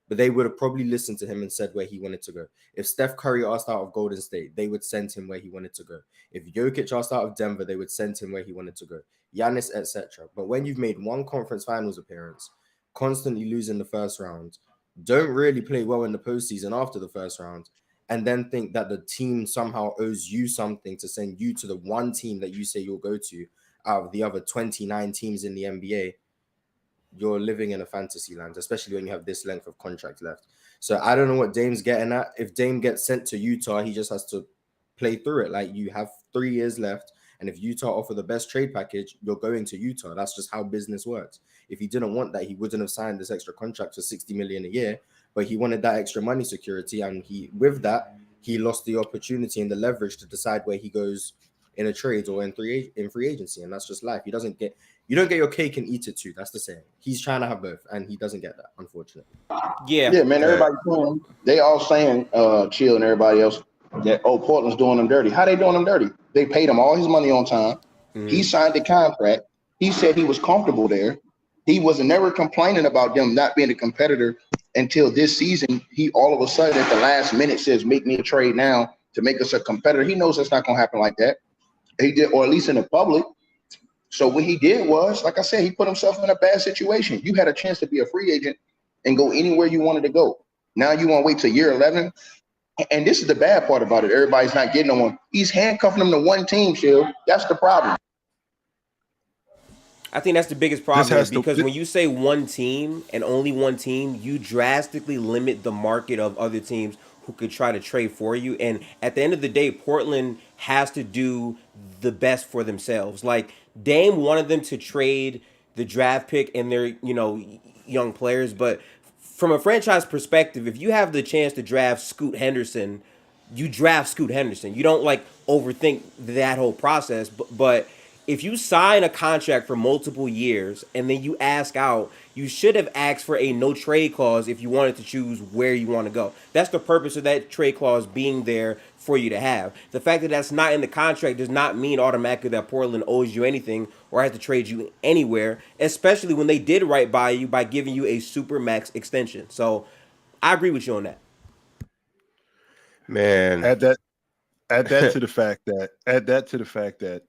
but they would have probably listened to him and said where he wanted to go. If Steph Curry asked out of Golden State, they would send him where he wanted to go. If Jokic asked out of Denver, they would send him where he wanted to go. Giannis, etc. But when you've made one conference finals appearance, constantly losing the first round, don't really play well in the postseason after the first round, and then think that the team somehow owes you something to send you to the one team that you say you'll go to out of the other 29 teams in the NBA, you're living in a fantasy land, especially when you have this length of contract left. So I don't know what Dame's getting at. If Dame gets sent to Utah, he just has to play through it. Like, you have 3 years left, and if Utah offer the best trade package, you're going to Utah. That's just how business works. If he didn't want that, he wouldn't have signed this extra contract for $60 million a year, but he wanted that extra money security, and with that, he lost the opportunity and the leverage to decide where he goes in a trade or in free agency, and that's just life. You don't get your cake and eat it too. That's the saying. He's trying to have both, and he doesn't get that, unfortunately. Yeah, man. Everybody, they all saying, Chill and everybody else, that Portland's doing them dirty. How they doing them dirty? They paid him all his money on time. He signed the contract. He said he was comfortable there. He was never complaining about them not being a competitor until this season. He all of a sudden at the last minute says, "Make me a trade now to make us a competitor." He knows that's not going to happen like that. He did, or at least in the public. So what he did was, like I said, he put himself in a bad situation. You had a chance to be a free agent and go anywhere you wanted to go. Now you want to wait till year 11. And this is the bad part about it. Everybody's not getting on one. He's handcuffing them to one team, Chill. That's the problem. I think that's the biggest problem, because when you say one team and only one team, you drastically limit the market of other teams who could try to trade for you. And at the end of the day, Portland has to do the best for themselves. Like, Dame wanted them to trade the draft pick and their, young players, but from a franchise perspective, if you have the chance to draft Scoot Henderson, you draft Scoot Henderson. You don't overthink that whole process. But if you sign a contract for multiple years and then you ask out, you should have asked for a no trade clause if you wanted to choose where you want to go. That's the purpose of that trade clause being there for you to have. The fact that that's not in the contract does not mean automatically that Portland owes you anything or has to trade you anywhere, especially when they did right by you by giving you a super max extension. So I agree with you on that. Man, add that to the fact that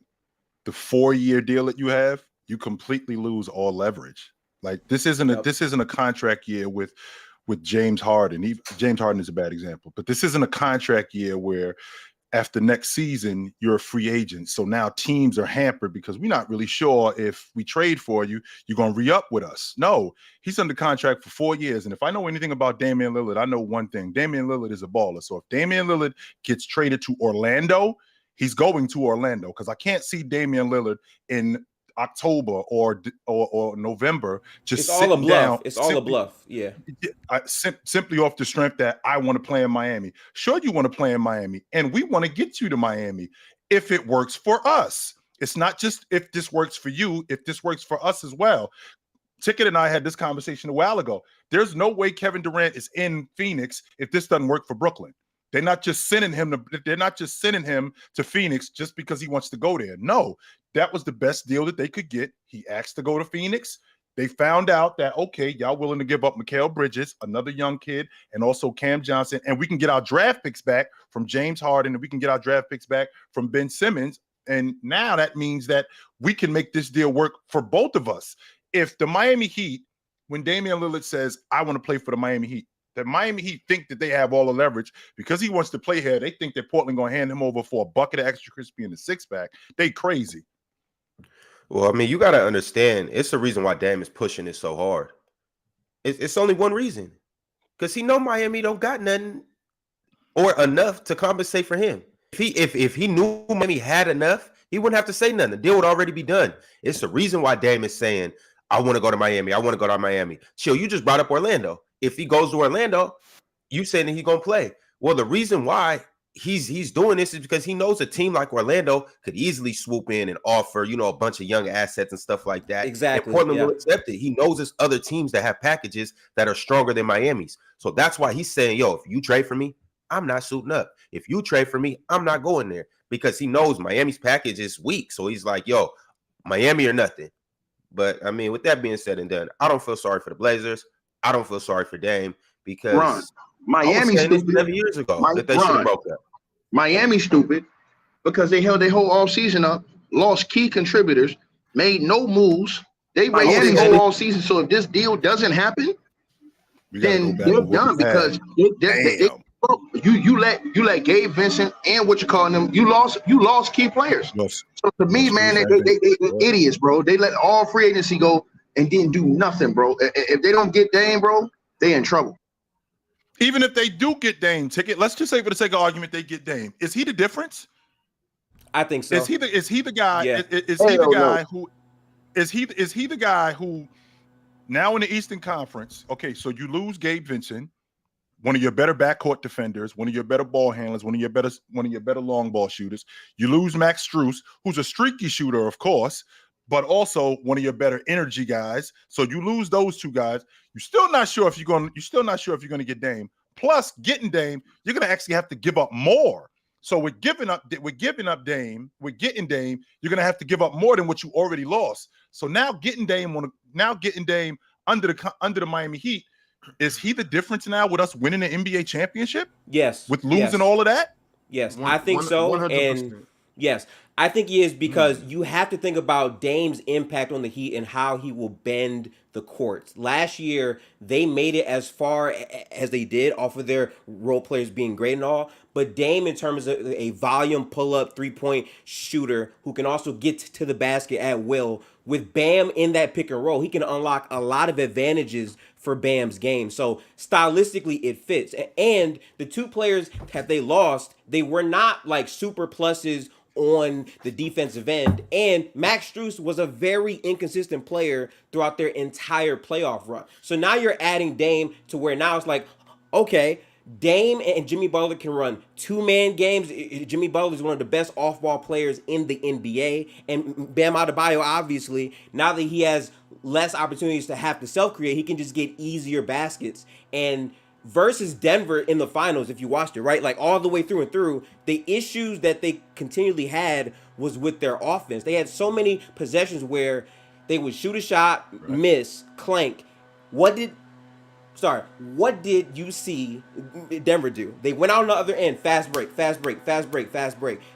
the 4-year deal that you have, you completely lose all leverage. Like, this isn't a contract year with James Harden. James Harden is a bad example, but this isn't a contract year where after next season you're a free agent. So now teams are hampered because we're not really sure if we trade for you, you're going to re-up with us. No, he's under contract for 4 years. And if I know anything about Damian Lillard, I know one thing. Damian Lillard is a baller. So if Damian Lillard gets traded to Orlando, he's going to Orlando, because I can't see Damian Lillard in October or November just sitting down. It's all a bluff. Yeah. Simply off the strength that I want to play in Miami. Sure, you want to play in Miami, and we want to get you to Miami if it works for us. It's not just if this works for you, if this works for us as well. Ticket and I had this conversation a while ago. There's no way Kevin Durant is in Phoenix if this doesn't work for Brooklyn. They're not just sending him to Phoenix just because he wants to go there. No, that was the best deal that they could get. He asked to go to Phoenix. They found out that, okay, y'all willing to give up Mikal Bridges, another young kid, and also Cam Johnson, and we can get our draft picks back from James Harden, and we can get our draft picks back from Ben Simmons. And now that means that we can make this deal work for both of us. If the Miami Heat, when Damian Lillard says, I want to play for the Miami Heat, that Miami Heat think that they have all the leverage because he wants to play here. They think that Portland going to hand him over for a bucket of extra crispy and a six-pack. They crazy. Well, I mean, you got to understand, it's the reason why Dame is pushing it so hard. It's only one reason. Because he know Miami don't got nothing or enough to compensate for him. If he knew Miami had enough, he wouldn't have to say nothing. The deal would already be done. It's the reason why Dame is saying, I want to go to Miami. I want to go to Miami. Chill, you just brought up Orlando. If he goes to Orlando, you saying that he's going to play. Well, the reason why he's doing this is because he knows a team like Orlando could easily swoop in and offer, a bunch of young assets and stuff like that. Exactly. And Portland will accept it. He knows there's other teams that have packages that are stronger than Miami's. So that's why he's saying, if you trade for me, I'm not suiting up. If you trade for me, I'm not going there, because he knows Miami's package is weak. So he's like, Miami or nothing. But I mean, with that being said and done, I don't feel sorry for the Blazers. I don't feel sorry for Dame, because Miami's stupid. 7 years ago that they should have broke that. Miami's stupid because they held their whole all season up, lost key contributors, made no moves. They Miami whole all season. So if this deal doesn't happen, then they're done because you let Gabe Vincent and what you calling them, you lost key players. So to me, man, they idiots, bro. They let all free agency go and didn't do nothing, bro. If they don't get Dame, bro, they in trouble. Even if they do get Dame, let's just say for the sake of argument, they get Dame. Is he the difference? I think so. Is he the guy? Yeah. Is he the guy who? Is he the guy who? Now in the Eastern Conference, okay, so you lose Gabe Vincent, one of your better backcourt defenders, one of your better ball handlers, one of your better long ball shooters. You lose Max Strus, who's a streaky shooter, of course, but also one of your better energy guys. So you lose those two guys. You're still not sure if you're going to get Dame. Plus, getting Dame, you're going to actually have to give up more. So we're getting Dame, you're going to have to give up more than what you already lost. So now getting Dame under the Miami Heat, is he the difference now with us winning the NBA championship? Yes. With losing all of that? Yes, I think so. 100%. And yes, I think he is because you have to think about Dame's impact on the Heat and how he will bend the courts. Last year, they made it as far as they did off of their role players being great and all. But Dame, in terms of a volume pull-up three-point shooter who can also get to the basket at will, with Bam in that pick and roll, he can unlock a lot of advantages for Bam's game. So stylistically, it fits. And the two players that they lost, they were not like super pluses on the defensive end. And Max Strus was a very inconsistent player throughout their entire playoff run. So now you're adding Dame to where now it's like, okay, Dame and Jimmy Butler can run two-man games. Jimmy Butler is one of the best off-ball players in the NBA. And Bam Adebayo, obviously, now that he has less opportunities to have to self-create, he can just get easier baskets. And versus Denver in the finals, if you watched it, right? Like all the way through and through, the issues that they continually had was with their offense. They had so many possessions where they would shoot a shot, miss, clank. What did you see Denver do? They went out on the other end, fast break,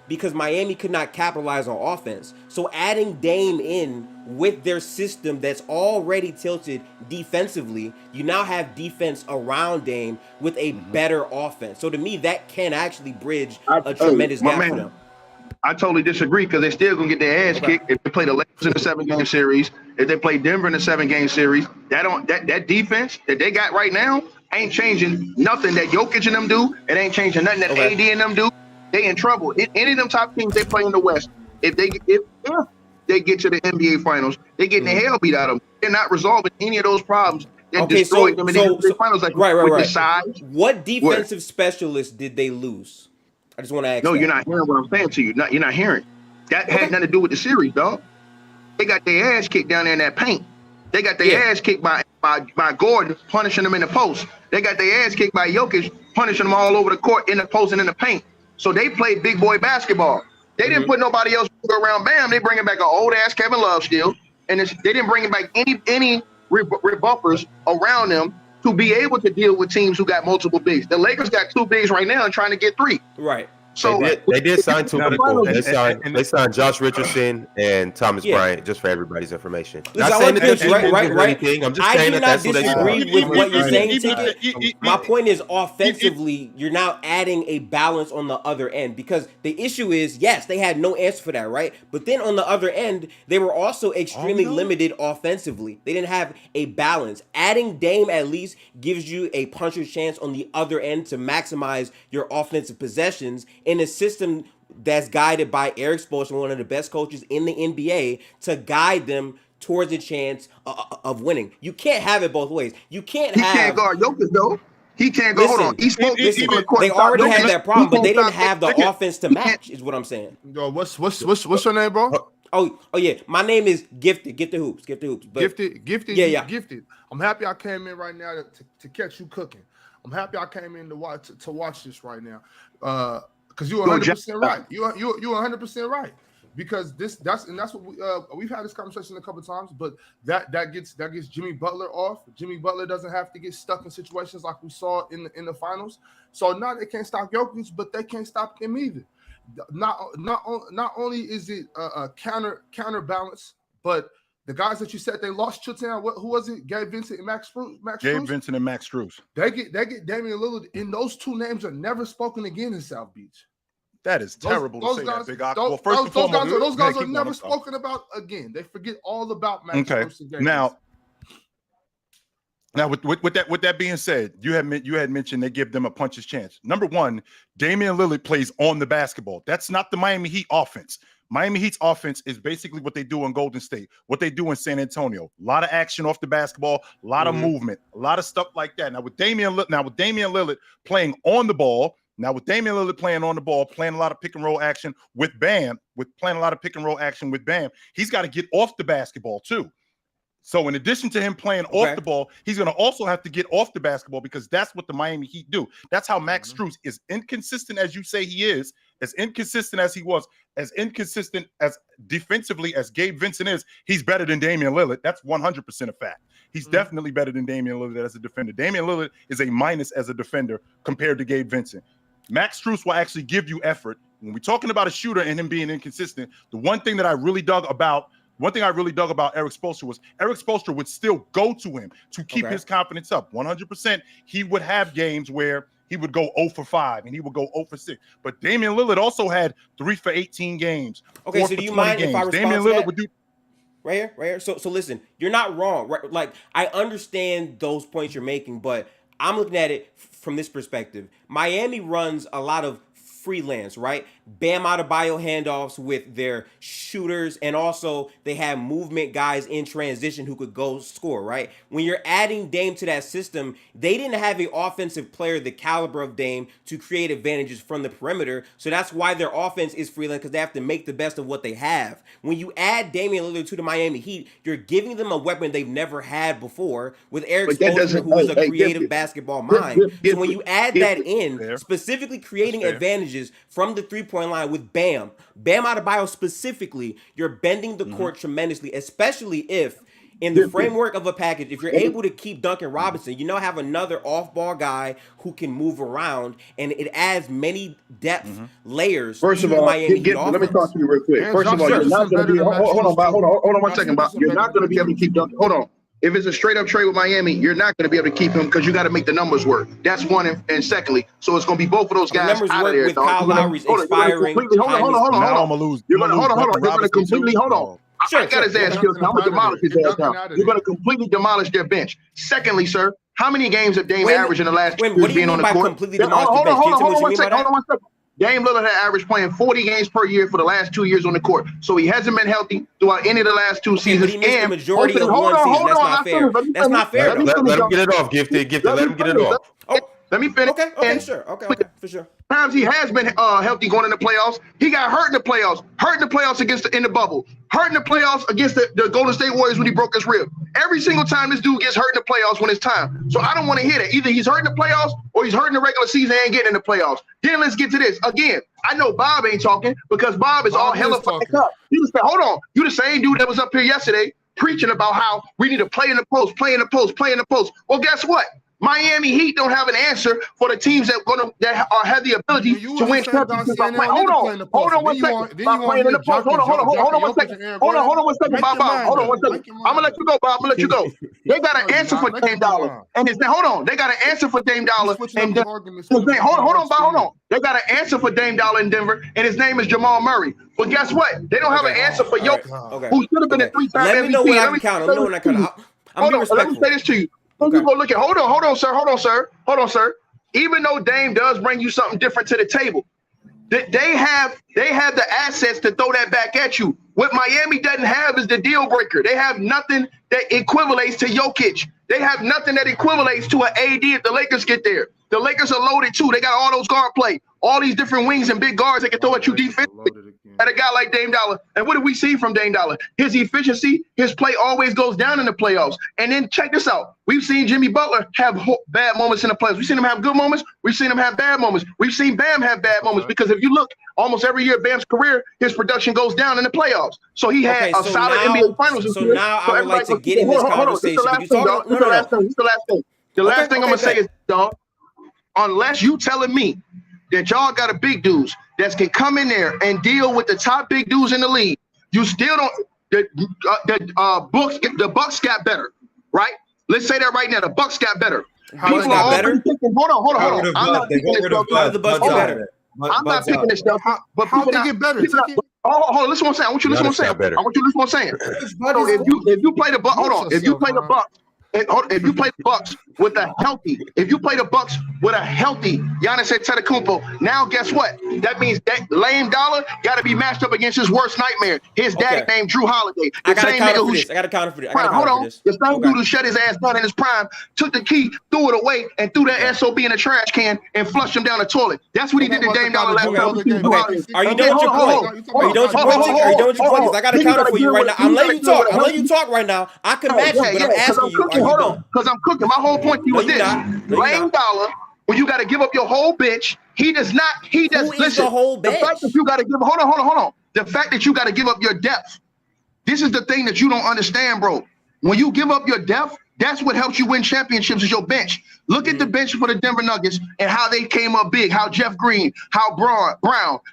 because Miami could not capitalize on offense. So adding Dame in with their system that's already tilted defensively, you now have defense around Dame with a better offense. So to me, that can actually bridge a tremendous gap for them. I totally disagree because they're still gonna get their ass kicked if they play the Lakers in the 7-game series. If they play Denver in the 7-game series, that defense that they got right now ain't changing nothing that Jokic and them do. It ain't changing nothing that AD and them do. They in trouble. Any of them top teams they play in the West, if they get to the NBA Finals, they getting the hell beat out of them. They're not resolving any of those problems that destroyed them in the NBA Finals. Like with the size. What defensive specialists did they lose? I just want to ask. No, you're not hearing what I'm saying to you. You're not hearing. That had nothing to do with the series, dog. They got their ass kicked down there in that paint. They got their ass kicked by Gordon, punishing them in the post. They got their ass kicked by Jokic, punishing them all over the court in the post and in the paint. So they played big boy basketball. They didn't put nobody else around Bam. They bringing back an old ass Kevin Love still, and they didn't bring back any rebuffers around them to be able to deal with teams who got multiple bigs. The Lakers got 2 bigs right now and trying to get 3. Right. So they did sign 2 people. They signed Josh Richardson and Thomas Bryant, just for everybody's information. Listen, not saying that that's right. anything. I'm just saying I do not disagree with what you're saying, Ticket. My point is, offensively, you're now adding a balance on the other end because the issue is, yes, they had no answer for that, right? But then on the other end, they were also extremely limited offensively. They didn't have a balance. Adding Dame at least gives you a puncher's chance on the other end to maximize your offensive possessions in a system that's guided by Eric Spoelstra, one of the best coaches in the NBA, to guide them towards a chance of winning. You can't have it both ways. You can't have. He can't guard Jokic though. He can't go. Hold on. They already had that problem, but they didn't have the offense to match. Is what I'm saying. Yo, what's your name, bro? Oh yeah. My name is Gifted. Gifted Hoops. But Gifted. Yeah. Gifted. I'm happy I came in right now to catch you cooking. I'm happy I came in to watch this right now. Because you're 100% right. You're 100% right. because that's what we've had this conversation a couple of times, but that gets Jimmy Butler off. Jimmy Butler doesn't have to get stuck in situations like we saw in the finals. So now they can't stop Jokic, but they can't stop him either. Not only is it a counterbalance, but the guys that you said they lost Chutan, who was it? Gabe Vincent and Max Strus? Gabe Vincent and Max Strus. They get Damian Lillard, and those two names are never spoken again in South Beach. That is terrible to say guys, that, Big Ock. Well, first and foremost, those guys are never spoken about again. They forget all about Max Strus and Gabe Vincent. Now, with that being said, you had mentioned they give them a puncher's chance. Number one, Damian Lillard plays on the basketball. That's not the Miami Heat offense. Miami Heat's offense is basically what they do in Golden State, what they do in San Antonio. A lot of action off the basketball, a lot of movement, a lot of stuff like that. Now with Damian Lillard playing on the ball, playing a lot of pick and roll action with Bam, he's got to get off the basketball too. So in addition to him playing off the ball, he's going to also have to get off the basketball because that's what the Miami Heat do. That's how Max Strus is inconsistent as you say he is, as inconsistent as he was, as inconsistent as defensively as Gabe Vincent is. He's better than Damian Lillard. That's 100% a fact. He's definitely better than Damian Lillard as a defender. Damian Lillard is a minus as a defender compared to Gabe Vincent. Max Strus will actually give you effort. When we're talking about a shooter and him being inconsistent, the one thing I really dug about Eric Spoelstra was Eric Spoelstra would still go to him to keep his confidence up. 100%, he would have games where he would go 0 for 5 and he would go 0 for 6. But Damian Lillard also had 3 for 18 games. Okay, so do you mind if I respond Damian to Lillard that? would do right here. So listen, you're not wrong. Right? Like I understand those points you're making, but I'm looking at it from this perspective. Miami runs a lot of freelance, right? Bam Adebayo handoffs with their shooters, and also they have movement guys in transition who could go score, right? When you're adding Dame to that system, they didn't have an offensive player the caliber of Dame to create advantages from the perimeter, so that's why their offense is freelance, because they have to make the best of what they have. When you add Damian Lillard to the Miami Heat, you're giving them a weapon they've never had before with Eric Spoelstra, who is a creative basketball mind. So when you add that in, specifically creating advantages from the three-point line with Bam Adebayo specifically, you're bending the court tremendously, especially if in the framework of a package, if you're able to keep Duncan Robinson, you now have another off-ball guy who can move around, and it adds many depth layers. First of all, let me talk to you real quick. First of all, you're not going to be. Hold on 1 second, Bob. You're not going to be able to keep Duncan. Hold on. If it's a straight up trade with Miami, you're not going to be able to keep him because you got to make the numbers work. That's one, and secondly, so it's going to be both of those guys out of there. With Kyle Lowry's expiring. Hold on. You're going to completely hold on. I got his ass killed. I'm going to demolish his ass now. You're going to completely demolish their bench. Secondly, sir, how many games have Dame averaged in the last 2 years being on the court? Hold on 1 second. Dame Lillard had averaged playing 40 games per year for the last 2 years on the court. So he hasn't been healthy throughout any of the last 2 seasons. But he missed the majority of one season. That's not fair. That's not fair. Let him get it off, Gifted. Let him get it off. Let me finish. Okay, sure. Okay, for sure. Times he has been healthy going in the playoffs. He got hurt in the playoffs. Hurt in the playoffs in the bubble. Hurt in the playoffs against the Golden State Warriors when he broke his rib. Every single time this dude gets hurt in the playoffs when it's time. So I don't want to hear that. Either he's hurt in the playoffs or he's hurt in the regular season and getting in the playoffs. Then let's get to this. Again, I know Bob ain't talking because Bob is all hella fucked up. You just say, hold on. You the same dude that was up here yesterday preaching about how we need to play in the post, play in the post, play in the post. Well, guess what? Miami Heat don't have an answer for the teams that have the ability to win championships. Hold on 1 second. By playing in the post. Hold on 1 second. Hold on 1 second, Bob. Hold on 1 second. I'm gonna let you go, Bob. I'm gonna let you go. They got an answer for Dame Dollar, and it's hold on. They got an answer for Dame Dollar, and hold on, Bob. Hold on. They got an answer for Dame Dollar in Denver, and his name is Jamal Murray. But guess what? They don't have an answer for Jokic, who should have been a 3-time MVP. Let me know when I can count. Let me say this to you. You go look at. Hold on, sir. Even though Dame does bring you something different to the table, they have the assets to throw that back at you. What Miami doesn't have is the deal breaker. They have nothing that equivalates to Jokic. They have nothing that equivalates to an AD if the Lakers get there. The Lakers are loaded too. They got all those guard play, all these different wings and big guards that can throw at you defensively. at a guy like Dame Dollar. And what do we see from Dame Dollar? His efficiency, his play always goes down in the playoffs. And then check this out. We've seen Jimmy Butler have bad moments in the playoffs. We've seen him have good moments. We've seen him have bad moments. We've seen Bam have bad moments because if you look, almost every year Bam's career, his production goes down in the playoffs. So he had a solid NBA Finals. So now I would like to get in this conversation. The last thing I'm going to say is, dog, unless you telling me that y'all got a big dudes that can come in there and deal with the top big dudes in the league, you still don't. The Bucks got better, right? Let's say that right now. The Bucks got better. How Bucks got better? Hold on. I'm not picking this stuff. How did the Bucks get better? I'm not picking this stuff. But how they get better? Hold on. Listen to what I'm saying. I want you to listen to what I'm saying. So if you play the Bucks, hold on. If you play the Bucks. If you play the Bucks with a healthy, Giannis Antetokounmpo, now guess what? That means that lame Dollar got to be matched up against his worst nightmare. His daddy named Drew Holiday. I got to counter for this. Hold on. The same dude who shut his ass down in his prime, took the key, threw it away, and threw that SOB in a trash can and flushed him down the toilet. That's what he did to Dame Dollar last time. Are you done with your point? Are you done with your point? Because I got to counter for you right now. I'm letting you talk right now. I can match you, but I'm asking you. Hold on, because I'm cooking. My whole point to you was this: Lame Dollar, when you got to give up your whole bench, he does not. He does. Listen, the whole bench? The fact that you got to give. Hold on. The fact that you got to give up your depth. This is the thing that you don't understand, bro. When you give up your depth, that's what helps you win championships. Is your bench. Look at the bench for the Denver Nuggets and how they came up big. How Jeff Green, how Brown,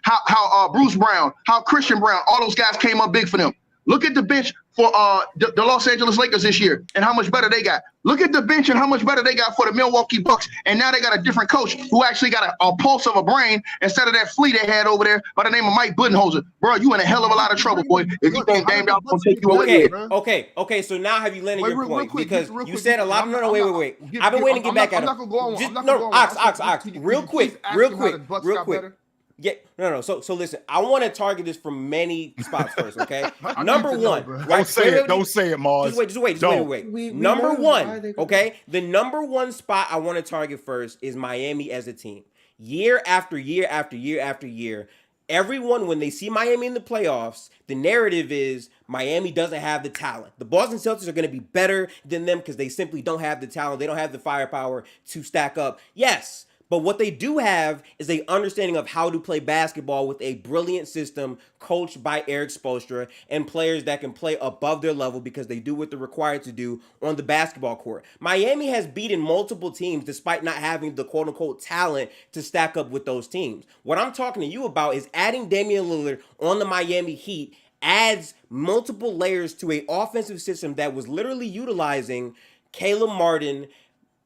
how Bruce Brown, how Christian Brown. All those guys came up big for them. Look at the bench for the Los Angeles Lakers this year and how much better they got. Look at the bench and how much better they got for the Milwaukee Bucks. And now they got a different coach who actually got a pulse of a brain instead of that flea they had over there by the name of Mike Budenholzer. Bro, you in a hell of a lot of trouble, boy, if you think Dame Dollar will take you away. Okay. So now have you landed your point? Because you said a lot. No, wait. I've been waiting to get back at him. Ox. Real quick. Yeah, no. So listen, I want to target this from many spots first, okay? Number one, right? Don't say it, Mars. Just wait. Number one, okay? The number one spot I want to target first is Miami as a team. Year after year after year after year, everyone, when they see Miami in the playoffs, the narrative is Miami doesn't have the talent. The Boston Celtics are going to be better than them because they simply don't have the talent. They don't have the firepower to stack up. Yes. But what they do have is an understanding of how to play basketball with a brilliant system coached by Eric Spoelstra and players that can play above their level because they do what they're required to do on the basketball court. Miami has beaten multiple teams despite not having the quote-unquote talent to stack up with those teams. What I'm talking to you about is adding Damian Lillard on the Miami Heat adds multiple layers to an offensive system that was literally utilizing Caleb Martin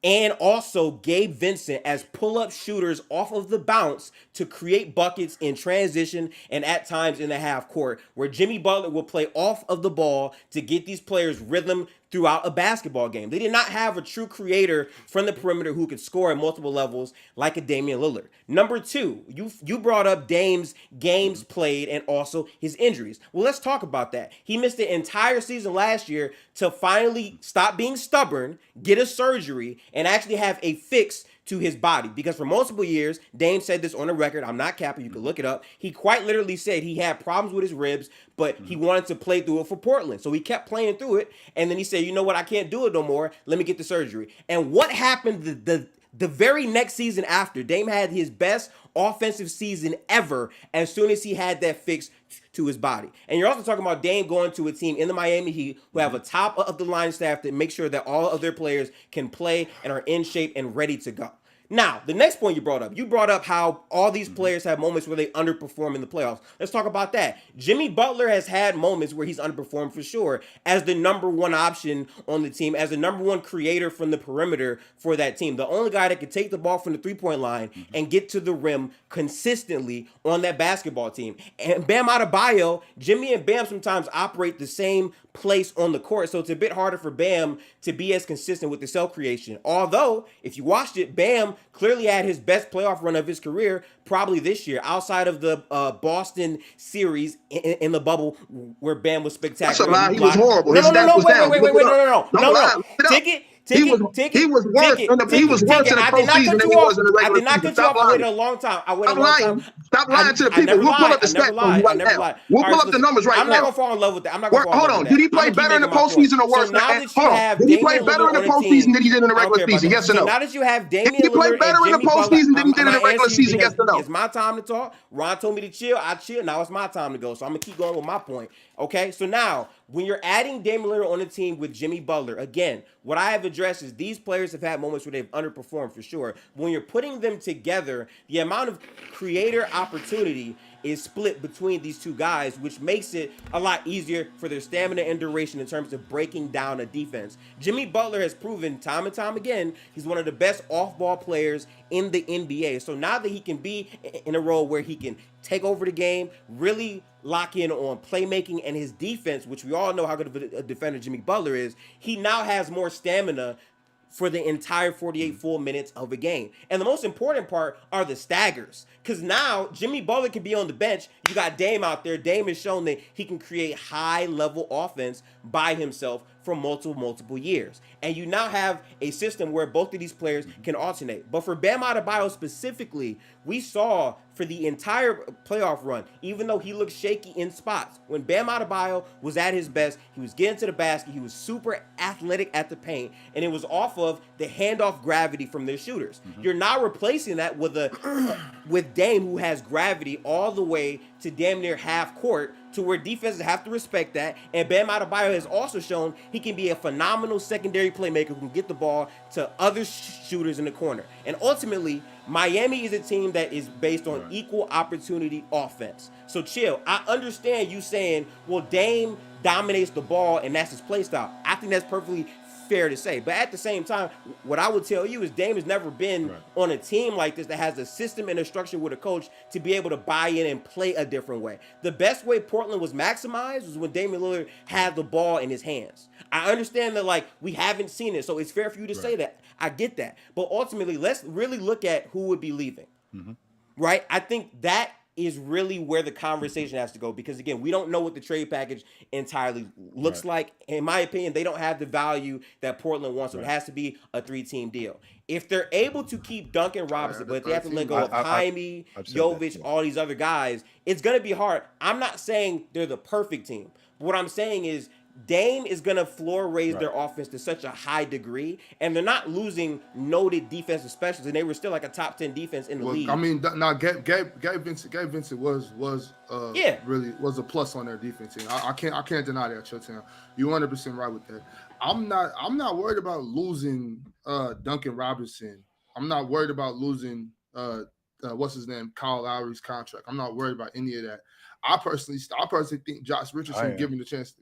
and also Gabe Vincent as pull-up shooters off of the bounce to create buckets in transition and at times in the half court, where Jimmy Butler will play off of the ball to get these players rhythm throughout a basketball game. They did not have a true creator from the perimeter who could score at multiple levels like a Damian Lillard. Number two, you brought up Dame's games played and also his injuries. Well, let's talk about that. He missed the entire season last year to finally stop being stubborn, get a surgery, and actually have a fix to his body. Because for multiple years, Dame said this on the record, I'm not capping, you can look it up. He quite literally said he had problems with his ribs, but he wanted to play through it for Portland. So he kept playing through it, and then he said, you know what, I can't do it no more. Let me get the surgery. And what happened the very next season after? Dame had his best offensive season ever as soon as he had that fix to his body. And you're also talking about Dame going to a team in the Miami Heat who have a top of the line staff that make sure that all of their players can play and are in shape and ready to go. Now, the next point you brought up how all these players have moments where they underperform in the playoffs. Let's talk about that. Jimmy Butler has had moments where he's underperformed for sure as the number one option on the team, as the number one creator from the perimeter for that team. The only guy that could take the ball from the three-point line and get to the rim consistently on that basketball team. And Bam Adebayo, Jimmy and Bam sometimes operate the same place on the court, so it's a bit harder for Bam to be as consistent with the cell creation. Although, if you watched it, Bam clearly had his best playoff run of his career probably this year, outside of the Boston series in the bubble where Bam was spectacular. That's a lie. He was horrible. No. He was worse in the postseason than he was in the regular season. I did not cut you off. I waited a long time. Stop lying to the people. We'll pull up the stats right now. We'll pull up the numbers right now. I'm not gonna fall in love with that. I'm not gonna fall in love with that. Did he play better in the postseason or worse? Did he play better in the postseason than he did in the regular season? Yes or no? Now that you have Damian Lillard, did he play better in the postseason than he did in the regular season? Yes or no? It's my time to talk. Ron told me to chill. I chill. Now it's my time to go. So I'm gonna keep going with my point. Okay. So now, when you're adding Damian Lillard on the team with Jimmy Butler, again, what I have addressed is these players have had moments where they've underperformed for sure. When you're putting them together, the amount of creator opportunity is split between these two guys, which makes it a lot easier for their stamina and duration in terms of breaking down a defense. Jimmy Butler has proven time and time again he's one of the best off-ball players in the NBA. So now that he can be in a role where he can take over the game, really lock in on playmaking and his defense, which we all know how good of a defender Jimmy Butler is, he now has more stamina for the entire 48 full minutes of a game. And the most important part are the staggers. Because now Jimmy Butler can be on the bench. You got Dame out there. Dame has shown that he can create high-level offense by himself for multiple years. And you now have a system where both of these players can alternate. But for Bam Adebayo specifically, we saw for the entire playoff run, even though he looked shaky in spots, when Bam Adebayo was at his best, he was getting to the basket, he was super athletic at the paint, and it was off of the handoff gravity from their shooters. You're now replacing that with Dame, who has gravity all the way to damn near half court, to where defenses have to respect that. And Bam Adebayo has also shown he can be a phenomenal secondary playmaker who can get the ball to other shooters in the corner. And ultimately, Miami is a team that is based on equal opportunity offense. So chill. I understand you saying, well, Dame dominates the ball and that's his play style. I think that's perfectly fair to say. But at the same time, what I would tell you is Dame has never been on a team like this that has a system and a structure with a coach to be able to buy in and play a different way. The best way Portland was maximized was when Damian Lillard had the ball in his hands. I understand that, like, we haven't seen it, so it's fair for you to say that. I get that. But ultimately, let's really look at who would be leaving. Right? I think that is really where the conversation has to go, because again, we don't know what the trade package entirely looks like. In my opinion, they don't have the value that Portland wants, so it has to be a 3-team deal. If they're able to keep Duncan Robinson, but if they have to let go of Jaime, Jovic, all these other guys, it's going to be hard. I'm not saying they're the perfect team. But what I'm saying is Dame is going to floor raise their offense to such a high degree, and they're not losing noted defensive specialists, and they were still like a top 10 defense in the league. I mean, now Gabe Vincent was really was a plus on their defense team. I can't deny that, Chilltown. You're 100% right with that. I'm not worried about losing Duncan Robinson. I'm not worried about losing what's his name, Kyle Lowry's contract. I'm not worried about any of that. I personally think Josh Richardson given the chance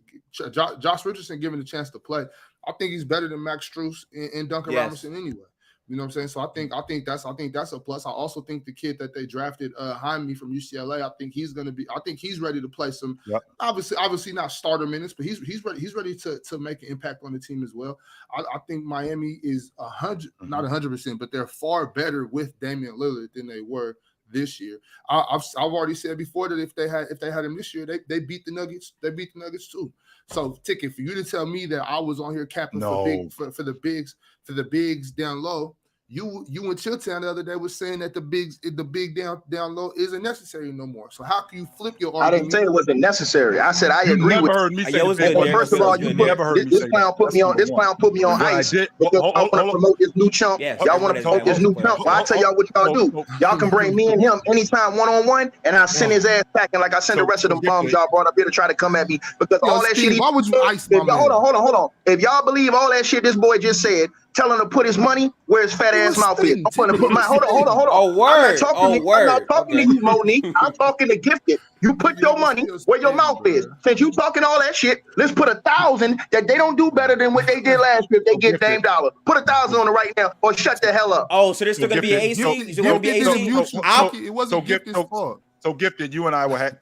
to play. I think he's better than Max Strus and Duncan Robinson anyway. You know what I'm saying? So I think that's a plus. I also think the kid that they drafted, Jaime from UCLA, I think he's ready to play some. Obviously not starter minutes, but he's ready to make an impact on the team as well. I think Miami is not 100%, but they're far better with Damian Lillard than they were this year. I've already said before that if they had him this year, they beat the Nuggets. They beat the Nuggets too. So, Ticket, for you to tell me that I was on here capping for the bigs down low, you and Chilltown the other day was saying that the big down low isn't necessary no more. So how can you flip your argument? I didn't say it wasn't necessary. I said I agree with you. First of all, this clown put me on ice because I want to promote this new chump. Y'all want to promote this new chump. Well, I'll tell y'all what y'all do. Y'all can bring me and him anytime one-on-one, and I'll send his ass back. And like I send the rest of the bums y'all brought up here to try to come at me because all that shit. Why would you ice my man? Hold on. If y'all believe all that shit this boy just said, tell him to put his money where his fat ass mouth is. I'm going to put my hold on. Oh, word. I'm not talking to you, Monique. I'm talking to Gifted. You put your money where your mouth is. Since you talking all that shit, let's put 1,000 that they don't do better than what they did last year if they get Dame Dollar. Put 1,000 on it right now or shut the hell up. Oh, so there's still going to be an AC? Is it going to be AC? It wasn't Gifted's fault. So Gifted, you and I were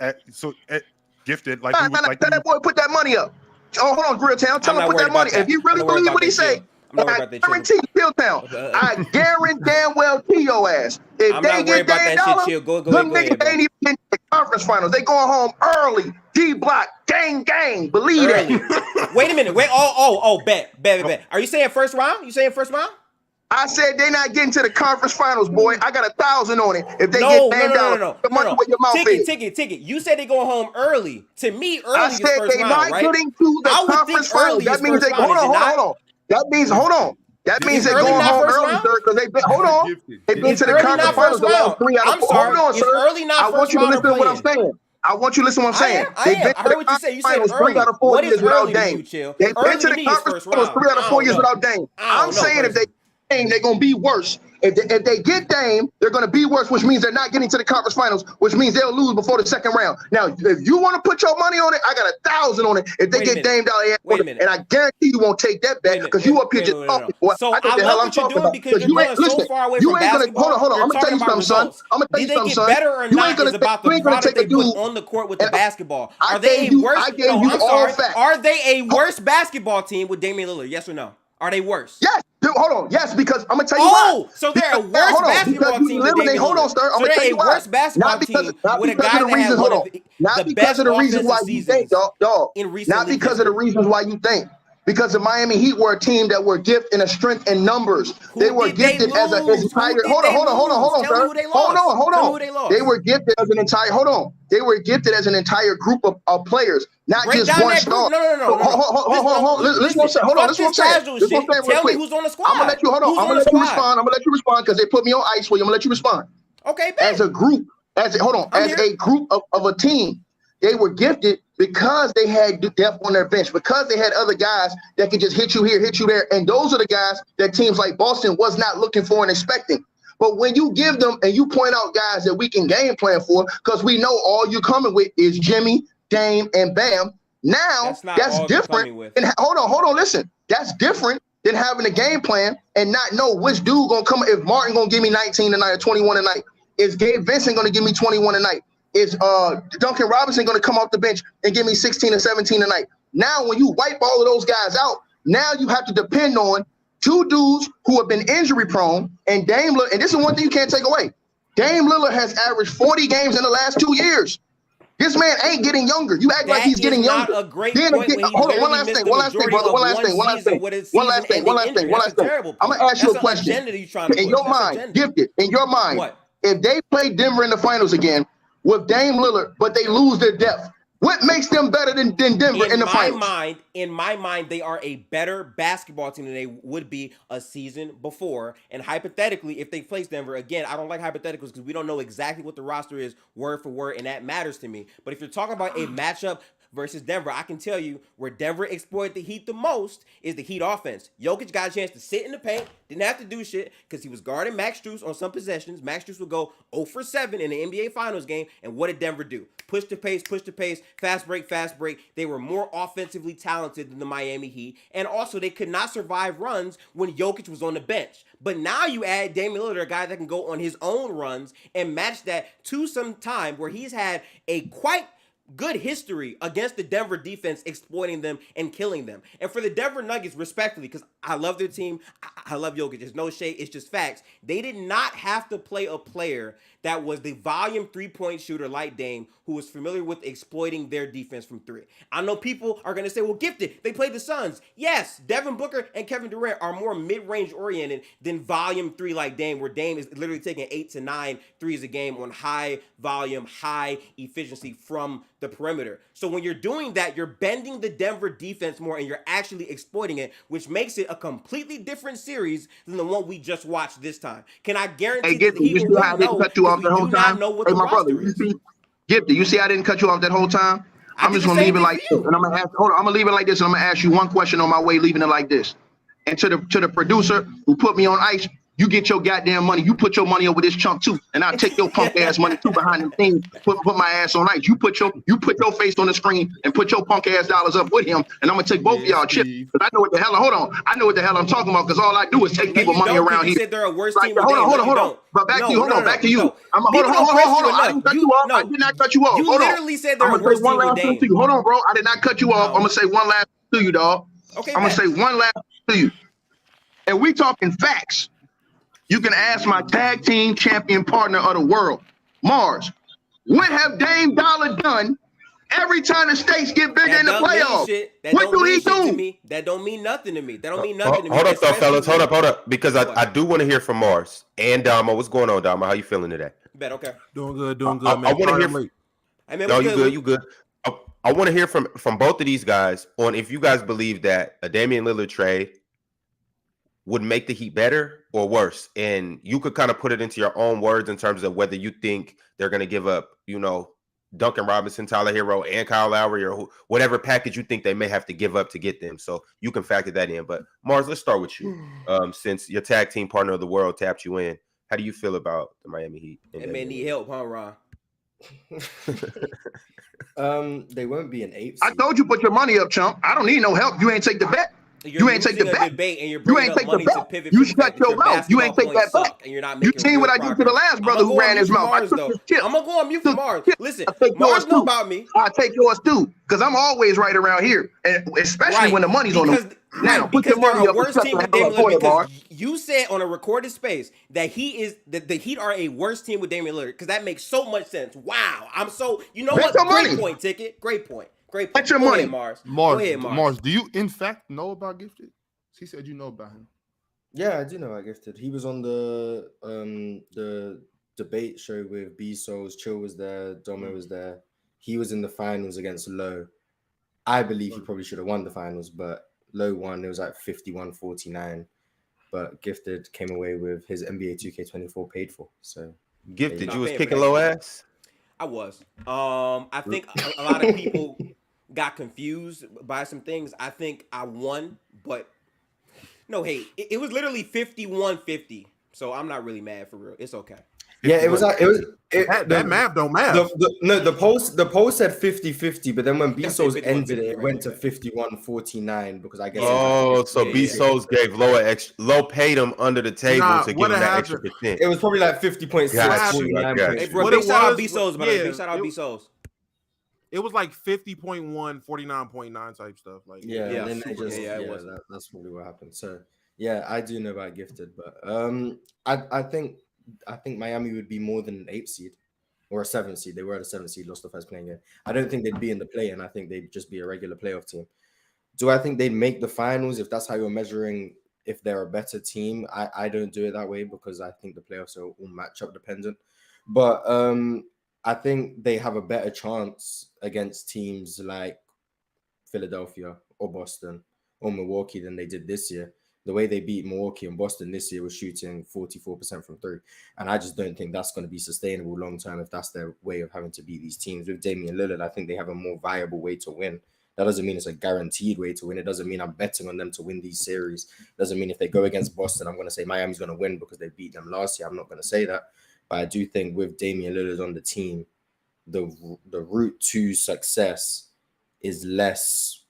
Gifted. Like that boy put that money up. Oh, hold on, Grill Town. Tell him to put that money. If you really believe what he say, I guarantee you, Chilltown. I guarantee damn well to your ass. If they get Dame Dollar, them niggas ain't even getting the conference. conference finals. They going home early. D-block, gang, believe that. Wait a minute. Bet. Are you saying first round? I said they not getting to the conference finals, boy. I got 1,000 on it. If they get $10, the money where your mouth is. Ticket. You said they go home early. To me, early I is said first they round, not right? getting to the conference finals. That means they hold on. That means That means they're going home early, sir, because they've been They've been to the conference finals the last 3 out of 4. Hold on, sir. I want you to listen to what I'm saying. I want you to listen to what I'm saying. They've been to the conference finals 3 out of 4 years without Dame. They've been to the conference finals 3 out of 4 years without Dame. I'm saying if they Dame, they're gonna be worse. If they get Dame, they're gonna be worse, which means they're not getting to the conference finals, which means they'll lose before the second round. Now, if you want to put your money on it, I got 1,000 on it. If they get Dame down here, and I guarantee you won't take that bet because you up here just talking. Boy, so I know the hell I'm talking about. Because you ain't so far away from basketball. Hold on. I'm gonna tell you something, son. I'm gonna tell you something, son. Better or not is about the product they put on the court with the basketball. Are they a worse? Are they a worse basketball team with Damian Lillard? Yes or no? Are they worse? Yes. Hold on. Yes, because I'm gonna tell you why. So they're a worse basketball team. Hold on, sir. I'm gonna tell you why. Worse basketball team with a guy that has one of the best offensive seasons in recent. Not because of the reasons why you think. Because the Miami Heat were a team that were gifted in a strength and numbers. They were gifted as an entire. Hold on, sir. Hold on. They were gifted as an entire. Hold on. They were gifted as an entire group of players, not just one star. No. Hold on. Listen what I'm saying. Tell me who's on the squad. I'm gonna let you. Hold on. I'm gonna let you respond. I'm gonna let you respond because they put me on ice for you. I'm gonna let you respond. Okay. As a group, as a group of a team, they were gifted because they had depth on their bench, because they had other guys that could just hit you here, hit you there. And those are the guys that teams like Boston was not looking for and expecting. But when you give them and you point out guys that we can game plan for, because we know all you coming with is Jimmy, Dame, and Bam. Now that's different. And hold on, listen. That's different than having a game plan and not know which dude gonna come. If Martin gonna give me 19 tonight or 21 tonight, is Gabe Vincent gonna give me 21 tonight? Is Duncan Robinson going to come off the bench and give me 16 or 17 tonight? Now, when you wipe all of those guys out, now you have to depend on 2 dudes who have been injury prone and Dame Lillard. And this is one thing you can't take away. Dame Lillard has averaged 40 games in the last 2 years. This man ain't getting younger. You act like he's getting younger. Not a great point. Hold on, one last thing. One last thing. I'm going to ask you a question. In your mind, gifted, in your mind, if they play Denver in the finals again, with Dame Lillard, but they lose their depth. What makes them better than Denver in the finals? In my mind, they are a better basketball team than they would be a season before. And hypothetically, if they place Denver, again, I don't like hypotheticals because we don't know exactly what the roster is word for word, and that matters to me. But if you're talking about a matchup versus Denver, I can tell you where Denver exploited the Heat the most is the Heat offense. Jokic got a chance to sit in the paint, didn't have to do shit because he was guarding Max Strus on some possessions. Max Strus would go 0 for 7 in the NBA Finals game, and what did Denver do? Push the pace, fast break. They were more offensively talented than the Miami Heat, and also they could not survive runs when Jokic was on the bench. But now you add Damian Lillard, a guy that can go on his own runs and match that to some time where he's had a quite good history against the Denver defense, exploiting them and killing them. And for the Denver Nuggets, respectfully, because I love their team, I love Jokic, there's no shade, it's just facts. They did not have to play a player that was the volume 3-point shooter like Dame, who was familiar with exploiting their defense from 3. I know people are going to say, well, gifted, they played the Suns. Yes, Devin Booker and Kevin Durant are more mid-range oriented than volume 3 like Dame, where Dame is literally taking 8 to 9 threes a game on high volume, high efficiency from the perimeter. So when you're doing that, you're bending the Denver defense more and you're actually exploiting it, which makes it a completely different series than the one we just watched this time. Can I guarantee that he will know cut you off that whole time? Hey, my brother, you see I didn't cut you off that whole time? I'm just gonna leave it like this, and I'm gonna ask. Hold on, I'm gonna leave it like this, and I'm gonna ask you one question on my way, leaving it like this. And to the producer who put me on ice, you get your goddamn money. You put your money over this chunk too, and I'll take your punk ass money too behind the scenes. Put my ass on ice. You put your face on the screen and put your punk ass dollars up with him, and I'm gonna take both of y'all chips. Because I know what the hell. Hold on, I know what the hell I'm talking about. Because all I do is take people money around here. You said they're a worse team. Hold on. But back to you. Hold on. Back to you. I'm hold on. I didn't cut you off. I did not cut you off. You literally said they're a worse team with Dame. Hold on, bro. I did not cut you off. I'm gonna say one last to you, dog. Okay. I'm gonna say one last to you. And we talking facts. You can ask my tag team champion partner of the world, Mars. What have Dame Dollar done every time the stakes get bigger in the playoffs? What do he do? That don't mean nothing to me. That don't mean nothing to me. Hold up, though, fellas. Hold up. Because I do want to hear from Mars and Dama. What's going on, Dama? How you feeling today? Bet, okay. Doing good, man. I want to hear. No, you good. I want to hear from both of these guys on if you guys believe that a Damian Lillard trade would make the Heat better or worse, and you could kind of put it into your own words in terms of whether you think they're going to give up, Duncan Robinson, Tyler Hero, and Kyle Lowry, or whatever package you think they may have to give up to get them. So you can factor that in. But Mars, let's start with you. Since your tag team partner of the world tapped you in, how do you feel about the Miami Heat? That man need help, huh, Ron? They won't be an 8th seed. I told you put your money up, chump. I don't need no help. You ain't take the bet. You ain't take the bet. You ain't take the bet. You shut your mouth. You ain't take that bet. And you're not you seen what I did to the last brother who ran his mouth. I'm gonna go on mute for Mars. Listen, Mars know about me. I take yours too, because I'm always right around here, and especially when the money's on them. Now, put your money up. Worst team with Damian Lillard, because you said on a recorded space that the Heat are a worse team with Damian Lillard, because that makes so much sense. Wow, I'm so what? Great point, Ticket. Great point. Great point. Bet your money, Mars. Mars, do you in fact know about Gifted? He said you know about him. Yeah, I do know about Gifted. He was on the debate show with B Souls. Chill was there. Domo was there. He was in the finals against Low. I believe he probably should have won the finals, but Low won. It was like 51-49. But Gifted came away with his NBA 2K24 paid for. So Gifted, you was kicking Low ass? I was. I think a lot of people got confused by some things. I think I won, but no hate. It was literally 51-50. So I'm not really mad for real. It's okay. Yeah, that math don't matter. The post said 50-50, but then when B Souls ended it went to 51-49 because I guess B Souls gave Low paid him under the table to give him that extra percent. It was probably like 50.6, 49. Hey, bro, big shout out B Souls, man. Big shout out B Souls. It was like 50.1, 49.9 type stuff. Like and then they just that's probably what happened. So yeah, I do know about Gifted, but I think Miami would be more than an 8th seed or a 7th seed. They were at a 7th seed, lost the first playing game. I don't think they'd be in the play-in. I think they'd just be a regular playoff team. Do I think they'd make the finals if that's how you're measuring if they're a better team? I don't do it that way because I think the playoffs are all matchup dependent. But I think they have a better chance against teams like Philadelphia or Boston or Milwaukee than they did this year. The way they beat Milwaukee and Boston this year was shooting 44% from 3. And I just don't think that's going to be sustainable long term if that's their way of having to beat these teams. With Damian Lillard, I think they have a more viable way to win. That doesn't mean it's a guaranteed way to win. It doesn't mean I'm betting on them to win these series. It doesn't mean if they go against Boston, I'm going to say Miami's going to win because they beat them last year. I'm not going to say that. But I do think with Damian Lillard on the team, the route to success is less...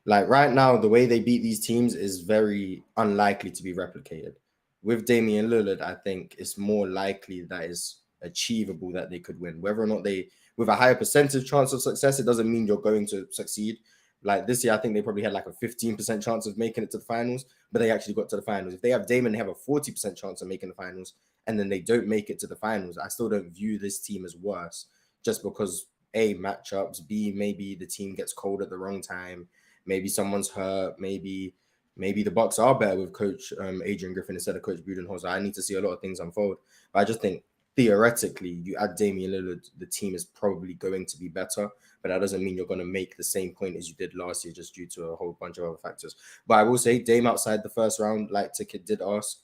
like right now, the way they beat these teams is very unlikely to be replicated. With Damian Lillard, I think it's more likely that it's achievable that they could win. Whether or not they, with a higher percentage chance of success, it doesn't mean you're going to succeed. Like this year, I think they probably had like a 15% chance of making it to the finals, but they actually got to the finals. If they have Damon, they have a 40% chance of making the finals, and then they don't make it to the finals. I still don't view this team as worse just because A, matchups, B, maybe the team gets cold at the wrong time. Maybe someone's hurt. Maybe the Bucks are better with Coach Adrian Griffin instead of Coach Budenholzer. I need to see a lot of things unfold. But I just think theoretically, you add Damian Lillard, the team is probably going to be better. But that doesn't mean you're going to make the same point as you did last year just due to a whole bunch of other factors. But I will say Dame outside the first round, like Ticket did ask,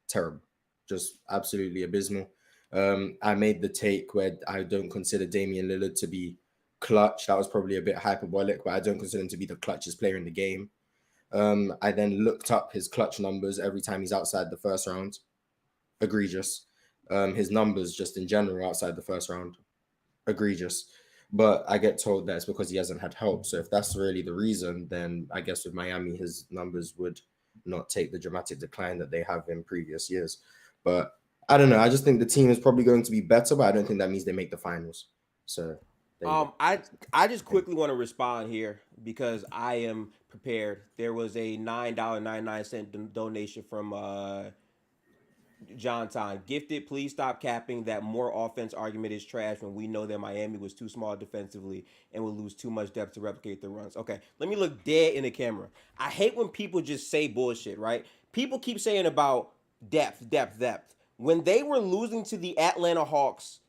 terrible. Just absolutely abysmal. I made the take where I don't consider Damian Lillard to be clutch. That was probably a bit hyperbolic, but I don't consider him to be the clutchest player in the game. I then looked up his clutch numbers every time he's outside the first round. Egregious. His numbers just in general outside the first round. Egregious. But I get told that it's because he hasn't had help. So if that's really the reason, then I guess with Miami, his numbers would not take the dramatic decline that they have in previous years. But I don't know. I just think the team is probably going to be better, but I don't think that means they make the finals. So I just quickly want to respond here because I am prepared. There was a $9.99 donation from John Ton, gifted, please stop capping. That more offense argument is trash when we know that Miami was too small defensively and would lose too much depth to replicate the runs. Okay, let me look dead in the camera. I hate when people just say bullshit, right? People keep saying about depth. When they were losing to the Atlanta Hawks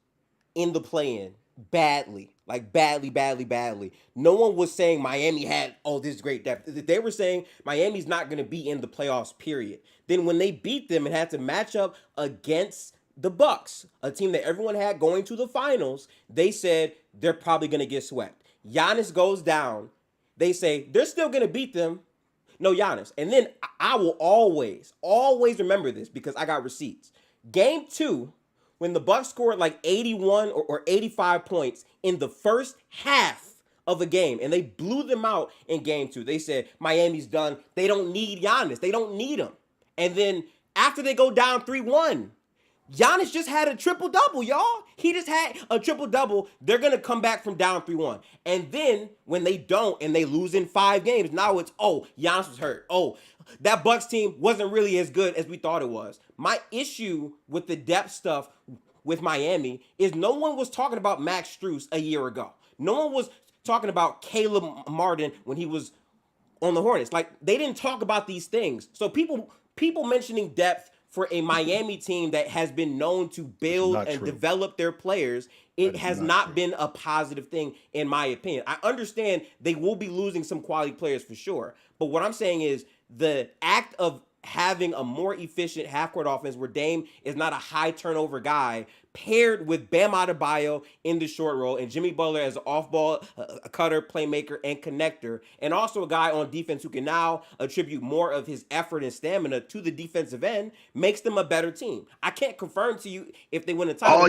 in the play-in badly, like badly. No one was saying Miami had this great depth. They were saying Miami's not going to be in the playoffs, period. Then when they beat them and had to match up against the Bucks, a team that everyone had going to the finals, they said they're probably going to get swept. Giannis goes down. They say they're still going to beat them. No Giannis. And then I will always remember this because I got receipts. Game 2, when the Bucks scored like 81 or 85 points in the first half of the game, and they blew them out in game 2. They said, Miami's done. They don't need Giannis. They don't need him. And then after they go down 3-1, Giannis just had a triple-double, y'all. He just had a triple-double. They're going to come back from down 3-1. And then when they don't and they lose in 5 games, now it's, Giannis was hurt. That Bucks team wasn't really as good as we thought it was. My issue with the depth stuff with Miami is no one was talking about Max Strus a year ago. No one was talking about Caleb Martin when he was on the Hornets. Like, they didn't talk about these things. So people mentioning depth for a Miami team that has been known to build and develop their players, it has not been a positive thing, in my opinion. I understand they will be losing some quality players for sure. But what I'm saying is the act of having a more efficient half-court offense where Dame is not a high turnover guy, paired with Bam Adebayo in the short roll and Jimmy Butler as an off-ball a cutter, playmaker, and connector, and also a guy on defense who can now attribute more of his effort and stamina to the defensive end, makes them a better team. I can't confirm to you if they win the title. All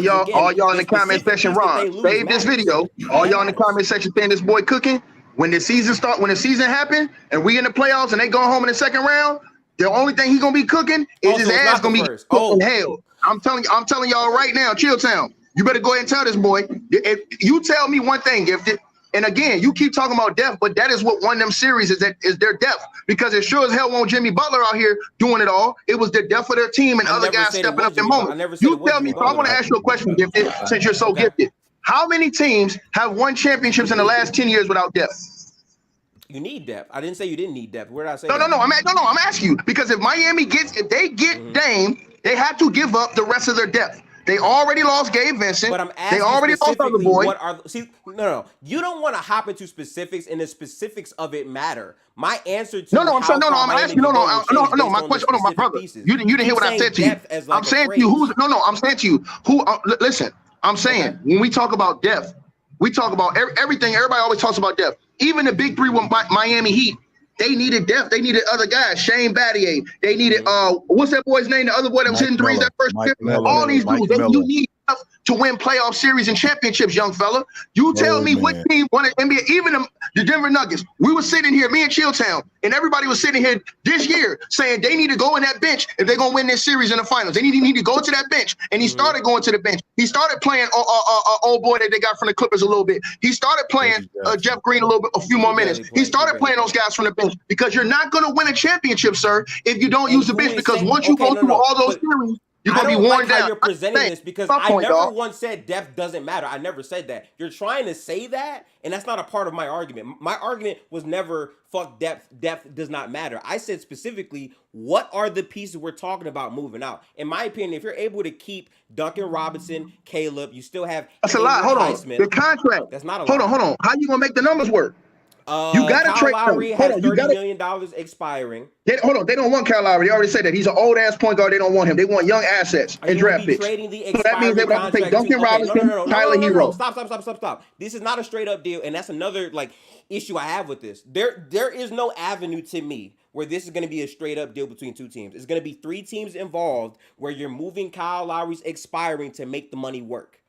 y'all in the comment section, Ron, save this video. All y'all in the comment section saying this boy cooking. When the season happen, and we in the playoffs and they go home in the second round, the only thing he gonna be cooking is his ass gonna be cooked in hell. I'm telling y'all right now, Chilltown, you better go ahead and tell this boy. If you tell me one thing, Gifted, and again, you keep talking about depth, but that is what won them series is their depth, because it sure as hell won't Jimmy Butler out here doing it all. It was the depth of their team and other guys stepping up in moments. You tell me. So I want to ask you a question, Gifted, since you're so gifted. How many teams have won championships in the last 10 years without depth? You need depth. I didn't say you didn't need depth. Where did I say? No. I'm asking you because if they get Dame, they have to give up the rest of their depth. They already lost Gabe Vincent. But I'm asking they already lost other boy. No. You don't want to hop into specifics, and the specifics of it matter. My answer to I'm asking you. My question. My brother. You didn't hear what I said to you. I'm saying to you I'm saying to you who. Listen. I'm saying when we talk about depth, we talk about everything. Everybody always talks about depth. Even the big three with Miami Heat, they needed depth. They needed other guys. Shane Battier. They needed what's that boy's name? The other boy that was hitting threes that first year. All these dudes. You need enough to win playoff series and championships, young fella. You tell me what team won an NBA. Even the Denver Nuggets. We were sitting here, me and Chilltown, and everybody was sitting here this year saying they need to go in that bench if they're gonna win this series in the finals. They need to go to that bench, and he started going to the bench. He started playing old boy that they got from the Clippers a little bit. He started playing Jeff Green a few more minutes. He started playing those guys from the bench because you're not gonna win a championship, sir, if you don't use the bench. Because once you go through all those series, you're gonna be worn down. How you're presenting this, because I never once said depth doesn't matter. I never said that. You're trying to say that, and that's not a part of my argument. My argument was never fuck depth. Depth does not matter. I said specifically, what are the pieces we're talking about moving out? In my opinion, if you're able to keep Duncan Robinson, Caleb, you still have. That's a lot. Hold on. The contract. That's not a lot. Hold on. How you gonna make the numbers work? You got to trade. Lowry has $30 million expiring. They don't want Kyle Lowry. They already said that he's an old ass point guard. They don't want him. They want young assets and draft picks. Trading the so that means they would have to take Duncan Robinson, Tyler Hero. Stop. This is not a straight up deal, and that's another issue I have with this. There is no avenue to me where this is going to be a straight up deal between two teams. It's going to be 3 teams involved where you're moving Kyle Lowry's expiring to make the money work.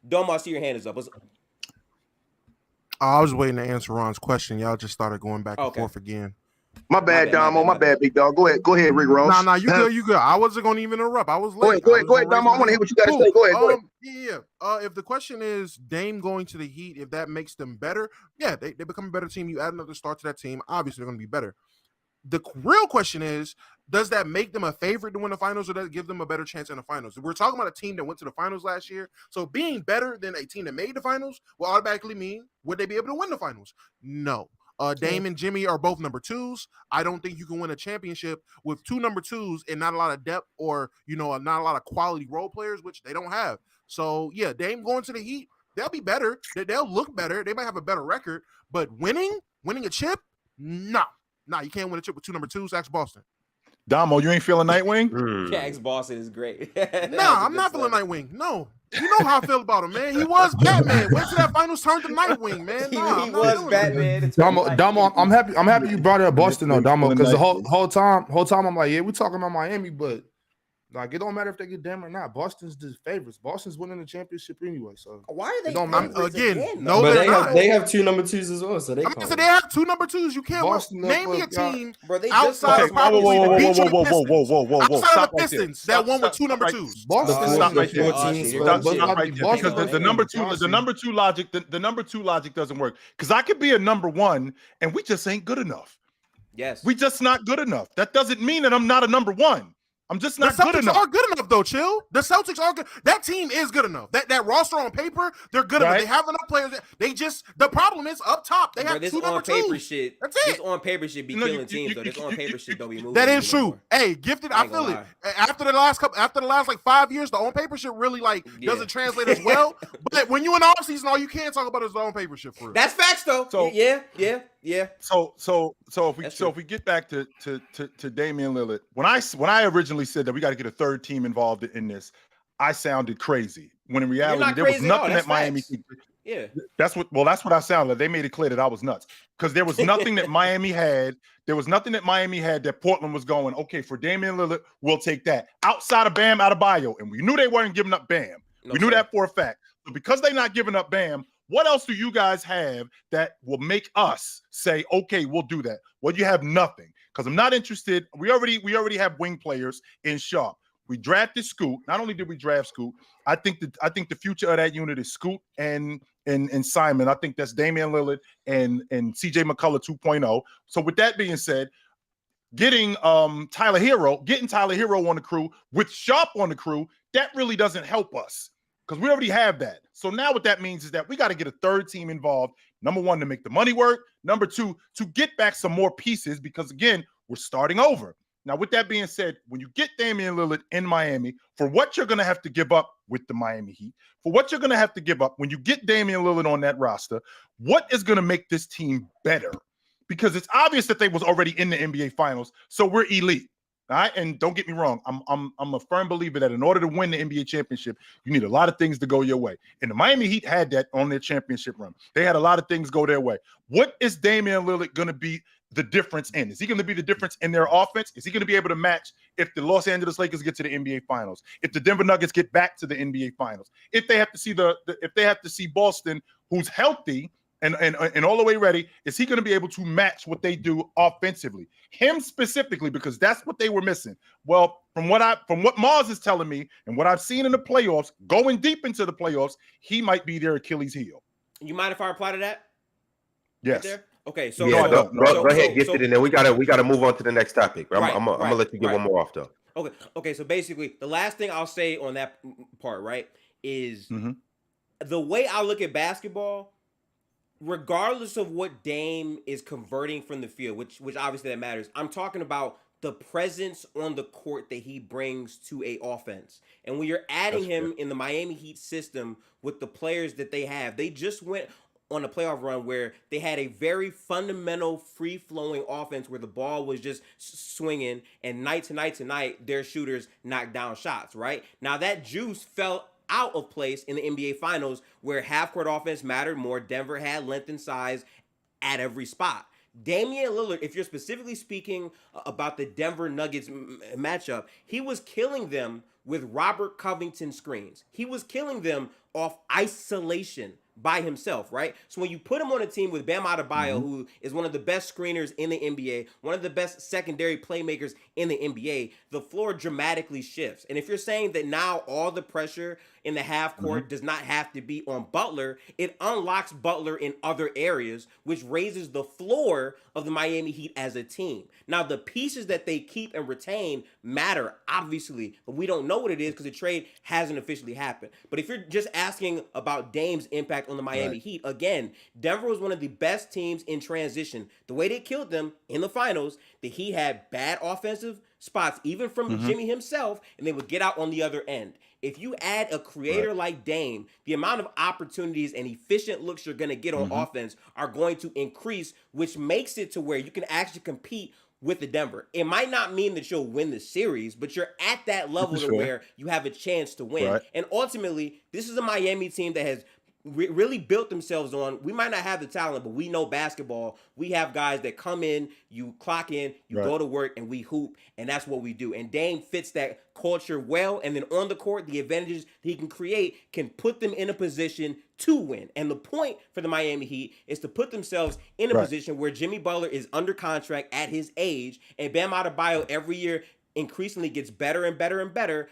Dom, I see your hand is up. I was waiting to answer Ron's question. Y'all just started going back and forth again. My bad, Damo. My bad, big dog. Go ahead, Rick Ross. Nah, you good. I wasn't going to even interrupt. I was late. Go ahead, Damo. I want to hear what you got to say. Go ahead. Yeah. If the question is Dame going to the Heat, if that makes them better, yeah, they become a better team. You add another star to that team. Obviously, they're going to be better. The real question is, does that make them a favorite to win the finals, or does it give them a better chance in the finals? We're talking about a team that went to the finals last year. So being better than a team that made the finals will automatically mean, would they be able to win the finals? No. Dame and Jimmy are both number 2s. I don't think you can win a championship with 2 number 2s and not a lot of depth, or, not a lot of quality role players, which they don't have. So yeah, Dame going to the Heat, they'll be better. They'll look better. They might have a better record, but winning a chip, nah, you can't win a chip with 2 number 2s. Ask Boston. Damo, you ain't feeling Nightwing? Yeah, Boston is great. Nah, I'm not feeling Nightwing. No. You know how I feel about him, man. He was Batman. Went to that finals, turned to Nightwing, man. Nah, he was Batman. Damo, I'm happy you brought up Boston though, Damo, because the whole time I'm like, yeah, we're talking about Miami, but like it don't matter if they get Dame or not. Boston's the favorites. Boston's winning the championship anyway. So why are they again? No, but they have 2 number 2s as well. So they so they have 2 number 2s. You can't name me a team outside of whoa. Stop the Pistons that won with 2 number 2s. Boston stop right there. Because the number two logic doesn't work. Because I could be a number 1 and we just ain't good enough. Yes, we just not good enough. That doesn't mean that I'm not a number 1. I'm just not good enough. The Celtics are good enough, though, Chill. The Celtics are good. That team is good enough. That roster on paper, they're good enough. They have enough players. The problem is up top. They have 2 number 2s. That's it. This on paper shit be killing teams, though. This on paper shit don't be moving. That is true. Hey, Gifted, I feel it. After the last like 5 years, the on paper shit really doesn't translate as well. But when you in the offseason, all you can talk about is the on paper shit for real. That's facts, though. So yeah. So if we get back to Damian Lillard, when I originally said that we got to get a third team involved in this, I sounded crazy. When in reality, there was nothing that Miami could do. Yeah. That's what I sounded like. They made it clear that I was nuts. Because there was nothing that Miami had. There was nothing that Miami had that Portland was going, okay, for Damian Lillard, we'll take that. Outside of Bam Adebayo. And we knew they weren't giving up Bam. We knew that for a fact. So because they're not giving up Bam, what else do you guys have that will make us say, okay, we'll do that? Well, you have nothing. Because I'm not interested. We already have wing players in Sharp. We drafted Scoot. Not only did we draft Scoot, I think the future of that unit is Scoot and Simon. I think that's Damian Lillard and CJ McCullough 2.0. So with that being said, getting Tyler Hero on the crew with Sharp on the crew, that really doesn't help us because we already have that. So now what that means is that we got to get a third team involved. Number 1, to make the money work. Number 2, to get back some more pieces because, again, we're starting over. Now, with that being said, when you get Damian Lillard in Miami, for what you're going to have to give up with the Miami Heat, for what you're going to have to give up when you get Damian Lillard on that roster, what is going to make this team better? Because it's obvious that they was already in the NBA Finals, so we're elite. All right, and don't get me wrong, I'm a firm believer that in order to win the NBA championship, you need a lot of things to go your way. And the Miami Heat had that on their championship run. They had a lot of things go their way. What is Damian Lillard going to be the difference in? Is he going to be the difference in their offense? Is he going to be able to match if the Los Angeles Lakers get to the NBA Finals? If the Denver Nuggets get back to the NBA Finals? If they have to see Boston, who's healthy and all the way ready, is he going to be able to match what they do offensively? Him specifically, because that's what they were missing. Well, from what Mars is telling me and what I've seen in the playoffs, going deep into the playoffs, he might be their Achilles heel. You mind if I reply to that? Yes. Right, okay, so yeah, go ahead, Gifted, and then we gotta move on to the next topic. I'm gonna let you get one more off though. Okay. So basically, the last thing I'll say on that part, right, is the way I look at basketball. Regardless of what Dame is converting from the field, which obviously that matters, I'm talking about the presence on the court that he brings to a offense. And when you're adding him in the Miami Heat system with the players that they have, they just went on a playoff run where they had a very fundamental, free-flowing offense where the ball was just swinging, and night to night, their shooters knocked down shots, right? Now that juice fell out of place in the NBA Finals where half-court offense mattered more. Denver had length and size at every spot. Damian Lillard, if you're specifically speaking about the Denver Nuggets matchup, he was killing them with Robert Covington screens. He was killing them off isolation by himself, right? So when you put him on a team with Bam Adebayo, who is one of the best screeners in the NBA, one of the best secondary playmakers in the NBA, the floor dramatically shifts. And if you're saying that now all the pressure in the half court does not have to be on Butler, it unlocks Butler in other areas, which raises the floor of the Miami Heat as a team. Now, the pieces that they keep and retain matter, obviously, but we don't know what it is because the trade hasn't officially happened. But if you're just asking about Dame's impact on the Miami Heat, again, Denver was one of the best teams in transition. The way they killed them in the finals, the Heat had bad offensive spots, even from Jimmy himself, and they would get out on the other end. If you add a creator like Dame, the amount of opportunities and efficient looks you're going to get on offense are going to increase, which makes it to where you can actually compete with the Denver. It might not mean that you'll win the series, but you're at that level to where you have a chance to win. Right. And ultimately, this is a Miami team that has really built themselves on, we might not have the talent, but we know basketball. We have guys that come in, you clock in, you go to work, and we hoop, and that's what we do. And Dame fits that culture well, and then on the court, the advantages he can create can put them in a position to win. And the point for the Miami Heat is to put themselves in a position where Jimmy Butler is under contract at his age, and Bam Adebayo every year increasingly gets better and better and better,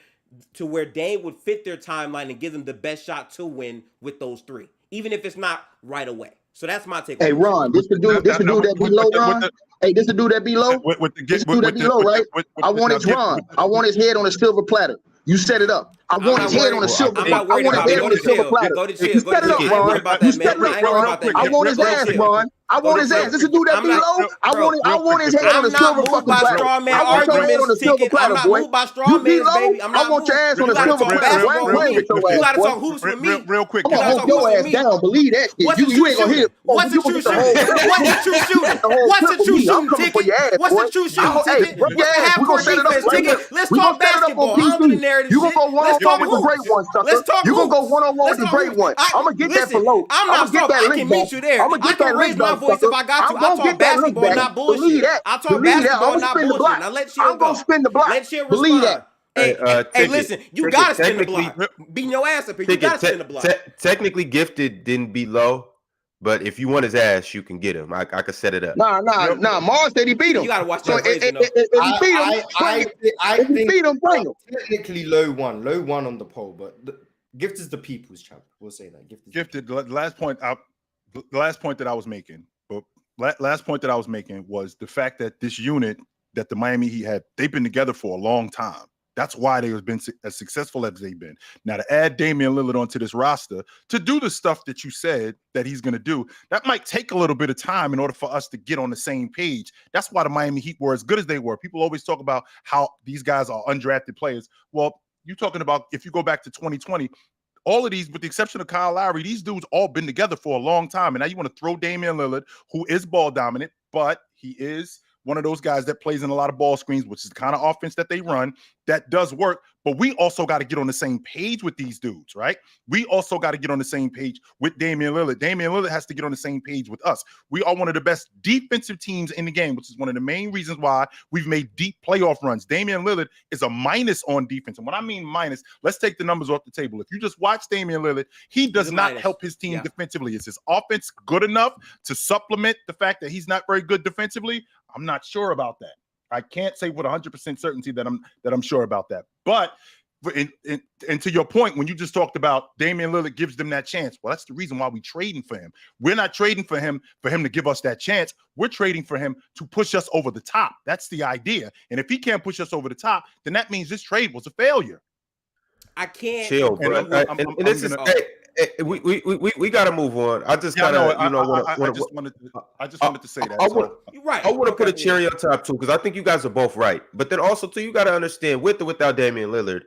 to where Dame would fit their timeline and give them the best shot to win with those three, even if it's not right away. So that's my take. Hey, Ron, this the dude that be low, Ron. Hey, this the dude that be low. This dude that be low, right? I want his Ron. I want his head on a silver platter. You set it up. I want his head on a silver platter. I want his head on a silver platter. You set it up, Ron. You set it up, Ron. I want his ass, Ron. I want his ass. This is dude that be low. I want his head on a silver fucking platter. I want your head on a silver platter, boy. You be low. I want your ass on a silver platter. You gotta talk hoops with me. Real quick. I'm gonna hold your ass down. Believe that shit. You ain't gonna hear. What's the true shooting? What's the true shooting? What's the true shooting ticket? What's the true shooting ticket? What's the half-court defense ticket? Let's talk basketball. I don't do the narrative shit. Let's talk hoops. Let's talk. You gonna go one-on-one with the great one? I'm gonna get that for low. I'm not talking. I can meet you there. I can raise my voice if I got to. I talk basketball, not bullshit. I talk basketball, not bullshit. Now let shit go. I'm gonna spin the block. Let shit respond. Hey, listen, you gotta spin the block. Beating your ass up here, you gotta spin the block. Technically, Gifted didn't beat Low, but if you want his ass, you can get him. I could set it up. Nah. Mars said he beat him. You gotta watch that. I think technically Low won on the poll, but Gift is the people's champ. We'll say that. Gifted. The last point that I was making. Last point that I was making was the fact that this unit that the Miami Heat had, they've been together for a long time. That's why they've been as successful as they've been. Now, to add Damian Lillard onto this roster, to do the stuff that you said that he's going to do, that might take a little bit of time in order for us to get on the same page. That's why the Miami Heat were as good as they were. People always talk about how these guys are undrafted players. Well, you're talking about, if you go back to 2020, all of these, with the exception of Kyle Lowry, these dudes all been together for a long time. And now you want to throw Damian Lillard, who is ball dominant, but he is one of those guys that plays in a lot of ball screens, which is the kind of offense that they run. That does work. But we also got to get on the same page with these dudes, right? We also got to get on the same page with Damian Lillard. Damian Lillard has to get on the same page with us. We are one of the best defensive teams in the game, which is one of the main reasons why we've made deep playoff runs. Damian Lillard is a minus on defense. And when I mean minus, let's take the numbers off the table. If you just watch Damian Lillard, he does not help his team defensively. Is his offense good enough to supplement the fact that he's not very good defensively? I'm not sure about that. I can't say with 100% certainty that I'm sure about that. But and to your point, when you just talked about Damian Lillard gives them that chance, well, that's the reason why we're trading for him. We're not trading for him to give us that chance. We're trading for him to push us over the top. That's the idea. And if he can't push us over the top, then that means this trade was a failure. I can't chill, bro. We got to move on. I just kind of, I just wanted to say that. I want to put a cherry on top too, because I think you guys are both right. But then also too, you got to understand, with or without Damian Lillard,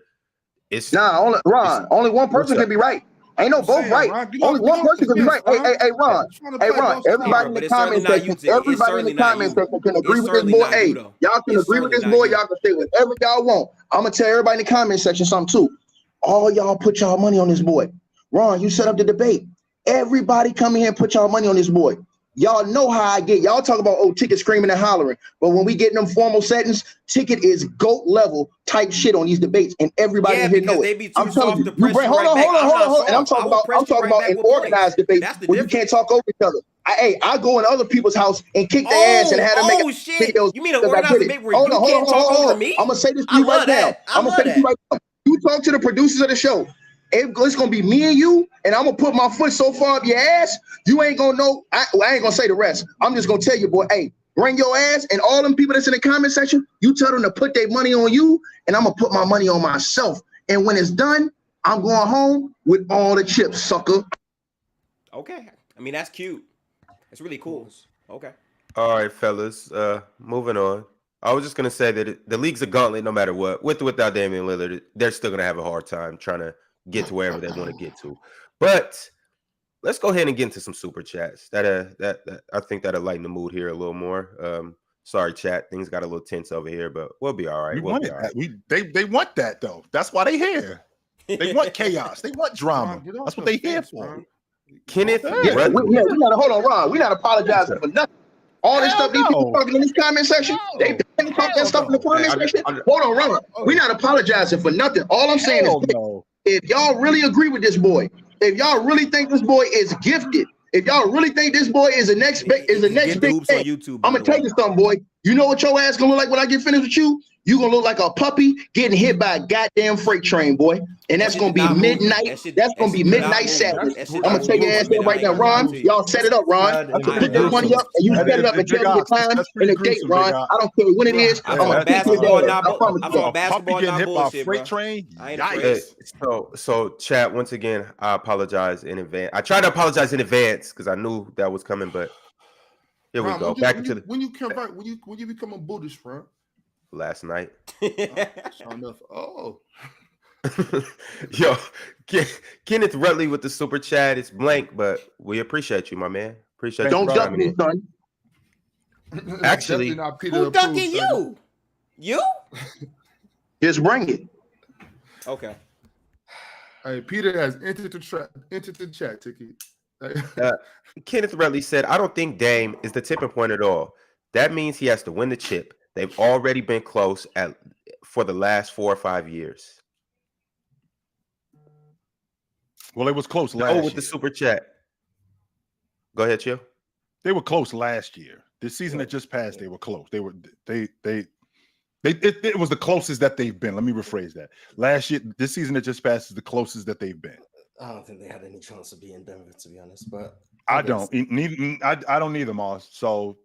it's only one person can be right. Ain't no both right. Only one person can be right. Hey, Ron. Everybody in the comment section, can agree with this boy. Hey, y'all can agree with this boy. Y'all can say whatever y'all want. I'm gonna tell everybody in the comment section something too. All y'all put y'all money on this boy. Ron, you set up the debate. Everybody come in here and put y'all money on this boy. Y'all know how I get. Y'all talk about ticket screaming and hollering, but when we get in them formal settings, ticket is GOAT level type shit on these debates, and everybody in here know they it. be too I'm telling soft you, to press you hold on. And I'm talking about an organized debate where you can't talk over each other. I go in other people's house and kick their ass and have them make videos. You mean an organized debate where you can't talk over me? I'm gonna say this to you right now. You talk to the producers of the show. It's gonna be me and you, and I'm gonna put my foot so far up your ass, you ain't gonna know. I ain't gonna say the rest. I'm just gonna tell you, boy, hey, bring your ass, and all them people that's in the comment section, you tell them to put their money on you, and I'm gonna put my money on myself. And when it's done, I'm going home with all the chips, sucker. Okay. I mean, that's cute. It's really cool. Okay. All right, fellas. Moving on. I was just gonna say that the league's a gauntlet, no matter what. With or without Damian Lillard, they're still gonna have a hard time trying to get to wherever they want to get to. But let's go ahead and get into some super chats. That I think that'll lighten the mood here a little more. Sorry, chat. Things got a little tense over here, but we'll be all right. They want that though. That's why they here. They want chaos. They want drama. That's what they here for. Kenneth, we gotta hold on, Ron. We not apologizing for nothing. All this stuff these people talking in this comment section, they talk that stuff in the comment section. Hold on, Ron. We not apologizing for nothing. All I'm saying is, if y'all really agree with this boy, if y'all really think this boy is gifted, if y'all really think this boy is the next big thing, I'm gonna tell you something, boy. You know what your ass gonna look like when I get finished with you? You gonna look like a puppy getting hit by a goddamn freight train, boy. And that's gonna be midnight. That's gonna be midnight Saturday. I'm gonna take your ass there right now, Ron. Y'all set it up, Ron. I put this money up and you set it up and tell me the time and the date, Ron. I don't care when it is. I'm gonna take you there. I promise you. Basketball getting not hit by a bullshit, freight bro. train. So chat, once again, I apologize in advance. I tried to apologize in advance because I knew that was coming, but here we go. Back into the when you convert, when you become a Buddhist, bro. Last night. Yo, Kenneth Rutley with the super chat. It's blank, but we appreciate you, my man. Appreciate you. Don't duck me, son. Actually, who ducking you? You? Just bring it. Okay. Hey, Peter has entered the chat ticket. Kenneth Rutley said, I don't think Dame is the tipping point at all. That means he has to win the chip. They've already been close for the last 4 or 5 years. Well, it was close last year. With the super chat. Go ahead, Chill. They were close last year. This season that just passed, they were close. It was the closest that they've been. Let me rephrase that. Last year, this season that just passed is the closest that they've been. I don't think they had any chance of being Denver, to be honest. But I don't either, Moss. So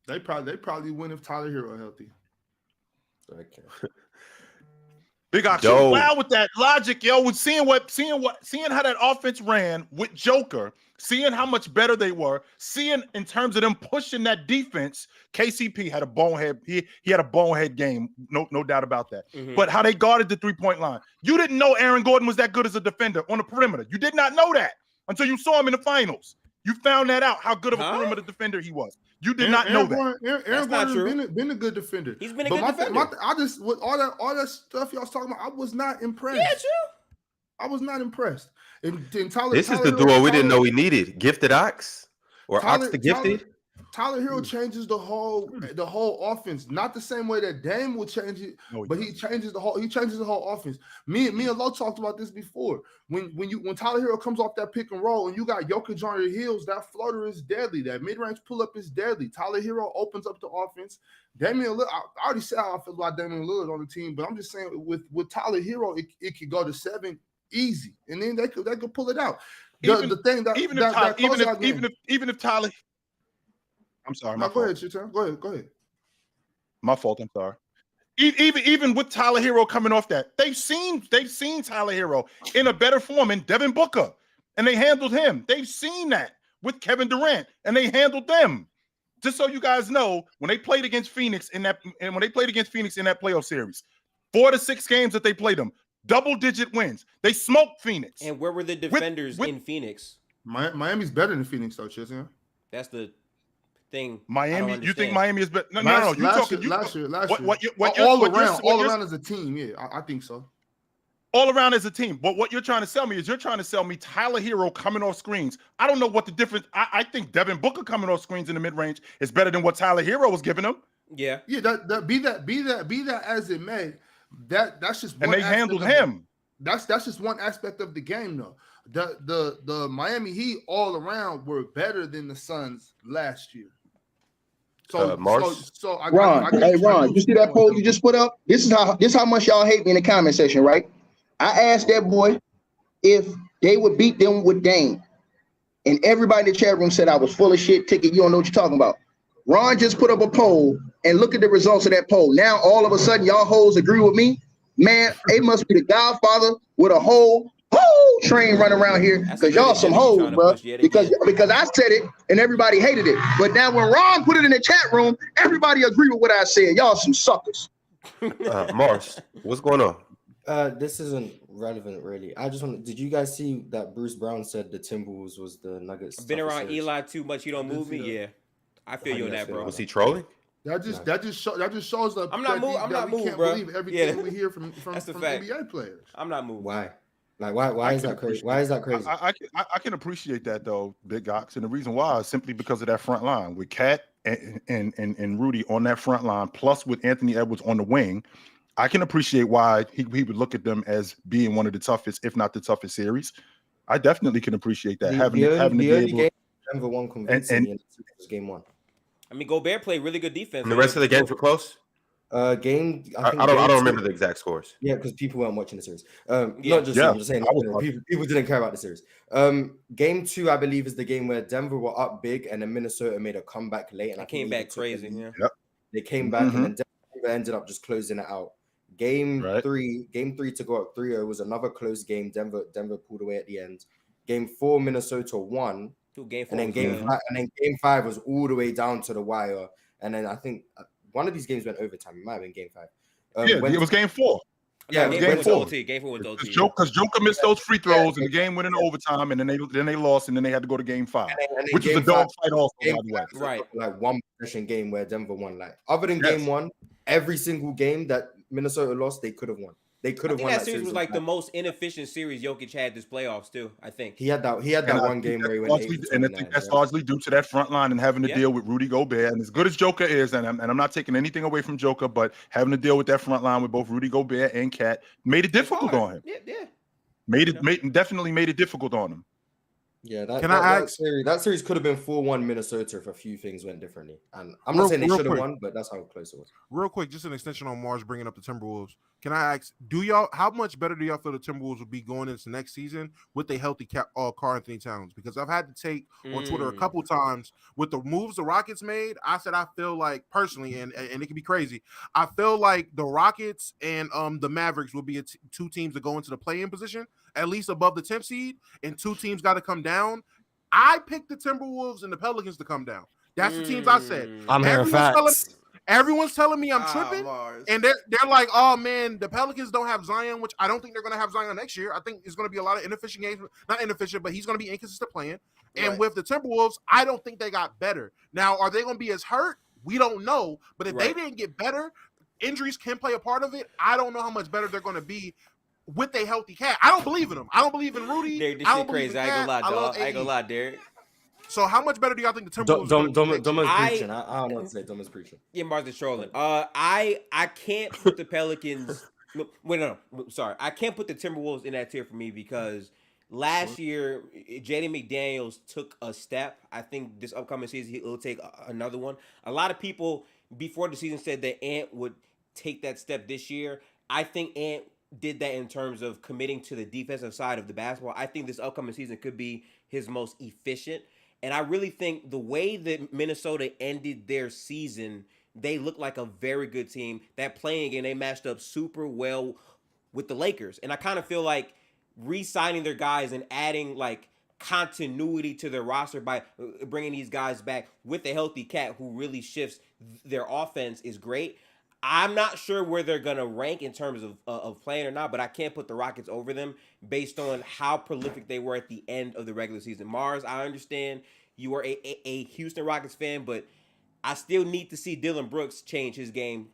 they probably win if Tyler Hero healthy. Okay. Big Ox, wow with that logic, yo. With seeing how that offense ran with Joker, seeing how much better they were, seeing in terms of them pushing that defense, KCP had a bonehead. He had a bonehead game, no doubt about that. Mm-hmm. But how they guarded the 3-point line, you didn't know Aaron Gordon was that good as a defender on the perimeter. You did not know that until you saw him in the finals. You found that out, how good of a perimeter defender he was. You did not know that. Aaron Gordon been a good defender. He's been a good defender. I just with all that stuff y'all was talking about, I was not impressed. Yeah, true. I was not impressed. And this is the duo we didn't know we needed. Gifted Ox or Ox the Gifted. Tyler Hero changes the whole offense, not the same way that Dame will change it, but he changes the whole offense. Me and Lo talked about this before. When Tyler Hero comes off that pick and roll and you got Jokic on your heels, that floater is deadly. That mid-range pull-up is deadly. Tyler Hero opens up the offense. Damian Lillard, I already said how I feel about Damian Lillard on the team, but I'm just saying with Tyler Hero, it could go to 7 easy, and then they could pull it out. Even if Tyler. I'm sorry. Go ahead, Chitan. Go ahead. My fault. I'm sorry. Even with Tyler Hero coming off that, they've seen Tyler Hero in a better form in Devin Booker, and they handled him. They've seen that with Kevin Durant, and they handled them. Just so you guys know, when they played against Phoenix in that playoff series, 4 to 6 games that they played them, double-digit wins. They smoked Phoenix. And where were the defenders in Phoenix? Miami's better than Phoenix, though, Chitan. That's the thing. Miami, you think Miami is better? No. Last year. All around as a team, yeah, I think so. all around as a team. But what you're trying to sell me is you're trying to sell me Tyler Hero coming off screens. I don't know what the difference. I think Devin Booker coming off screens in the mid range is better than what Tyler Hero was giving him. Yeah. That be that as it may. That's just one and they handled him. That's just one aspect of the game, though. The Miami Heat all around were better than the Suns last year. So, Ron, you see that poll you just put up? This is how much y'all hate me in the comment section, right? I asked that boy if they would beat them with Dame, and everybody in the chat room said I was full of shit. Ticket, you don't know what you're talking about. Ron just put up a poll, and look at the results of that poll. Now all of a sudden, y'all hoes agree with me. Man, it must be the Godfather with a whole train running around here because y'all some hoes, bro. Because I said it and everybody hated it. But now when Ron put it in the chat room, everybody agree with what I said. Y'all some suckers. Mars, what's going on? This isn't relevant, really. I just want. Did you guys see that Bruce Brown said the Timberwolves was the Nuggets? I've been around Eli too much. You don't move me. Yeah, I feel you on that, bro. Was he trolling? That just shows that I'm not moved, bro. Believe everything we hear from NBA players. I'm not moved. Why? Like why is that crazy? Why is that crazy? I can appreciate that though, Big Ox, and the reason why is simply because of that front line with Cat and Rudy on that front line, plus with Anthony Edwards on the wing. I can appreciate why he would look at them as being one of the toughest, if not the toughest series. I definitely can appreciate that. The only game Denver won convincingly was game 1. I mean, Gobert played really good defense. And the rest of the games were close. I don't remember the exact scores. Yeah, because people weren't watching the series. I'm just saying people didn't care about the series. Game 2, I believe, is the game where Denver were up big and then Minnesota made a comeback late. And they came back crazy. Yeah. Yep. They came back and then Denver ended up just closing it out. Game 3 to go up 3-0 was another close game. Denver pulled away at the end. Game 4, Minnesota won. And then game 5 was all the way down to the wire. And then I think one of these games went overtime. It might have been game 5. It was game 4. Yeah, game 4. Game 4 was OT. Because Joker missed those free throws and the game went into overtime, and then they lost, and then they had to go to game 5, which was a dog fight also, by the way. Right. Like one possession game where Denver won. Like other than game 1, every single game that Minnesota lost, they could have won. They could have won. That series was like the most inefficient series Jokic had this playoffs too. I think he had that one game where he went 8 and I think that's largely due to that front line and having to deal with Rudy Gobert. And as good as Joker is, and I'm not taking anything away from Joker, but having to deal with that front line with both Rudy Gobert and Cat made it difficult on him. Yeah. Definitely made it difficult on him. Yeah, that series could have been 4-1 Minnesota if a few things went differently. And I'm not saying they should have won, but that's how close it was. Real quick, just an extension on Mars bringing up the Timberwolves. Can I ask, how much better do y'all feel the Timberwolves will be going into next season with a healthy Karl Anthony Towns? Because I've had to take on Twitter a couple times with the moves the Rockets made. I said I feel like personally, and it can be crazy, I feel like the Rockets and the Mavericks will be two teams that go into the play-in position, at least above the 10th seed, and 2 teams got to come down. I picked the Timberwolves and the Pelicans to come down. That's the teams I said. I'm hearing facts. Everyone's telling me I'm tripping, and they're like, "Oh man, the Pelicans don't have Zion," which I don't think they're going to have Zion next year. I think it's going to be a lot of inefficient games, not inefficient, but he's going to be inconsistent playing. And with the Timberwolves, I don't think they got better. Now, are they going to be as hurt? We don't know. But if they didn't get better, injuries can play a part of it. I don't know how much better they're going to be with a healthy Cat. I don't believe in them. I don't believe in Rudy. Derek, this shit crazy. I ain't gonna lie, dog. I ain't gonna lie, Derek. So how much better do y'all think the Timberwolves? Dom is preaching. I don't know what to say. Dom is preaching. Yeah, Mars is trolling. I can't put the Pelicans. Wait, no, sorry. I can't put the Timberwolves in that tier for me because last year Jaden McDaniels took a step. I think this upcoming season he'll take another one. A lot of people before the season said that Ant would take that step this year. I think Ant did that in terms of committing to the defensive side of the basketball. I think this upcoming season could be his most efficient. And I really think the way that Minnesota ended their season, they looked like a very good team. That playing game, they matched up super well with the Lakers. And I kind of feel like re-signing their guys and adding like continuity to their roster by bringing these guys back with a healthy Cat who really shifts their offense is great. I'm not sure where they're going to rank in terms of playing or not, but I can't put the Rockets over them based on how prolific they were at the end of the regular season. Mars, I understand you are a Houston Rockets fan, but I still need to see Dylan Brooks change his game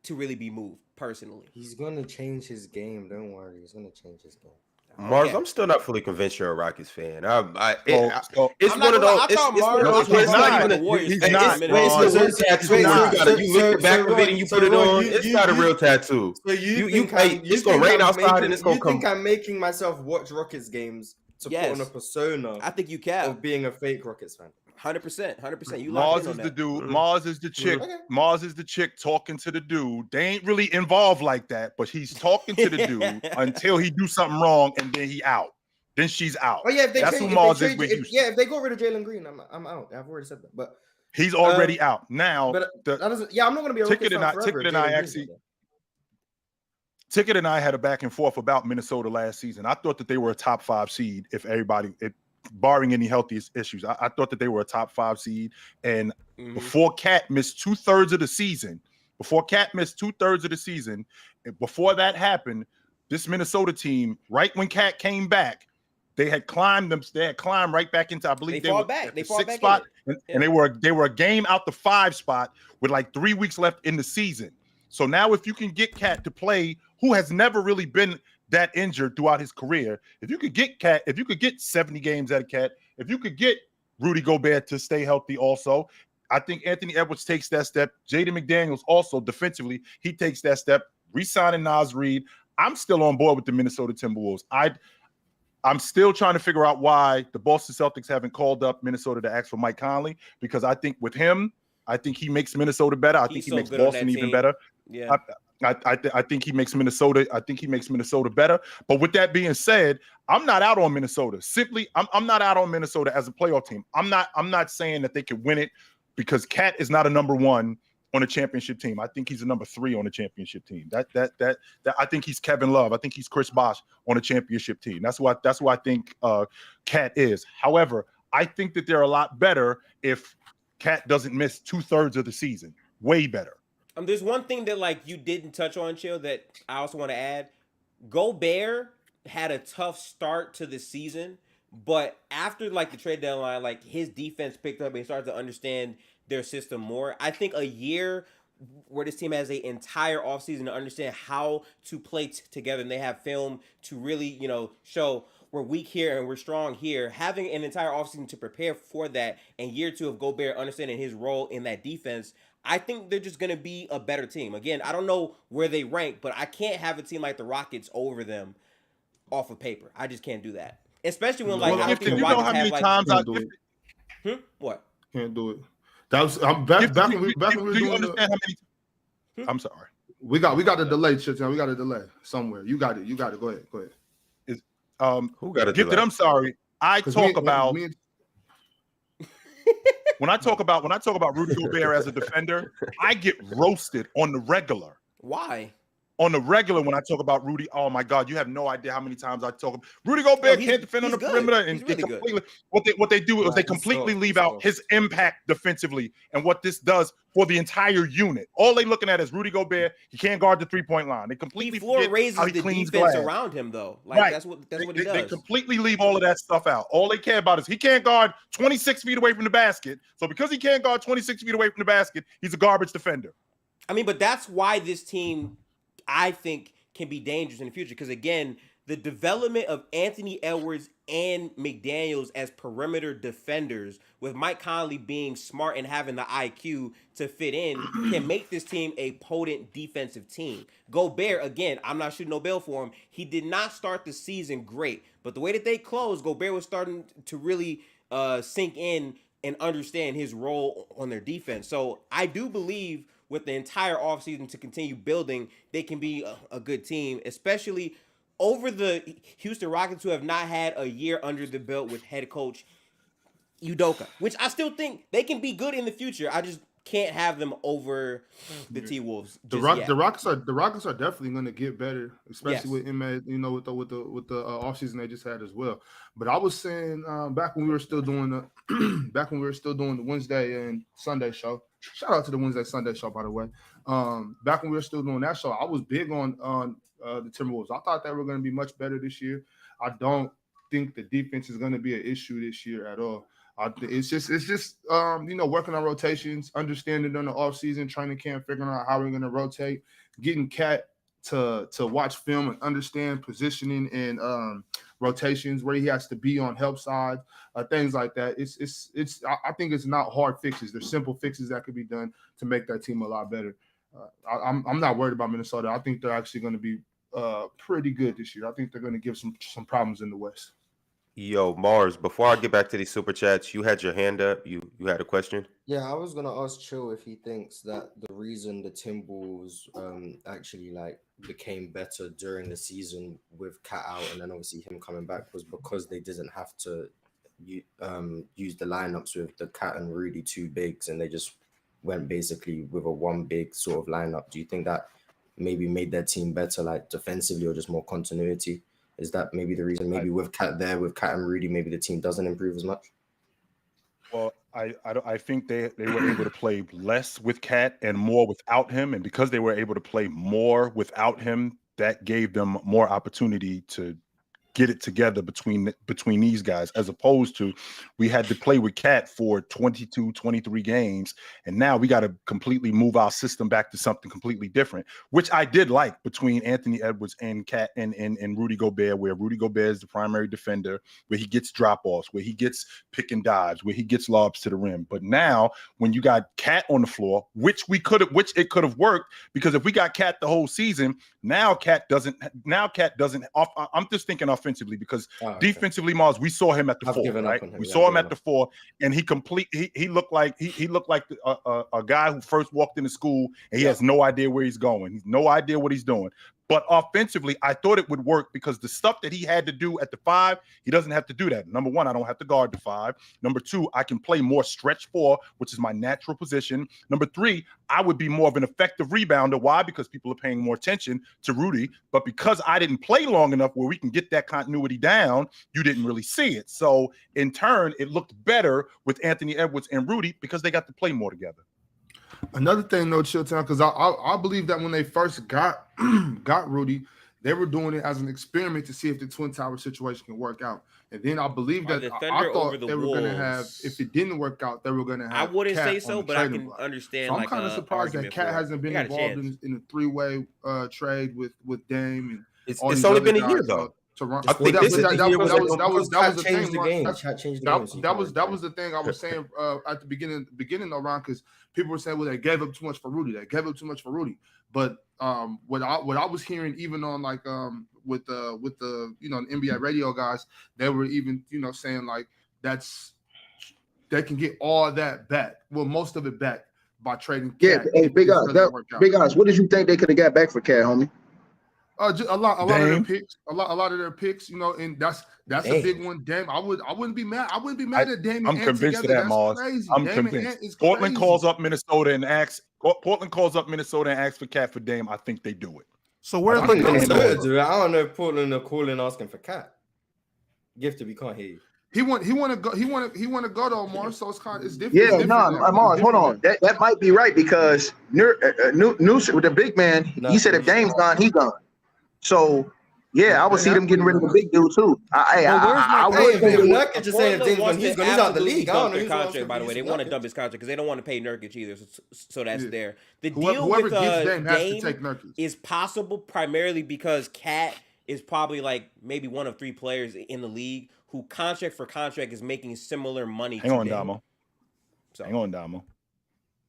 to really be moved. Personally, he's gonna change his game. Don't worry, he's gonna change his game. Mars, I'm still not fully convinced you're a Rockets fan. It's I'm one of those. I thought It's one of those where it's not even a Warriors he's fan. not. It's a real tattoo. You lick the back of it and you put it on. It's not a real tattoo. So it's gonna rain outside and it's gonna come. You think I'm making myself watch Rockets games to put on a persona? I think you can of being a fake Rockets fan. 100%. You Mars is the dude. Mars is the chick. Okay. Mars is the chick talking to the dude. They ain't really involved like that, but he's talking to the dude until he do something wrong, and then he out. Then she's out. Oh yeah, that's who Mars is with Houston. If they got rid of Jalen Green, I'm out. I've already said that, but he's already out now. But I'm not going to be a Rockets fan forever. Ticket and I had a back and forth about Minnesota last season. I thought that they were a top 5 seed if barring any health issues. I thought that they were a top 5 seed. And before Cat missed 2/3 of the season, before that happened, this Minnesota team, right when Cat came back, they had climbed right back into, I believe they were back. They fought 6th spot, and they were a game out the 5 spot with like 3 weeks left in the season. So now if you can get Cat to play, who has never really been that injured throughout his career, if you could get Cat, if you could get 70 games out of Cat, if you could get Rudy Gobert to stay healthy also, I think Anthony Edwards takes that step. Jaden McDaniels also defensively, he takes that step. Re-signing Naz Reid. I'm still on board with the Minnesota Timberwolves. I'm still trying to figure out why the Boston Celtics haven't called up Minnesota to ask for Mike Conley, because I think with him, I think he makes Minnesota better. I think he makes Boston even better. Yeah. I think he makes Minnesota. I think he makes Minnesota better. But with that being said, I'm not out on Minnesota. Simply, I'm not out on Minnesota as a playoff team. I'm not saying that they could win it, because Cat is not a number 1 on a championship team. I think he's a number 3 on a championship team. That I think he's Kevin Love. I think he's Chris Bosh on a championship team. That's why I think Cat is. However, I think that they're a lot better if Cat doesn't miss 2/3 of the season. Way better. There's one thing that like you didn't touch on, Chill, that I also want to add. Gobert had a tough start to the season, but after like the trade deadline, like his defense picked up and he started to understand their system more. I think a year where this team has an entire offseason to understand how to play together, and they have film to really, show we're weak here and we're strong here. Having an entire offseason to prepare for that, and year 2 of Gobert understanding his role in that defense, I think they're just going to be a better team. Again, I don't know where they rank, but I can't have a team like the Rockets over them off of paper. I just can't do that. Especially when, like, I think the Rockets have, like... What? Can't do it. That was back when we were doing I'm sorry. We got a delay, Chit-Chan. We got a delay somewhere. You got it. Go ahead. Who got a delay? I'm sorry. When I talk about Rudy Gobert as a defender, I get roasted on the regular. Why? On the regular, when I talk about Rudy, oh my God, you have no idea how many times I talk about Rudy Gobert can't defend on the perimeter, and really completely, what they do is they completely leave out his impact defensively and what this does for the entire unit. All they looking at is Rudy Gobert. He can't guard the 3-point line. They completely raises how he the cleans defense glass around him, though. Like right. that's what he does. They completely leave all of that stuff out. All they care about is he can't guard 26 feet away from the basket. So because he can't guard 26 feet away from the basket, he's a garbage defender. I mean, but that's why this team, I think, can be dangerous in the future, because again, the development of Anthony Edwards and McDaniels as perimeter defenders, with Mike Conley being smart and having the IQ to fit in, can make this team a potent defensive team. Gobert, again, I'm not shooting no bail for him. He did not start the season great, but the way that they closed, Gobert was starting to really sink in and understand his role on their defense. So I do believe with the entire offseason to continue building, they can be a good team, especially over the Houston Rockets, who have not had a year under the belt with head coach Udoka, which I still think they can be good in the future. I just can't have them over the T-Wolves. The Rockets are definitely going to get better, especially with Ime, with the offseason they just had as well. But I was saying back when we were still doing the Wednesday and Sunday show. Shout out to the Wednesday Sunday show, by the way. Back when we were still doing that show, I was big on the Timberwolves. I thought they were going to be much better this year. I don't think the defense is going to be an issue this year at all. It's just working on rotations, understanding on the offseason, training camp, figuring out how we're going to rotate, getting Cat to watch film and understand positioning and rotations, where he has to be on help side, things like that. I think it's not hard fixes. There's simple fixes that could be done to make that team a lot better. I'm not worried about Minnesota. I think they're actually going to be pretty good this year. I think they're going to give some problems in the West. Yo, Mars, before I get back to these super chats, you had your hand up. You had a question? Yeah, I was gonna ask Chill if he thinks that the reason the Timberwolves actually like became better during the season with Cat out and then obviously him coming back was because they didn't have to use the lineups with the Cat and Rudy two bigs, and they just went basically with a one big sort of lineup. Do you think that maybe made their team better, like defensively, or just more continuity? Is that maybe the reason? Maybe with Cat and Rudy, maybe the team doesn't improve as much. Well, I think they were able to play less with Cat and more without him, and because they were able to play more without him, that gave them more opportunity to get it together between these guys, as opposed to we had to play with Cat for 22, 23 games, and now we got to completely move our system back to something completely different, which I did like between Anthony Edwards and Cat and Rudy Gobert, where Rudy Gobert is the primary defender, where he gets drop-offs, where he gets pick and dives, where he gets lobs to the rim. But now when you got Cat on the floor, which it could have worked, because if we got Cat the whole season, now Cat doesn't I'm just thinking offensively, because defensively, Mars, we saw him at the 4, right? We saw him at the 4, and he looked like a guy who first walked into school and he has no idea where he's going. He's no idea what he's doing. But offensively, I thought it would work because the stuff that he had to do at the 5, he doesn't have to do that. Number one, I don't have to guard the 5. Number 2, I can play more stretch 4, which is my natural position. Number 3, I would be more of an effective rebounder. Why? Because people are paying more attention to Rudy. But because I didn't play long enough where we can get that continuity down, you didn't really see it. So in turn, it looked better with Anthony Edwards and Rudy because they got to play more together. Another thing, though, Chilltown, because I believe that when they first got Rudy, they were doing it as an experiment to see if the Twin Tower situation can work out. And then I believe that I thought they were going to have, if it didn't work out, they were going to have. I wouldn't Cat say so, but I can understand. So I'm kind of surprised that Cat hasn't been involved in a 3-way trade with Dame. And it's only been a year, though. I think that was the thing I was saying at the beginning of round, because people were saying, well, they gave up too much for Rudy. But what I was hearing, even on like with the NBA radio guys, they were even saying like they can get all that back, well, most of it back by trading Cat. Yeah, hey, big guys, what did you think they could have got back for Cat, homie? Just a lot of their picks, a lot of their picks, and that's a big one. Dame, I wouldn't be mad. I wouldn't be mad at Dame. I'm convinced of that, Mars. I'm convinced. Portland calls up Minnesota and asks for Cat for Dame. I think they do it. So where's I don't know if Portland are calling asking for Cat. Gifted, we can't hear you. He want to go though, Mars. So it's different. Yeah, Mars, hold on. That might be right, because Newsom with the big man, he said if Dame's gone, he gone. So yeah, I would see them getting rid of the big dude too. I would think Nurkic just saying he's out the league. I don't know his contract. By the way, they want to dump his contract because they don't want to pay Nurkic either. So that's there. The deal with Dame is possible primarily because Cat is probably like maybe one of 3 players in the league who contract for contract is making similar money. Hang on, Damo.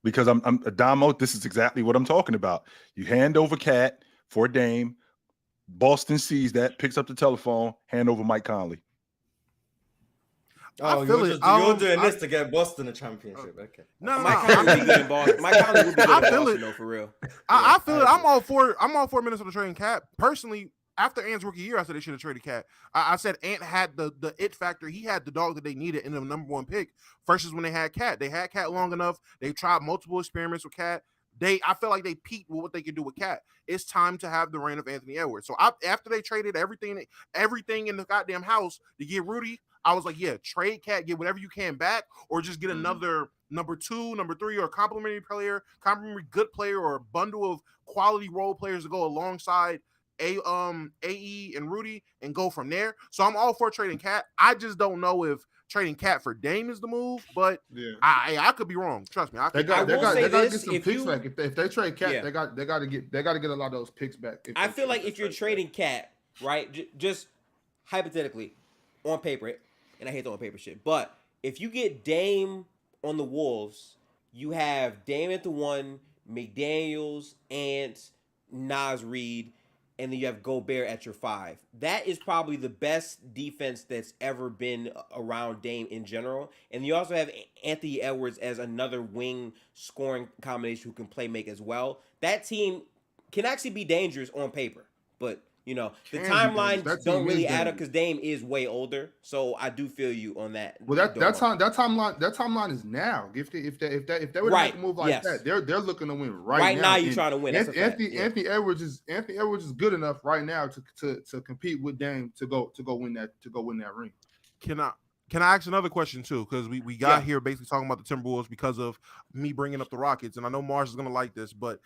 Because I'm Damo. This is exactly what I'm talking about. You hand over Cat for Dame. Boston sees that, picks up the telephone, hand over Mike Conley. Oh, you're doing this to get Boston a championship. Okay. Mike Conley would be good in Boston. Mike Conley would be good in Boston, though, for real. I feel it. I'm all for Minnesota trading Cat. Personally, after Ant's rookie year, I said they should have traded Cat. I said Ant had the it factor. He had the dog that they needed in the number 1 pick versus when they had Cat. They had Cat long enough. They tried multiple experiments with Cat. I felt like they peaked with what they could do with Cat. It's time to have the reign of Anthony Edwards. So after they traded everything in the goddamn house to get Rudy, I was like, yeah, trade Cat, get whatever you can back, or just get another number 2, number 3, or a complimentary good player, or a bundle of quality role players to go alongside AE and Rudy and go from there. So I'm all for trading Cat. I just don't know if trading Cat for Dame is the move, but I could be wrong. Trust me. They got to get some if picks back. If they trade Cat, they got to get a lot of those picks back. I feel like if you're trading Cat, right? Just hypothetically, on paper, and I hate throwing paper shit, but if you get Dame on the Wolves, you have Dame at the 1, McDaniels, Ant, Nas Reed, and then you have Gobert at your 5. That is probably the best defense that's ever been around Dame in general. And you also have Anthony Edwards as another wing scoring combination who can play make as well. That team can actually be dangerous on paper, but the timelines don't really add up because Dame is way older. So I do feel you on that. Well, that timeline is now. If they were to make a move like that, they're looking to win right now. Now you're trying to win. Anthony Edwards is good enough right now to compete with Dame to go win that ring. Can I ask another question too? Because we got here basically talking about the Timberwolves because of me bringing up the Rockets, and I know Mars is gonna like this, but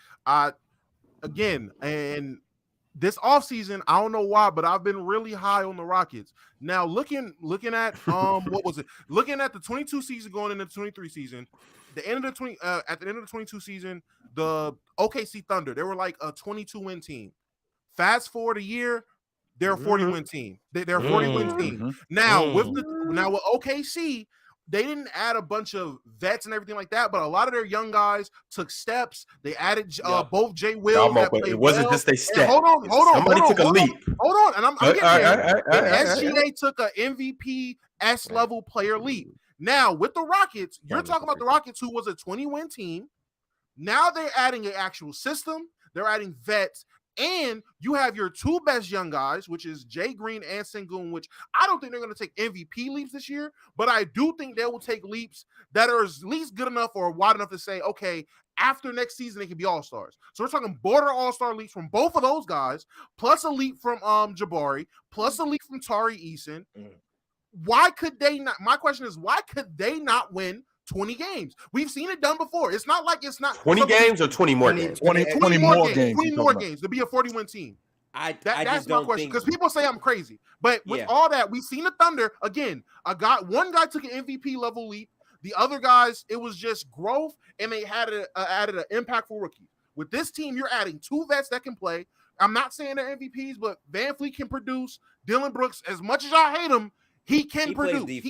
this offseason, I don't know why, but I've been really high on the Rockets. Now, looking at what was it? Looking at the 22 season going into the 23 season, at the end of the 22 season, the OKC Thunder, they were like a 22-win team. Fast forward a year, they're a 40-win team. They're a 40-win team. Now with OKC, they didn't add a bunch of vets and everything like that, but a lot of their young guys took steps. They added both Jay Will. It wasn't just a step. Hold on. Somebody took a leap. Hold on, and I'm getting there. SGA took an MVP S-level player leap. Now with the Rockets, you're talking about the Rockets, who was a 20-win team. Now they're adding an actual system. They're adding vets. And you have your 2 best young guys, which is Jay Green and Sengun, which I don't think they're going to take MVP leaps this year, but I do think they will take leaps that are at least good enough or wide enough to say, okay, after next season, they can be all-stars. So we're talking border all-star leaps from both of those guys, plus a leap from Jabari, plus a leap from Tari Eason. Why could they not? My question is, why could they not win 20 games? We've seen it done before. It's not like it's not 20 games or 20 more games. 20 more games to be a 40-win team. That's my question, because people say I'm crazy, but with all that, we've seen the Thunder again. One guy took an MVP level leap. The other guys, it was just growth, and they added an impactful rookie. With this team, you're adding 2 vets that can play. I'm not saying they're MVPs, but Van Fleet can produce. Dylan Brooks, as much as I hate him, he can produce. He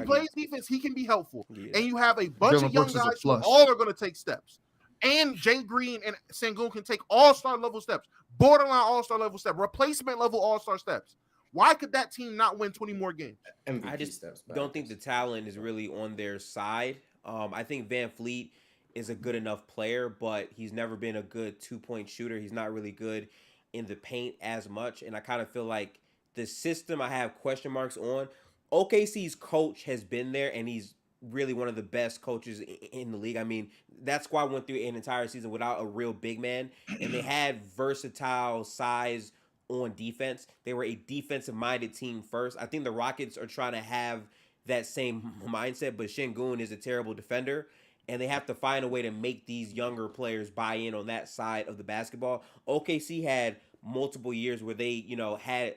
plays defense. He can be helpful. Yeah. And you have a bunch of young guys who all are going to take steps. And Jay Green and Sengun can take all-star level steps, borderline all-star level steps, replacement level all-star steps. Why could that team not win 20 more games? I just don't think the talent is really on their side. I think Van Fleet is a good enough player, but he's never been a good 2-point shooter. He's not really good in the paint as much. And I kind of feel like the system I have question marks on. OKC's coach has been there, and he's really one of the best coaches in the league. I mean, that squad went through an entire season without a real big man, and they had versatile size on defense. They were a defensive-minded team first. I think the Rockets are trying to have that same mindset, but Sengun is a terrible defender, and they have to find a way to make these younger players buy in on that side of the basketball. OKC had multiple years where they, had,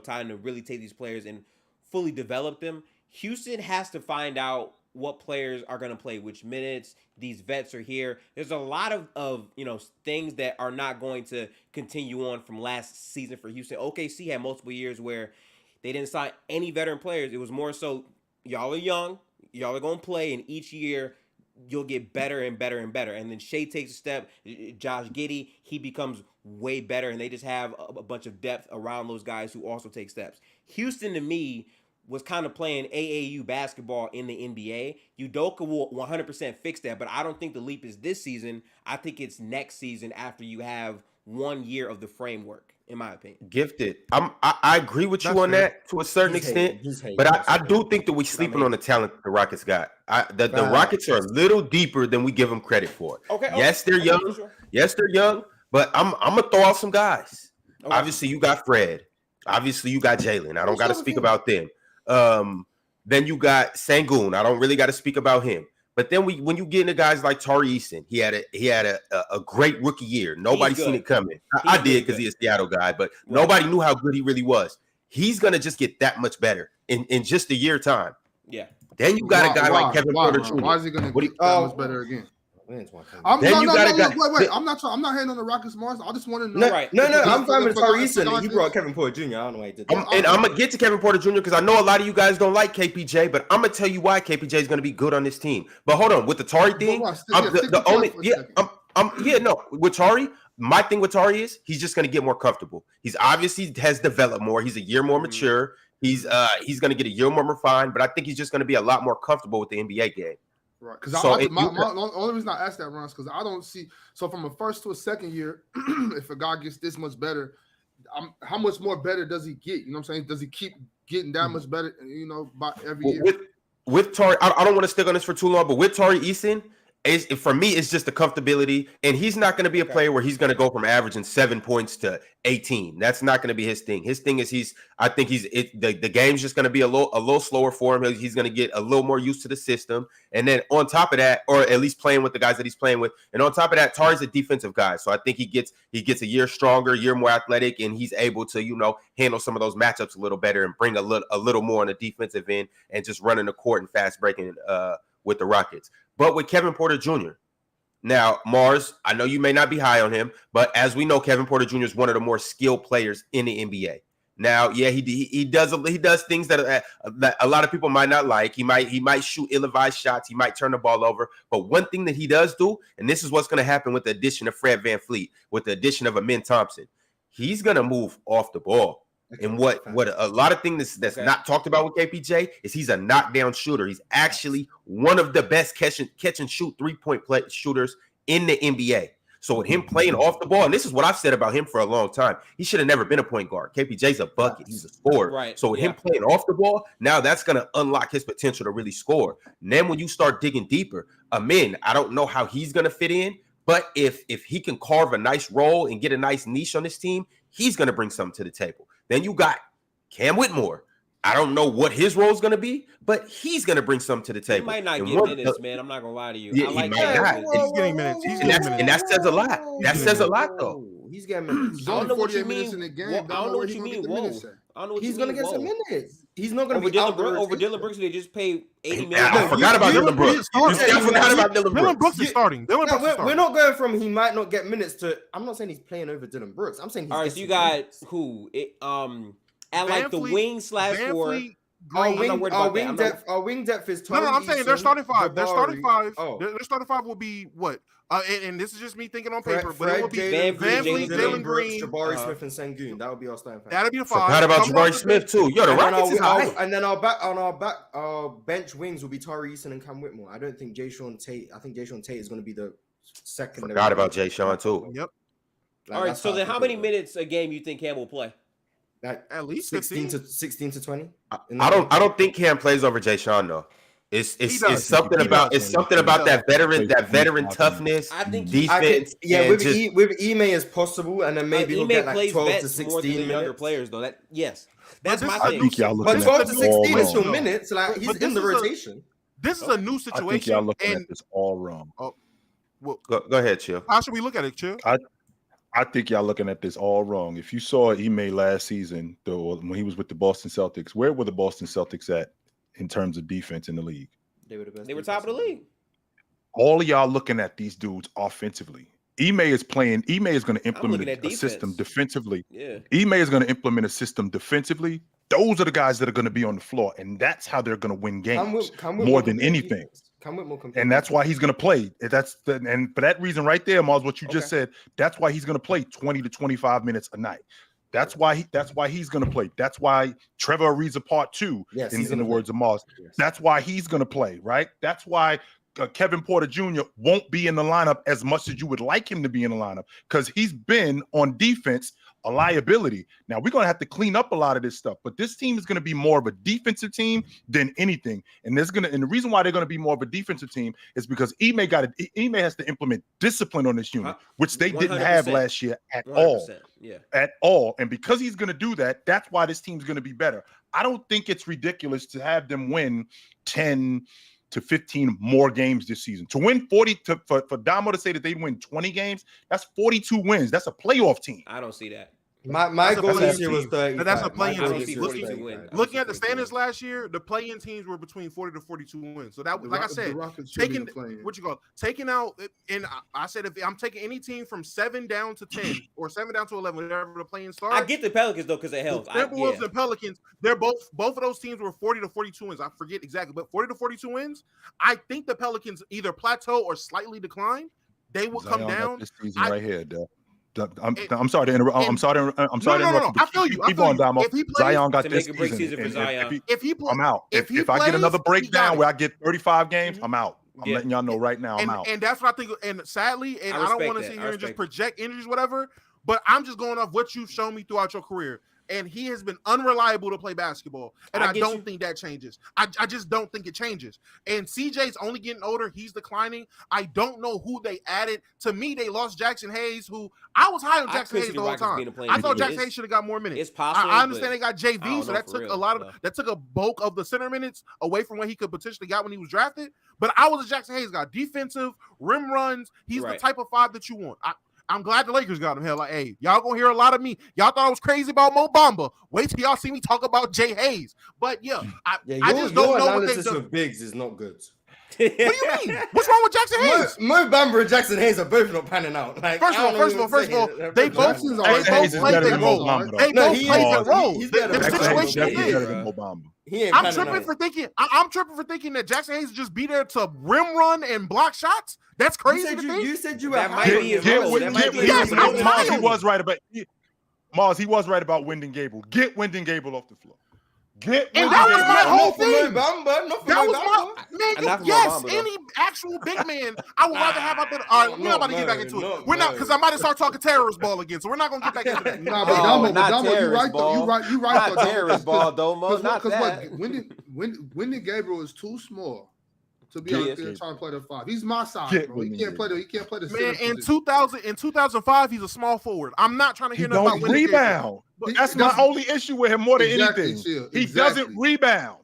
time to really take these players and fully develop them. Houston has to find out what players are going to play which minutes. These vets are here. There's a lot of things that are not going to continue on from last season for Houston. OKC had multiple years where they didn't sign any veteran players. It was more so, y'all are young, y'all are going to play, and each year you'll get better and better and better. And then Shea takes a step. Josh Giddey, he becomes way better, and they just have a bunch of depth around those guys who also take steps. Houston, to me, was kind of playing AAU basketball in the NBA. Udoka will 100% fix that, but I don't think the leap is this season. I think it's next season after you have 1 year of the framework, in my opinion. Gifted. I agree with you on that to a certain extent, but I do think that we're sleeping on the talent the Rockets got. The Rockets are a little deeper than we give them credit for. Yes, they're young. Sure. Yes, they're young, but I'm going to throw out some guys. Okay. Obviously, you got Fred. Obviously, you got Jalen. I don't got to speak about them. Then you got Sengun. I don't really got to speak about him. But then when you get into guys like Tari Eason, he had a great rookie year. Nobody seen it coming. I did because he's a Seattle guy, but nobody knew how good he really was. He's gonna just get that much better in just a year time. Yeah. Then you got a guy like Kevin Porter Jr. Why is he gonna get that much better again? Wait. I'm not hating on the Rockets, Mars. I just want to know. No. I'm fine with Tari Eason. He brought Kevin Porter Jr. I don't know why he did that. And I'm gonna get to Kevin Porter Jr. because I know a lot of you guys don't like KPJ, but I'm gonna tell you why KPJ is gonna be good on this team. But hold on, with the Tari thing, with Tari, my thing with Tari is he's just gonna get more comfortable. He's obviously has developed more. He's a year more mature. He's gonna get a year more refined, but I think he's just gonna be a lot more comfortable with the NBA game. Right, because the only reason I asked that, Ron, is because I don't see. So from a first to a second year, if a guy gets this much better, how much more better does he get? You know what I'm saying? Does he keep getting that much better? You know, by every year. With Tari, I don't want to stick on this for too long, but with Tari Eason, for me, it's just the comfortability, and he's not going to be a player where he's going to go from averaging 7 points to 18. That's not going to be his thing. His thing is the game's just going to be a little slower for him. He's going to get a little more used to the system, and then on top of that, or at least playing with the guys that he's playing with, and on top of that, Tari's a defensive guy, so I think he gets a year stronger, a year more athletic, and he's able to handle some of those matchups a little better and bring a little more on the defensive end and just running the court and fast breaking with the Rockets. But with Kevin Porter Jr., now, Mars, I know you may not be high on him, but as we know, Kevin Porter Jr. is one of the more skilled players in the NBA. Now, yeah, he does things that a lot of people might not like. He might shoot ill-advised shots. He might turn the ball over. But one thing that he does do, and this is what's going to happen with the addition of Fred VanVleet, with the addition of Amin Thompson, he's going to move off the ball. And what a lot of things that's not talked about with KPJ is he's a knockdown shooter. He's actually one of the best catch and shoot 3-point play shooters in the NBA. So with him playing off the ball, and this is what I've said about him for a long time, he should have never been a point guard. KPJ's a bucket. He's a scorer. Right. So with him playing off the ball, now that's going to unlock his potential to really score. And then when you start digging deeper, Amin, I don't know how he's going to fit in, but if he can carve a nice role and get a nice niche on this team, he's going to bring something to the table. Then you got Cam Whitmore. I don't know what his role is going to be, but he's going to bring something to the table. He might not get minutes, man. I'm not going to lie to you. Yeah, I like he might not. He's getting minutes. And that says a lot. That says a lot, though. He's getting minutes. He's only 48 minutes in the game. I don't know what you mean. He's going to get some minutes. He's not going to be over Dylan Brooks. They just paid $80 million. I forgot about Dylan Brooks. I forgot about Dylan Brooks. Dylan Brooks is starting. We're not going from he might not get minutes to. I'm not saying he's playing over Dylan Brooks. I'm saying he's. All right, so you got minutes. Who? At like the wing /4. Our wing depth is. No, I'm saying their starting five. Their starting five. Their starting five will be what? And this is just me thinking on paper, but it will be VanVleet, Jalen Green, Jabari Smith, and Sengun. That would be our starting five. That'll be the five. Forgot about Jabari Smith too. Yo, the Rockets is high. And then our bench wings will be Tari Eason and Cam Whitmore. I don't think Jayshawn Tate. I think Jayshawn Tate is going to be the second. Forgot about Jayshawn too. Yep. All right. So then, how many minutes a game you think Cam will play? At least 16 to 20. I don't think Cam plays over Jayshawn though. It's something about that veteran toughness. I think defense. With Ime is possible, and then maybe he'll get like 12 to 16 younger players though. That's my I thing. think y'all but 12 to 16 is still wrong. minutes. Like he's in the rotation. This is a new situation. I think y'all looking at this all wrong. Go ahead, Chill. How should we look at it, Chill? I think y'all looking at this all wrong. If you saw Ime last season, though, when he was with the Boston Celtics, where were the Boston Celtics at in terms of defense in the league? They were the best. They were top of the league. All of y'all looking at these dudes offensively. Ime is going to implement a system defensively. Yeah. Ime is going to implement a system defensively. Those are the guys that are going to be on the floor, and that's how they're going to win games more than anything. And that's why he's going to play. And for that reason right there, Mars, what you just said, that's why he's going to play 20 to 25 minutes a night. That's why he's going to play. That's why Trevor Ariza Part 2, in the words of Mars. Yes. That's why he's going to play, right? That's why Kevin Porter Jr. won't be in the lineup as much as you would like him to be in the lineup, because he's been on defense a liability. Now we're going to have to clean up a lot of this stuff, but this team is going to be more of a defensive team than anything. And the reason why they're going to be more of a defensive team is because Ime has to implement discipline on this unit, which they 100%. Didn't have last year at all. Yeah. At all. And because he's going to do that, that's why this team's going to be better. I don't think it's ridiculous to have them win 10, to 15 more games this season. To win 40, for Damo to say that they'd win 20 games, that's 42 wins. That's a playoff team. I don't see that. My goal this year was 35. That's a play-in team. Looking at the 35. standings last year, the play-in teams were between 40 to 42 wins. So that, like I said, taking out, and I said if I'm taking any team from 7 down to 10 or 7 down to 11, whatever the play-in starts. I get the Pelicans though because of health. The Timberwolves and Pelicans, they're both of those teams were 40 to 42 wins. I forget exactly, but 40 to 42 wins. I think the Pelicans either plateau or slightly decline. They will come down. This season right here, dude. I'm sorry to interrupt. I'm sorry to interrupt. No. I feel you. Keep on, Damo. Zion got this season. For Zion. I'm out. If I get another breakdown where I get 35 games, I'm out. I'm letting y'all know right now. I'm out. And that's what I think. And sadly, and I don't want to sit here and just project injuries, whatever. But I'm just going off what you've shown me throughout your career. And he has been unreliable to play basketball. And I don't think that changes. I just don't think it changes. And CJ's only getting older. He's declining. I don't know who they added. To me, they lost Jackson Hayes, who I was high on Jackson Hayes the whole time. I thought Jackson Hayes should have got more minutes. It's possible. I understand they got JV, so that took a bulk of the center minutes away from what he could potentially got when he was drafted. But I was a Jackson Hayes guy. Defensive, rim runs. He's the type of 5 that you want. I'm glad the Lakers got him. Hell, like, hey, y'all gonna hear a lot of me. Y'all thought I was crazy about Mo Bamba. Wait till y'all see me talk about Jay Hayes. But I just don't know what they do. With Biggs is not good. What do you mean? What's wrong with Jackson Hayes? Mo Bamba and Jackson Hayes are both not panning out. Like, first of all, they both played their role. They both played their role. The situation is. I'm tripping for thinking that Jackson Hayes just be there to rim run and block shots. That's crazy. You said you were Mars, he was right about Mars. He was right about Wyndon Gable. Get Wyndon Gable off the floor. And that was my whole thing. That was my nigga. Yes, any actual big man, I would rather have out there. All right, we're not about to get back into it. We're not, because I might have start talking terrorist ball again. So we're not gonna get back into that. Damo, you right though. You right though. Terrorist ball though, Mo. Not that. Wyndon Gabriel is too small to be out there trying to play the 5. He's my size, bro. He can't play the man. In 2005, he's a small forward. I'm not trying to hear nothing about Wyndon rebound. That's my only issue with him more than anything. He doesn't rebound.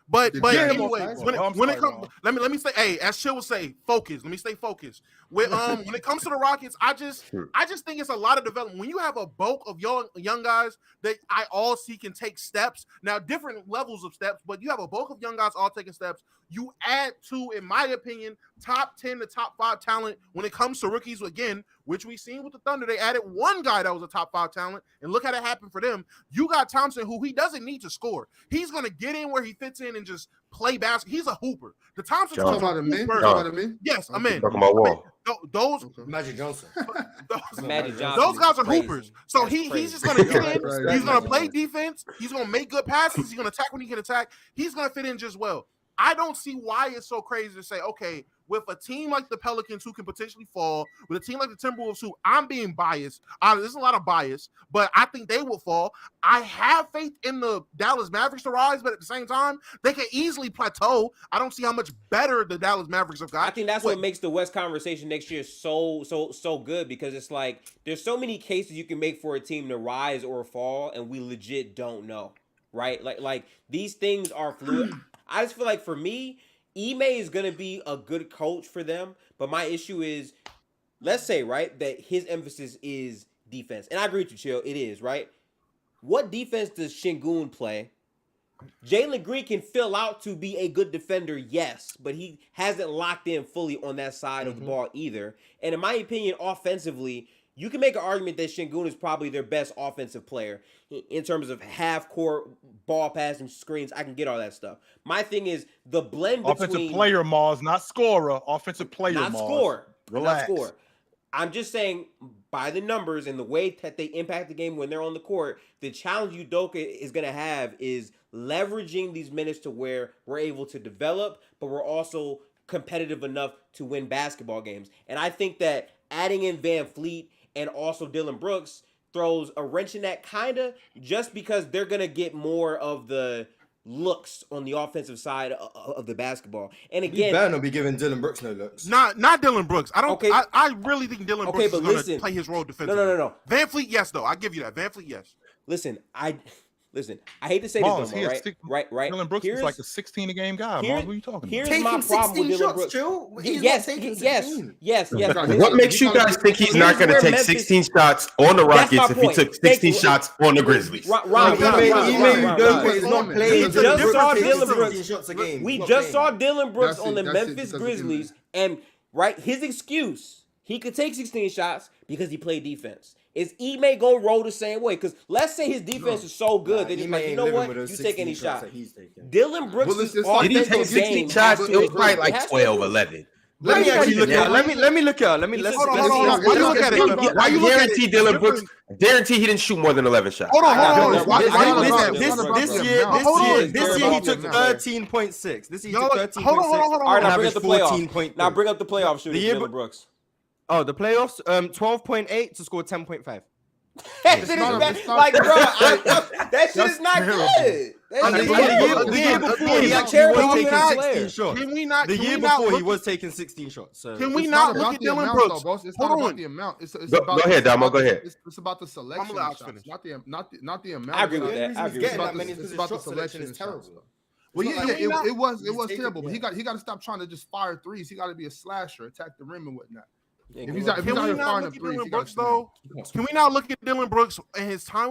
But anyway, when it comes, let me say, hey, as Chill would say, focus. Let me stay focused. When it comes to the Rockets, I just think it's a lot of development. When you have a bulk of young guys that I all see can take steps, now different levels of steps, but you have a bulk of young guys all taking steps. You add to, in my opinion, top 10 to top 5 talent when it comes to rookies again, which we've seen with the Thunder. They added one guy that was a top 5 talent, and look how that happened for them. You got Thompson, who he doesn't need to score. He's going to get in where he fits in and just play basketball. He's a hooper. The Thompson. Talking about him, man? Yes, I'm in. Talking about Wall. Those Magic Johnson. Those guys are hoopers. So he's just gonna get in. He's gonna play defense. He's gonna make good passes. He's gonna attack when he can attack. He's gonna fit in just well. I don't see why it's so crazy to say, okay, with a team like the Pelicans who can potentially fall, with a team like the Timberwolves who I'm being biased. There's a lot of bias, but I think they will fall. I have faith in the Dallas Mavericks to rise, but at the same time, they can easily plateau. I don't see how much better the Dallas Mavericks have got. I think that's what makes the West conversation next year so good, because it's like there's so many cases you can make for a team to rise or fall, and we legit don't know, right? Like these things are fluid. I just feel like for me, Ime is going to be a good coach for them, but my issue is, let's say, right, that his emphasis is defense. And I agree with you, Chill, it is, right? What defense does Şengün play? Jalen Green can fill out to be a good defender, yes, but he hasn't locked in fully on that side of the ball either. And in my opinion, offensively, you can make an argument that Şengün is probably their best offensive player in terms of half-court ball passing screens. I can get all that stuff. My thing is the blend between offensive player, Mars, not scorer. Offensive player, not Mars. Score, relax. Not score. I'm just saying, by the numbers and the way that they impact the game when they're on the court, the challenge Udoka is going to have is leveraging these minutes to where we're able to develop, but we're also competitive enough to win basketball games. And I think that adding in Van Fleet and also Dylan Brooks throws a wrench in that, kind of, just because they're going to get more of the looks on the offensive side of the basketball. And again, you better not be giving Dylan Brooks no looks. Not Dylan Brooks. I really think Dylan Brooks is going to play his role defensively. No. Van Fleet, yes, though. I give you that. Van Fleet, yes. Listen, Listen, I hate to say Mars, this, no more, right? Dylan Brooks is like a 16 a game guy. Mars, what are you talking about? Here's taking my problem with Dylan shots, Brooks. Joe. He's Yes. What makes you guys think he's not going to take 16 shots on the Rockets if he took 16 shots on the Grizzlies? We just saw Dylan Brooks on the Memphis Grizzlies, and his excuse, he could take 16 shots because he played defense. Is Ime gonna roll the same way? Because let's say his defense is so good that he's like, you know what? You take any shot. Dylan Brooks is did he take 16 shots? It was probably like 12, 11. Let me actually look at it. Let me look at it. I guarantee Dylan Brooks. Guarantee he didn't shoot more than 11 shots. Hold on. This year he took 13.6. This year he took 13.6. All right, now bring up the playoffs. Now bring up the playoff shooting, Dylan Brooks. Oh, the playoffs, 12.8 to score 10.5. That shit is bad. Like, bro, that shit is not good. The year before, he actually was taking 16 shots. Can we not? The year before, he was taking 16 shots. So can we not look at Dylan Brooks? It's not about the amount. Go ahead, Damo. Go ahead. It's about the selection of shots, not the amount. I agree with that. It's about the selection is terrible. Well, it was terrible. But he got to stop trying to just fire threes. He got to be a slasher, attack the rim and whatnot. If he's not firing up threes, can we now look at Dylan Brooks and his time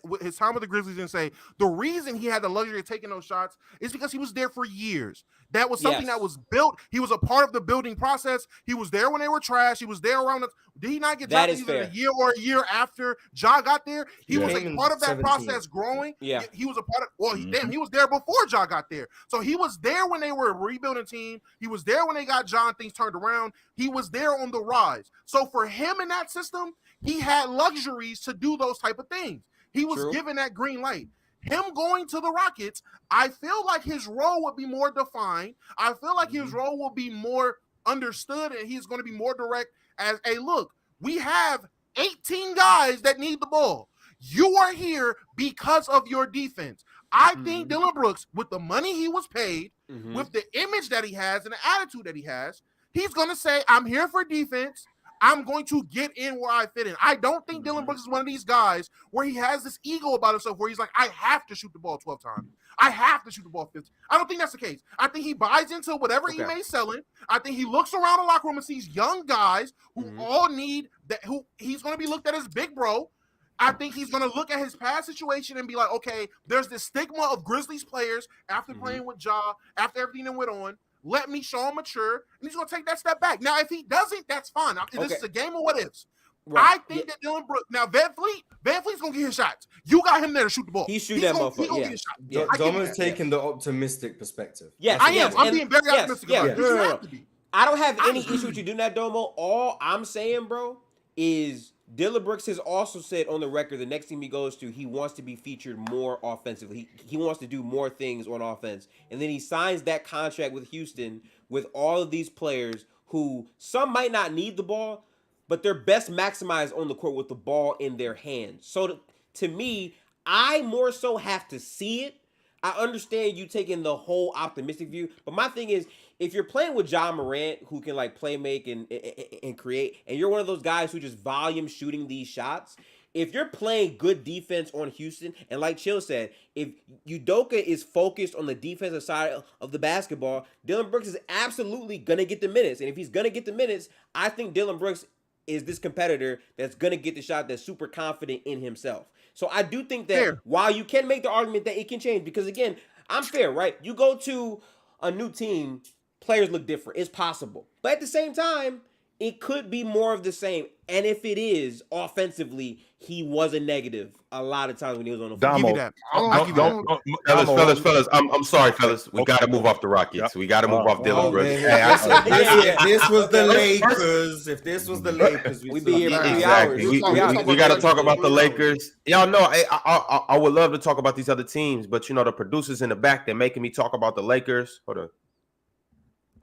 with the Grizzlies and say the reason he had the luxury of taking those shots is because he was there for years. That was something that was built. He was a part of the building process. He was there when they were trash. He was there around. Did he not get drafted either a year or a year after Ja got there? He was a part of that process growing. Yeah, he was a part of. Well, he was there before Ja got there. So he was there when they were a rebuilding team. He was there when they got Ja and things turned around. He was there on the rise. So for him in that system, he had luxuries to do those type of things. He was given that green light. Him going to the Rockets, I feel like his role would be more defined. I feel like his role will be more understood, and he's going to be more direct as, hey, look, we have 18 guys that need the ball. You are here because of your defense. I think Dylan Brooks, with the money he was paid, with the image that he has and the attitude that he has, he's going to say, I'm here for defense. I'm going to get in where I fit in. I don't think Dylan Brooks is one of these guys where he has this ego about himself where he's like, I have to shoot the ball 12 times. I have to shoot the ball 15. I don't think that's the case. I think he buys into whatever Ime's selling. I think he looks around the locker room and sees young guys who all need that, who he's going to be looked at as big bro. I think he's going to look at his past situation and be like, okay, there's this stigma of Grizzlies players after playing with Ja, after everything that went on. Let me show him mature, and he's going to take that step back. Now, if he doesn't, that's fine. This is a game of what-ifs. Right. I think that Dylan Brooks, now Van Fleet's going to get his shots. You got him there to shoot the ball. He's that motherfucker. He's going to get his shot. Domo's taking the optimistic perspective. Yes, I am. I'm being very optimistic about it. No. I don't have any issue with you doing that, Domo. All I'm saying, bro, is Dylan Brooks has also said on the record the next team he goes to, he wants to be featured more offensively. He wants to do more things on offense. And then he signs that contract with Houston with all of these players who some might not need the ball, but they're best maximized on the court with the ball in their hands. So to me, I more so have to see it. I understand you taking the whole optimistic view, but my thing is, if you're playing with John Morant, who can like play make and create, and you're one of those guys who just volume shooting these shots, if you're playing good defense on Houston, and like Chill said, if Udoka is focused on the defensive side of the basketball, Dylan Brooks is absolutely going to get the minutes. And if he's going to get the minutes, I think Dylan Brooks is this competitor that's going to get the shot, that's super confident in himself. So I do think that while you can make the argument that it can change, because again, I'm fair, right? You go to a new team, players look different. It's possible. But at the same time, it could be more of the same. And if it is, offensively, he was a negative a lot of times when he was on the floor. Fellas, I'm sorry, fellas. We got to move off the Rockets. We got to move off Dylan Brooks. If this was the Lakers, we'd be here for 3 hours. We got to talk about the Lakers. Y'all know, I would love to talk about these other teams, but you know, the producers in the back, they're making me talk about the Lakers. Hold on.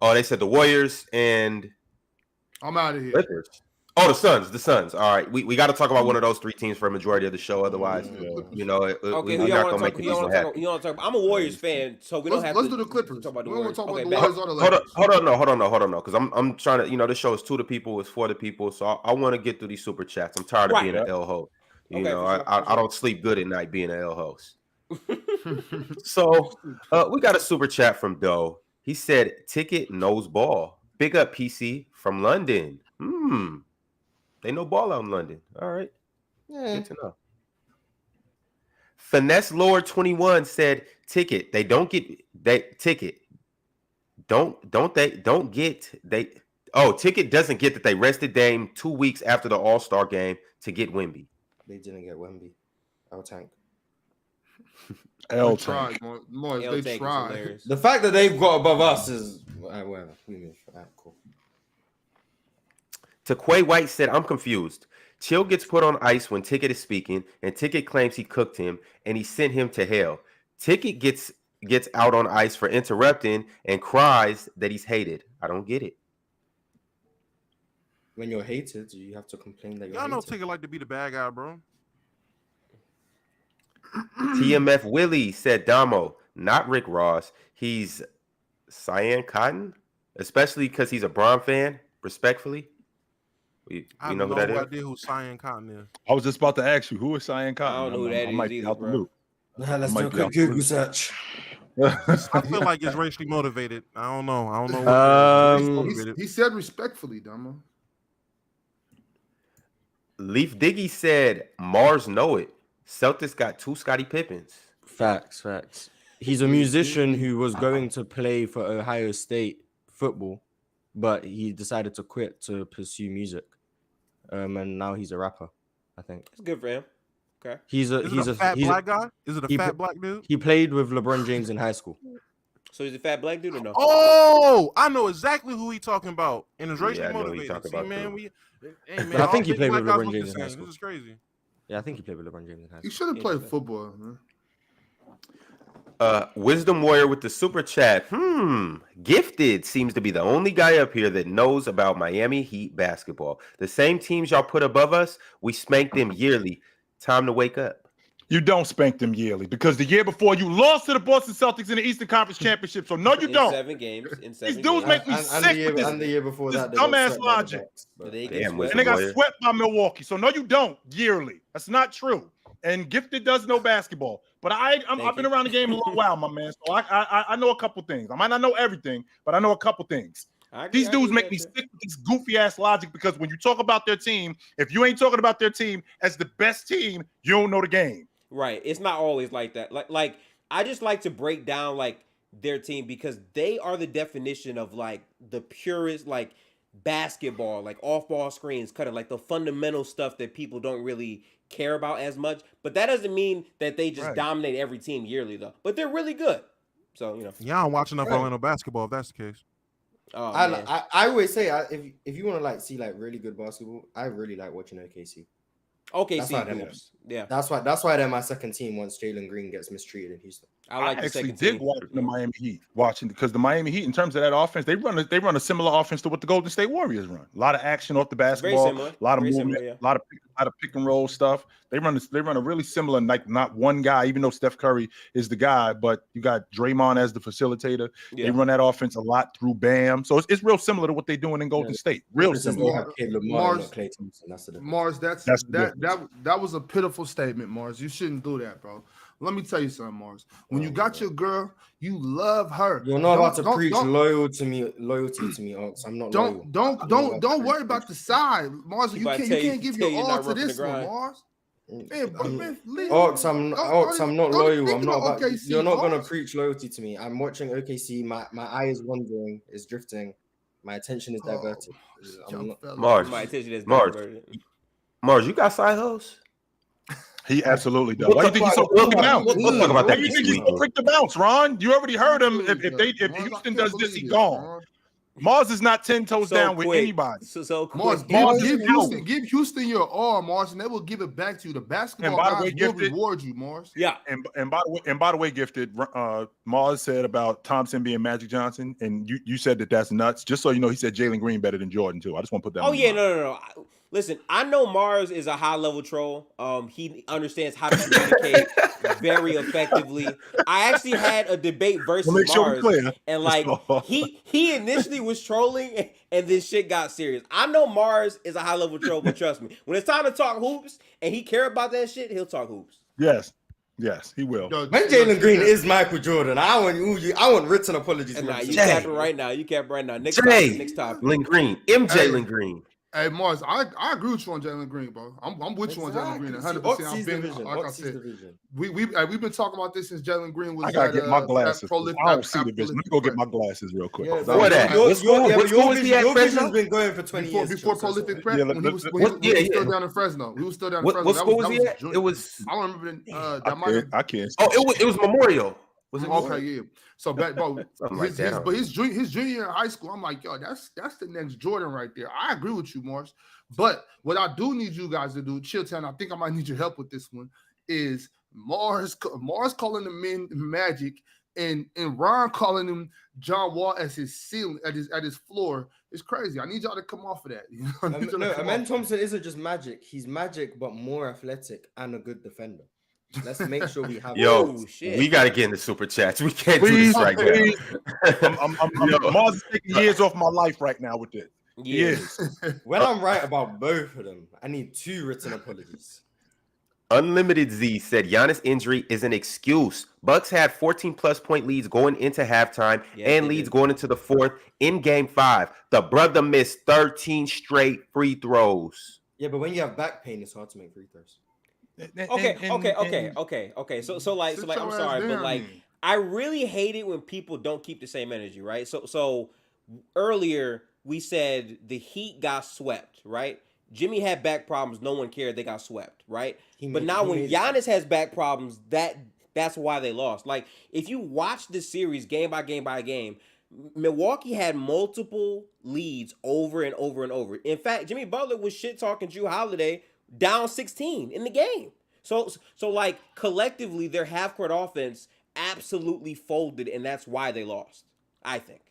Oh, they said the Warriors and I'm out of here. Lakers. Oh, the Suns. All right, we got to talk about one of those three teams for a majority of the show. Otherwise, you know, we're not gonna make people happy. I'm a Warriors fan, so we don't have to. Let's do the Clippers. Talk about the we Warriors. don't talk about the Warriors or the Lakers. Hold on, because I'm trying to. You know, this show is to the people, it's for the people, so I want to get through these super chats. I'm tired of being an L host. You know, I don't sleep good at night being an L host. So we got a super chat from Doe. He said, "Ticket knows ball. Big up PC from London. They know ball out in London. All right, good to know." Finesse Lord 21 said, "Ticket. They don't get ticket. Ticket doesn't get that they rested Dame 2 weeks after the All-Star game to get Wemby. They didn't get Wemby. I'll tank. They tried. They tried. The fact that they've got above us is whatever. We move. Cool. Taquay White said, "I'm confused. Chill gets put on ice when Ticket is speaking, and Ticket claims he cooked him and he sent him to hell. Ticket gets out on ice for interrupting and cries that he's hated. I don't get it." When you're hated, you have to complain that you're Y'all know hated. Ticket like to be the bad guy, bro. TMF Willie said, "Damo, not Rick Ross. He's Cyan Cotton, especially because he's a Bron fan. Respectfully." I know who that is? I have no idea who Cyan Cotton is. I was just about to ask you, who is Cyan Cotton? I don't know who that is either, bro. Let's do a quick Google search. I feel like it's racially motivated. I don't know. He said respectfully, Damo. Leaf Diggy said, "Mars know it. Celtics got 2 Scottie Pippins." Facts. He's a musician who was going to play for Ohio State football, but he decided to quit to pursue music. And now he's a rapper, I think. It's good for him. Okay. He's a fat black guy? Is it a fat black dude? He played with LeBron James in high school. So he's a fat black dude or no? Oh, I know exactly who he's talking about. And it's racially I know who motivated. he's talking See, about, man, too. But I think he played with LeBron James in high This school. is crazy. Yeah, I think he played with LeBron James in high He school. should have played football, man. Wisdom Warrior with the super chat. Gifted seems to be the only guy up here that knows about Miami Heat basketball. The same teams y'all put above us, we spank them yearly. Time to wake up. You don't spank them yearly because the year before you lost to the Boston Celtics in the Eastern Conference Championship. So no, you don't. 7 games. These dudes make me sick with this. And the year before this that, dumbass logic. And they got swept by Milwaukee. So no, you don't yearly. That's not true. And Gifted does know basketball, but I've been around the game a little while, my man. So I know a couple things. I might not know everything, but I know a couple things. These dudes make me sick with this goofy ass logic because when you talk about their team, if you ain't talking about their team as the best team, you don't know the game. Right. It's not always like that. Like I just like to break down like their team because they are the definition of like the purest like basketball, like off-ball screens, cutter, like the fundamental stuff that people don't really care about as much. But that doesn't mean that they just dominate every team yearly though. But they're really good. So, you know. Yeah, I'm watching enough Orlando basketball if that's the case. Oh, I always say if you want to like see like really good basketball, I really like watching OKC. OKC, yeah. That's why they're my second team once Jalen Green gets mistreated in Houston. I actually did watch the Miami Heat because the Miami Heat, in terms of that offense, they run a similar offense to what the Golden State Warriors run. A lot of action off the basketball, a lot of movement, a lot of pick and roll stuff. They run a really similar, like not one guy, even though Steph Curry is the guy, but you got Draymond as the facilitator. Yeah. They run that offense a lot through Bam, so it's real similar to what they're doing in Golden State. Real similar. Mars, that was a pitiful statement, Mars. You shouldn't do that, bro. Let me tell you something, Mars. When you got your girl, you love her. You're not about to preach loyalty to me, Ox. I'm not loyal. Don't worry about the side, Mars. You can't give your all to this one, Mars. Ox, I'm not loyal. I'm not about, OKC, you're not gonna preach loyalty to me. I'm watching OKC. My eye is wandering, is drifting. My attention is diverted. Mars, my attention is diverted. Mars, you got side hoes? He absolutely does. Why do you think he's so quick to bounce? We'll talk about that. Why do you think he's so quick to bounce, Ron? You already heard him. If Houston does this, he's gone. Mars is not 10 toes down with anybody. So Mars, give Houston your all, Mars, and they will give it back to you. The basketball guys will reward you, Mars. Yeah. And by the way, Gifted, Mars said about Thompson being Magic Johnson, and you said that's nuts. Just so you know, he said Jalen Green better than Jordan too. I just want to put that. Oh yeah, no. Listen, I know Mars is a high-level troll. He understands how to communicate very effectively. I actually had a debate versus Mars, and like he initially was trolling, and this shit got serious. I know Mars is a high-level troll, but trust me, when it's time to talk hoops and he care about that shit, he'll talk hoops. Yes. Yes, he will. When Jalen Green is Michael Jordan, I want written apologies. Nah, you capping right now. Next topic. Jalen Green. Jalen Green. Hey, Mars, I agree with you on Jalen Green, bro. I'm with you on Jalen Green 100%. Like I said, we've been talking about this since Jalen Green was. I gotta get my glasses. I don't see the vision. Let me go get my glasses real quick. What that? Your vision's been going for 20 years before Prolific Prep. When he was still down in Fresno. He was still down in Fresno. What school was he at? It was. I don't remember. That might. I can't. Oh, it was Memorial. Was it okay? Yeah. So, bro, but his junior year in high school, I'm like, yo, that's the next Jordan right there. I agree with you, Morris. But what I do need you guys to do, Chilltown, I think I might need your help with this one, is Mars calling the men Magic and Ron calling him John Wall as his ceiling, at his floor. It's crazy. I need y'all to come off of that. You know? Amen Thompson isn't just Magic. He's Magic, but more athletic and a good defender. Let's make sure we have. We got to get in the super chats. We can't do this right now. Mars is taking years off my life right now with this. Yes. When I'm right about both of them, I need 2 written apologies. Unlimited Z said Giannis injury is an excuse. Bucks had 14+ point leads going into halftime and leads going into the fourth in game 5. The brother missed 13 straight free throws. Yeah, but when you have back pain, it's hard to make free throws. Okay. So like I'm sorry, but like I really hate it when people don't keep the same energy, right? So earlier we said the Heat got swept, right? Jimmy had back problems, no one cared, they got swept, right? But now when Giannis has back problems, that's why they lost. Like if you watch this series game by game, Milwaukee had multiple leads over and over and over. In fact, Jimmy Butler was shit talking Jrue Holiday down 16 in the game. So like collectively their half-court offense absolutely folded, and that's why they lost, I think.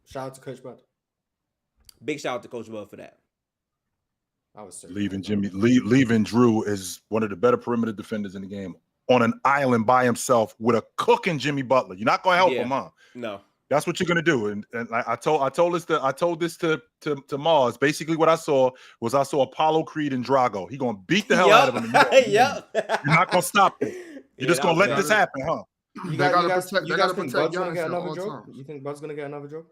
Shout out to Coach Bud. Big shout out to Coach Bud for that. I was leaving Jrue is one of the better perimeter defenders in the game on an island by himself with a cooking Jimmy Butler. You're not gonna help him, huh? No. That's what you're gonna do, and I told this to Mars. Basically, what I saw Apollo Creed and Drago. He gonna beat the hell out of him. You're not gonna stop it. You're just gonna let this happen, huh? You guys think Bud's gonna get another job? You think Bud's gonna get another job?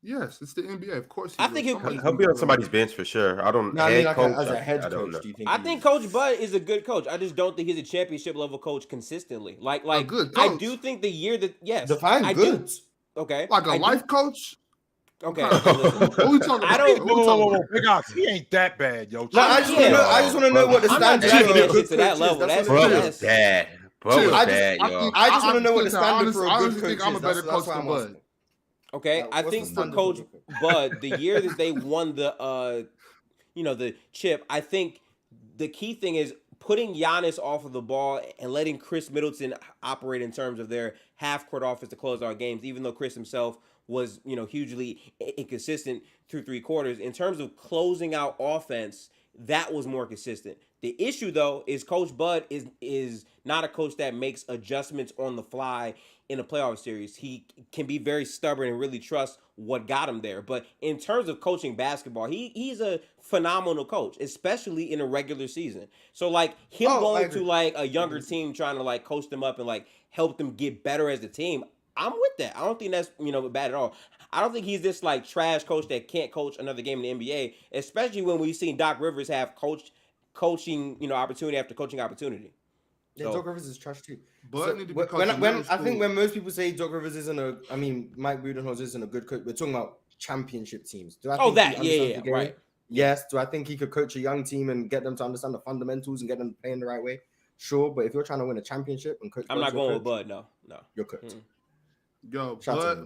Yes, it's the NBA. Of course, I think he'll be on somebody's bench for sure. I don't. No, I mean, as a head coach, do you think? I think Coach Bud is a good coach. I just don't think he's a championship level coach consistently. Like a good coach. I do think the year that define good. Okay, like a life coach. Okay, what are we talking about? I don't. Big Ox, he ain't that bad, yo. No, I just want to know what the standard is to that level. That's bad. I just want to know what the standard for a good coach is. I'm a better coach than Bud. Okay, I think for Coach Bud, the year that they won the chip, I think the key thing is putting Giannis off of the ball and letting Chris Middleton operate in terms of their half-court offense to close out games, even though Chris himself was, hugely inconsistent through 3 quarters. In terms of closing out offense, that was more consistent. The issue, though, is Coach Bud is not a coach that makes adjustments on the fly in a playoff series. He can be very stubborn and really trust what got him there. But in terms of coaching basketball, he's a phenomenal coach, especially in a regular season. So like him going to like a younger team trying to like coach them up and like help them get better as a team, I'm with that. I don't think that's bad at all. I don't think he's this like trash coach that can't coach another game in the NBA, especially when we've seen Doc Rivers have coaching opportunity after coaching opportunity. Yeah, Doc Rivers is trash too. But I think when most people say Doc Rivers Mike Budenholzer isn't a good coach, we're talking about championship teams. Do I think right. Yes. Do I think he could coach a young team and get them to understand the fundamentals and get them playing the right way? Sure, but if you're trying to win a championship and coach, I'm not going with Bud. No, you're cooked. Yo,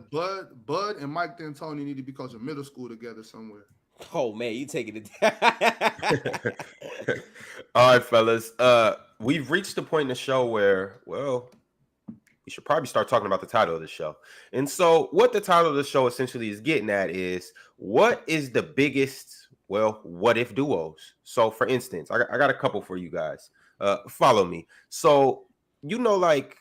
Bud and Mike D'Antoni need to be coaching middle school together somewhere. Oh man, you taking it. All right, fellas. We've reached the point in the show where, we should probably start talking about the title of the show. And so what the title of the show essentially is getting at is, what is the biggest, what if duos? So for instance, I got a couple for you guys. Follow me. So, like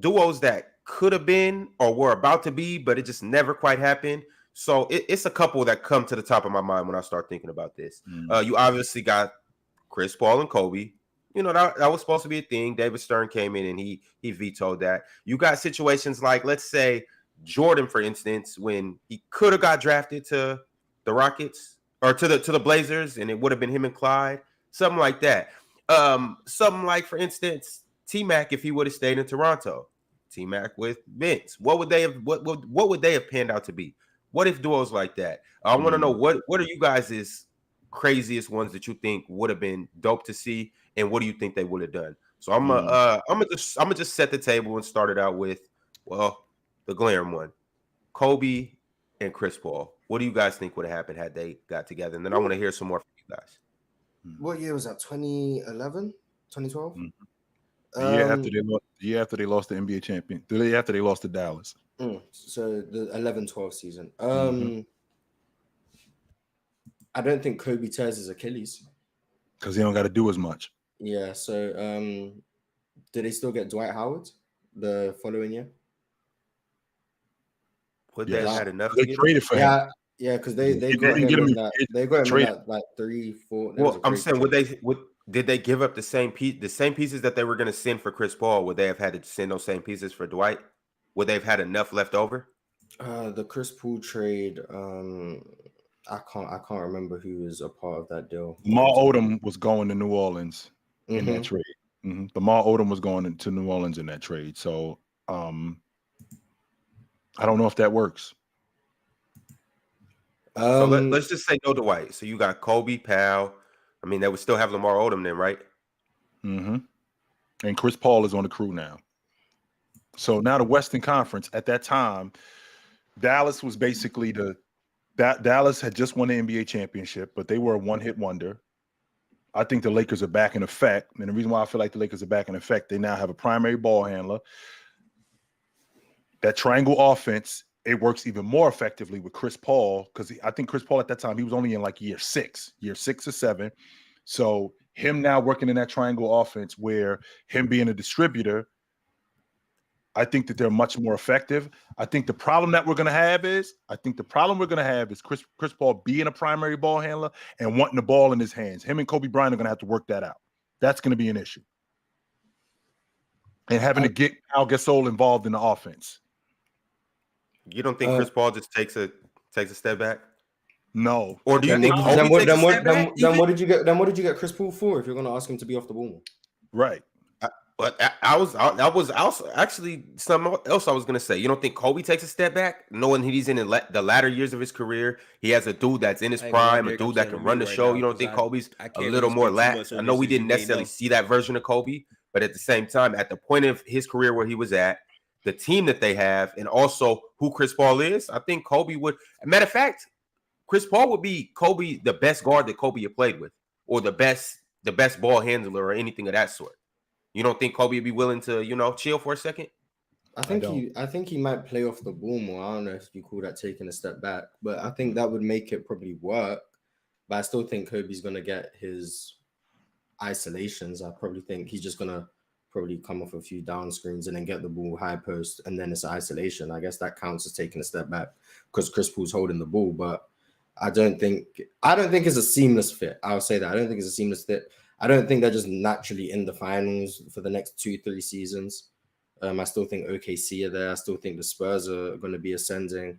duos that could have been or were about to be, but it just never quite happened. So it's a couple that come to the top of my mind when I start thinking about this. You obviously got Chris Paul and Kobe. You know, that was supposed to be a thing. David Stern came in and he vetoed that. You got situations like, let's say, Jordan, for instance, when he could have got drafted to the Rockets or to the Blazers, and it would have been him and Clyde, something like that. Something like, for instance, T-Mac, if he would have stayed in Toronto, T-Mac with Vince, what would they have panned out to be? What if duos like that? I want to know what are you guys' craziest ones that you think would have been dope to see, and what do you think they would have done? So I'm gonna just set the table and start it out with, well, the glaring one, Kobe and Chris Paul. What do you guys think would have happened had they got together? And then I want to hear some more from you guys. What year was that? 2011, 2012? The year after they lost the NBA champion. The year after they lost to Dallas. So the 11-12 season. I don't think Kobe tears his Achilles because he don't got to do as much. Yeah. So did they still get Dwight Howard the following year? Would they have had enough? They traded for him. Yeah, because they got him in that. They got him in that like 3-4. Well, I'm saying, did they give up the same pieces that they were going to send for Chris Paul? Would they have had to send those same pieces for Dwight? Would they have had enough left over? The Chris Paul trade. I can't remember who was a part of that deal. Lamar Odom was going to New Orleans in that trade. Lamar Odom was going to New Orleans in that trade. So I don't know if that works. So let's just say no Dwight. So you got Kobe, Powell. I mean, they would still have Lamar Odom then, right? And Chris Paul is on the crew now. So now the Western Conference, at that time, Dallas was basically Dallas had just won the NBA championship, but they were a one-hit wonder. I think the Lakers are back in effect. And the reason why I feel like the Lakers are back in effect, they now have a primary ball handler. That triangle offense, it works even more effectively with Chris Paul, because I think Chris Paul at that time, he was only in like year 6 or 7. So him now working in that triangle offense, where him being a distributor, I think that they're much more effective. I think the problem that we're going to have is Chris Paul being a primary ball handler and wanting the ball in his hands. Him and Kobe Bryant are going to have to work that out. That's going to be an issue. And having to get Al Gasol involved in the offense. You don't think Chris Paul just takes a step back? No. Or do you think what did you get Chris Paul for if you're going to ask him to be off the ball? Right. But that was also actually something else I was going to say. You don't think Kobe takes a step back, knowing he's in the latter years of his career? He has a dude that's in his prime, a dude that can run the show. You don't think Kobe's a little more lax? I know we didn't necessarily see that version of Kobe, but at the same time, at the point of his career where he was at, the team that they have, and also who Chris Paul is, I think Kobe would. Matter of fact, Chris Paul would be Kobe, the best guard that Kobe had played with, or the best ball handler, or anything of that sort. You don't think Kobe would be willing to, chill for a second? I think he might play off the ball more. I don't know if you call that taking a step back, but I think that would make it probably work. But I still think Kobe's gonna get his isolations. I probably think he's just gonna probably come off a few down screens and then get the ball high post, and then it's isolation. I guess that counts as taking a step back because Chris Paul's holding the ball. But I don't think it's a seamless fit. I'll say that. I don't think it's a seamless fit. I don't think they're just naturally in the finals for the next 2-3 seasons. I still think OKC are there. I still think the Spurs are going to be ascending.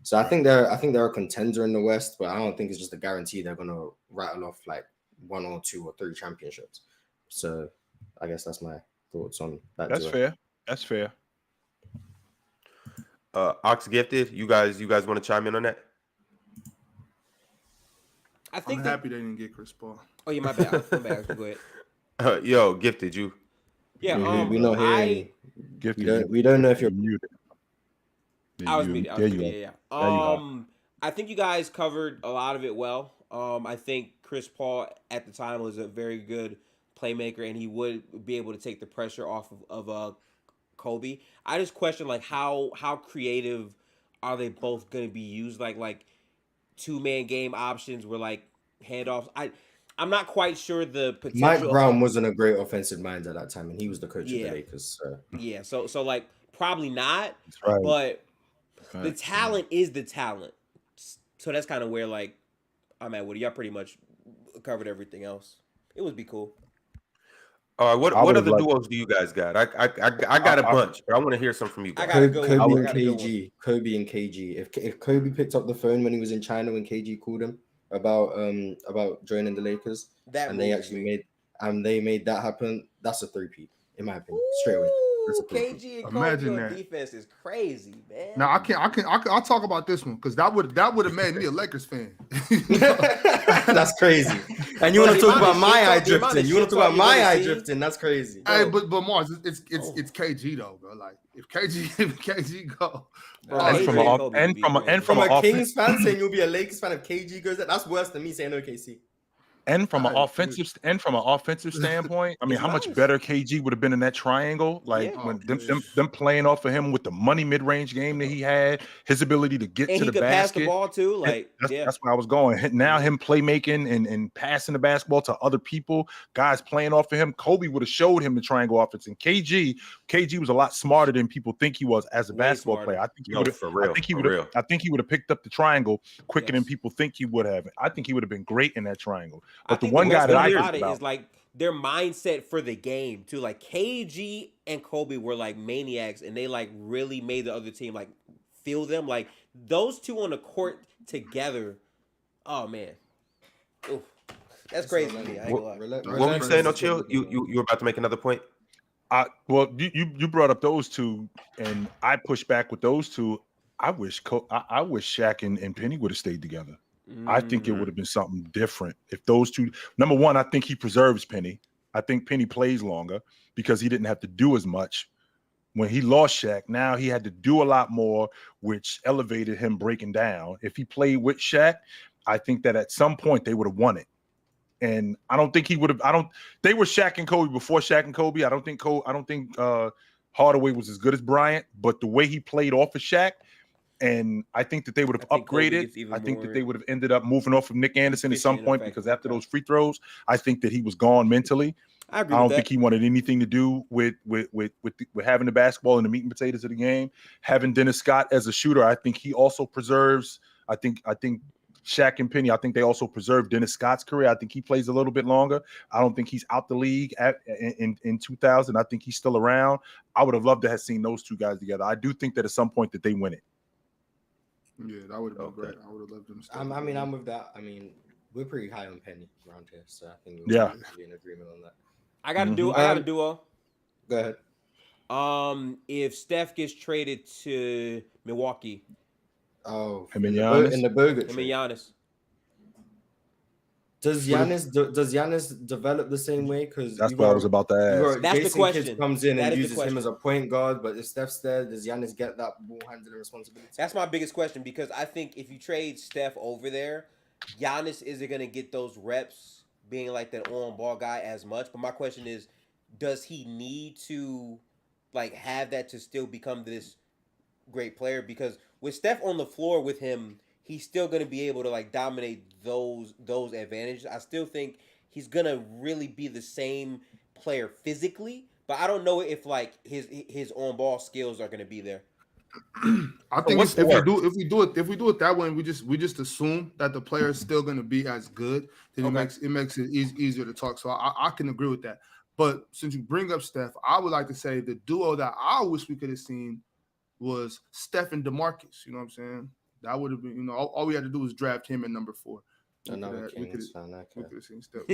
So I think they're a contender in the West, but I don't think it's just a guarantee they're going to rattle off like 1 or 2 or 3 championships. So I guess that's my thoughts on that. That's fair. Ox Gifted, you guys want to chime in on that? I'm happy they didn't get Chris Paul. Oh, yeah, my bad. Go ahead. Yo, Gifted, you. Yeah, we don't hear you. Gifted, we don't know if you're muted. I was muted. Yeah. I think you guys covered a lot of it well. I think Chris Paul at the time was a very good playmaker, and he would be able to take the pressure off of Kobe. I just question like how creative are they both going to be used? Like 2-man game options were like handoffs. I'm not quite sure the potential. Mike Brown wasn't a great offensive mind at that time, and he was the coach of the Lakers. So. Yeah, so like probably not. Right. But the talent is the talent. So that's kind of where like I'm at. Woody, y'all pretty much covered everything else. It would be cool. All right, what other duos do you guys got? I got a bunch, but I want to hear some from you guys. Kobe and KG. Kobe and KG. If Kobe picked up the phone when he was in China when KG called him about joining the Lakers, they made that happen, that's a three-peat, in my opinion. Straight away. KG and Kobe on defense is crazy, man. Now I'll talk about this one because that would have made me a Lakers fan. That's crazy. And you want to talk about my eye drifting? You want to talk about my eye drifting? That's crazy. Hey, but Mars, it's KG though, bro. Like if KG go, from a Kings fan saying you'll be a Lakers fan if KG goes, that's worse than me saying OKC. And from an offensive standpoint, I mean, how much better KG would have been in that triangle? Like when them playing off of him with the money mid-range game that he had, his ability to get to the basket, pass the ball too. Like that's where I was going. Now him playmaking and passing the basketball to other people, guys playing off of him. Kobe would have showed him the triangle offense, and KG was a lot smarter than people think he was as a basketball player. I think he would have picked up the triangle quicker than people think he would have. I think he would have been great in that triangle. But the one guy that I think about is like their mindset for the game too. Like KG and Kobe were like maniacs, and they like really made the other team like feel them. Like those two on the court together. Oh man, oof. That's crazy to me. What were you saying, Chill? You were about to make another point. Well, you brought up those two, and I pushed back with those two. I wish Shaq and Penny would have stayed together. I think it would have been something different if those two. Number one, I think he preserves Penny. I think Penny plays longer because he didn't have to do as much when he lost Shaq. Now he had to do a lot more, which elevated him breaking down. If he played with Shaq, I think that at some point they would have won it. And I don't think he would have. They were Shaq and Kobe before Shaq and Kobe. I don't think Hardaway was as good as Bryant, but the way he played off of Shaq. And I think that they would have upgraded. I think that they would have ended up moving off of Nick Anderson at some point because after those free throws, I think that he was gone mentally. I don't think he wanted anything to do with having the basketball and the meat and potatoes of the game. Having Dennis Scott as a shooter, I think he also preserves. I think Shaq and Penny, I think they also preserve Dennis Scott's career. I think he plays a little bit longer. I don't think he's out the league in 2000. I think he's still around. I would have loved to have seen those two guys together. I do think that at some point that they win it. Yeah, that would have been great. I would have loved them. I'm with that. I mean, we're pretty high on Penny around here, so I think we'll be in agreement on that. I got a duo. Go ahead. If Steph gets traded to Milwaukee, him and Giannis in the Bogut. Him and Giannis. Does Giannis develop the same way? Because that's what I was about to ask. That's the question. Kidd comes in and uses him as a point guard, but if Steph's there, does Giannis get that ball handling responsibility? That's my biggest question because I think if you trade Steph over there, Giannis isn't going to get those reps being like that on-ball guy as much. But my question is, does he need to like have that to still become this great player? Because with Steph on the floor with him, he's still going to be able to like dominate those advantages. I still think he's going to really be the same player physically, but I don't know if like his on-ball skills are going to be there. I think if we do it that way, and we just assume that the player is still going to be as good, then it makes it easier to talk. So I can agree with that. But since you bring up Steph, I would like to say the duo that I wish we could have seen was Steph and DeMarcus. You know what I'm saying? That would have been, all we had to do was draft him at number 4. We could have seen Steph.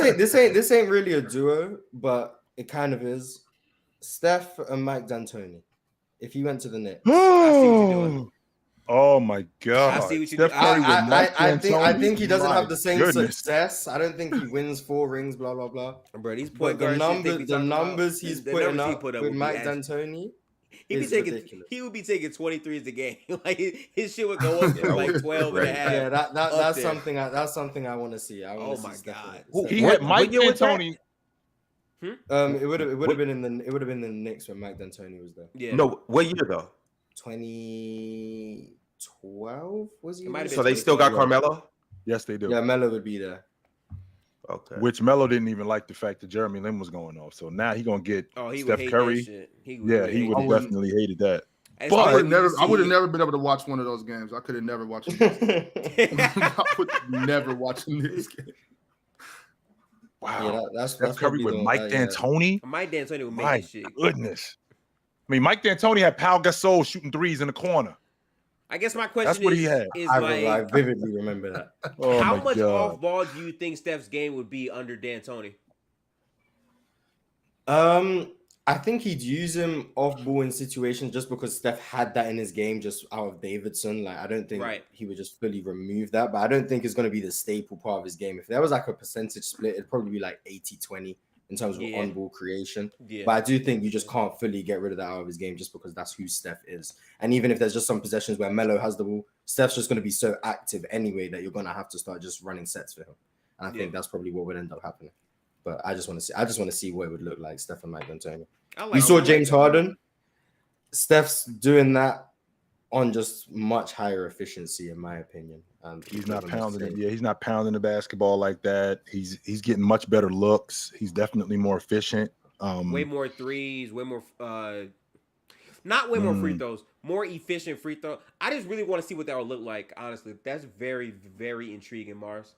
This ain't really a duo, but it kind of is. Steph and Mike D'Antoni. If he went to the Knicks, I see what you're doing. Oh my God! I see what you're doing. I think he doesn't have the same success. I don't think he wins 4 rings. Blah blah blah. Bro, these but the numbers he's putting up with Mike D'Antoni. He would be taking 23s a game. Like his shit would go up to like 12 and a half. Yeah, that's something I want to see. Oh my God! He had Mike D'Antoni. It would have been in the Knicks when Mike D'Antoni was there. Yeah. No, what year though? 2012 was he? So they still got Carmelo? Yes, they do. Yeah, Melo would be there. Okay. Which Melo didn't even like the fact that Jeremy Lin was going off. So now he gonna get Steph Curry. He would have definitely hated that. But I would have never been able to watch one of those games. I could have never watched it. I would never watch this game. Wow. Yeah, that's Steph Curry with Mike D'Antoni. Mike D'Antoni would make My this shit. goodness. I mean, Mike D'Antoni had Pau Gasol shooting threes in the corner. I guess my question That's what he had. I vividly remember that. Oh, how much God. off ball do you think Steph's game would be under D'Antoni? I think he'd use him off ball in situations just because Steph had that in his game just out of Davidson. Like, I don't think he would just fully remove that, but I don't think it's going to be the staple part of his game. If there was like a percentage split, it'd probably be like 80-20 in terms of on ball creation. Yeah. But I do think you just can't fully get rid of that out of his game just because that's who Steph is. And even if there's just some possessions where Melo has the ball, Steph's just going to be so active anyway that you're going to have to start just running sets for him. And I think that's probably what would end up happening. But I just want to see what it would look like, Steph and Mike D'Antoni. We saw James Harden. Steph's doing that on just much higher efficiency, in my opinion. He's not pounding it. Yeah, he's not pounding the basketball like that. He's getting much better looks. He's definitely more efficient. Way more threes, way more not way more free throws, more efficient free throw. I just really want to see what that will look like, honestly. That's very, very intriguing, Mars.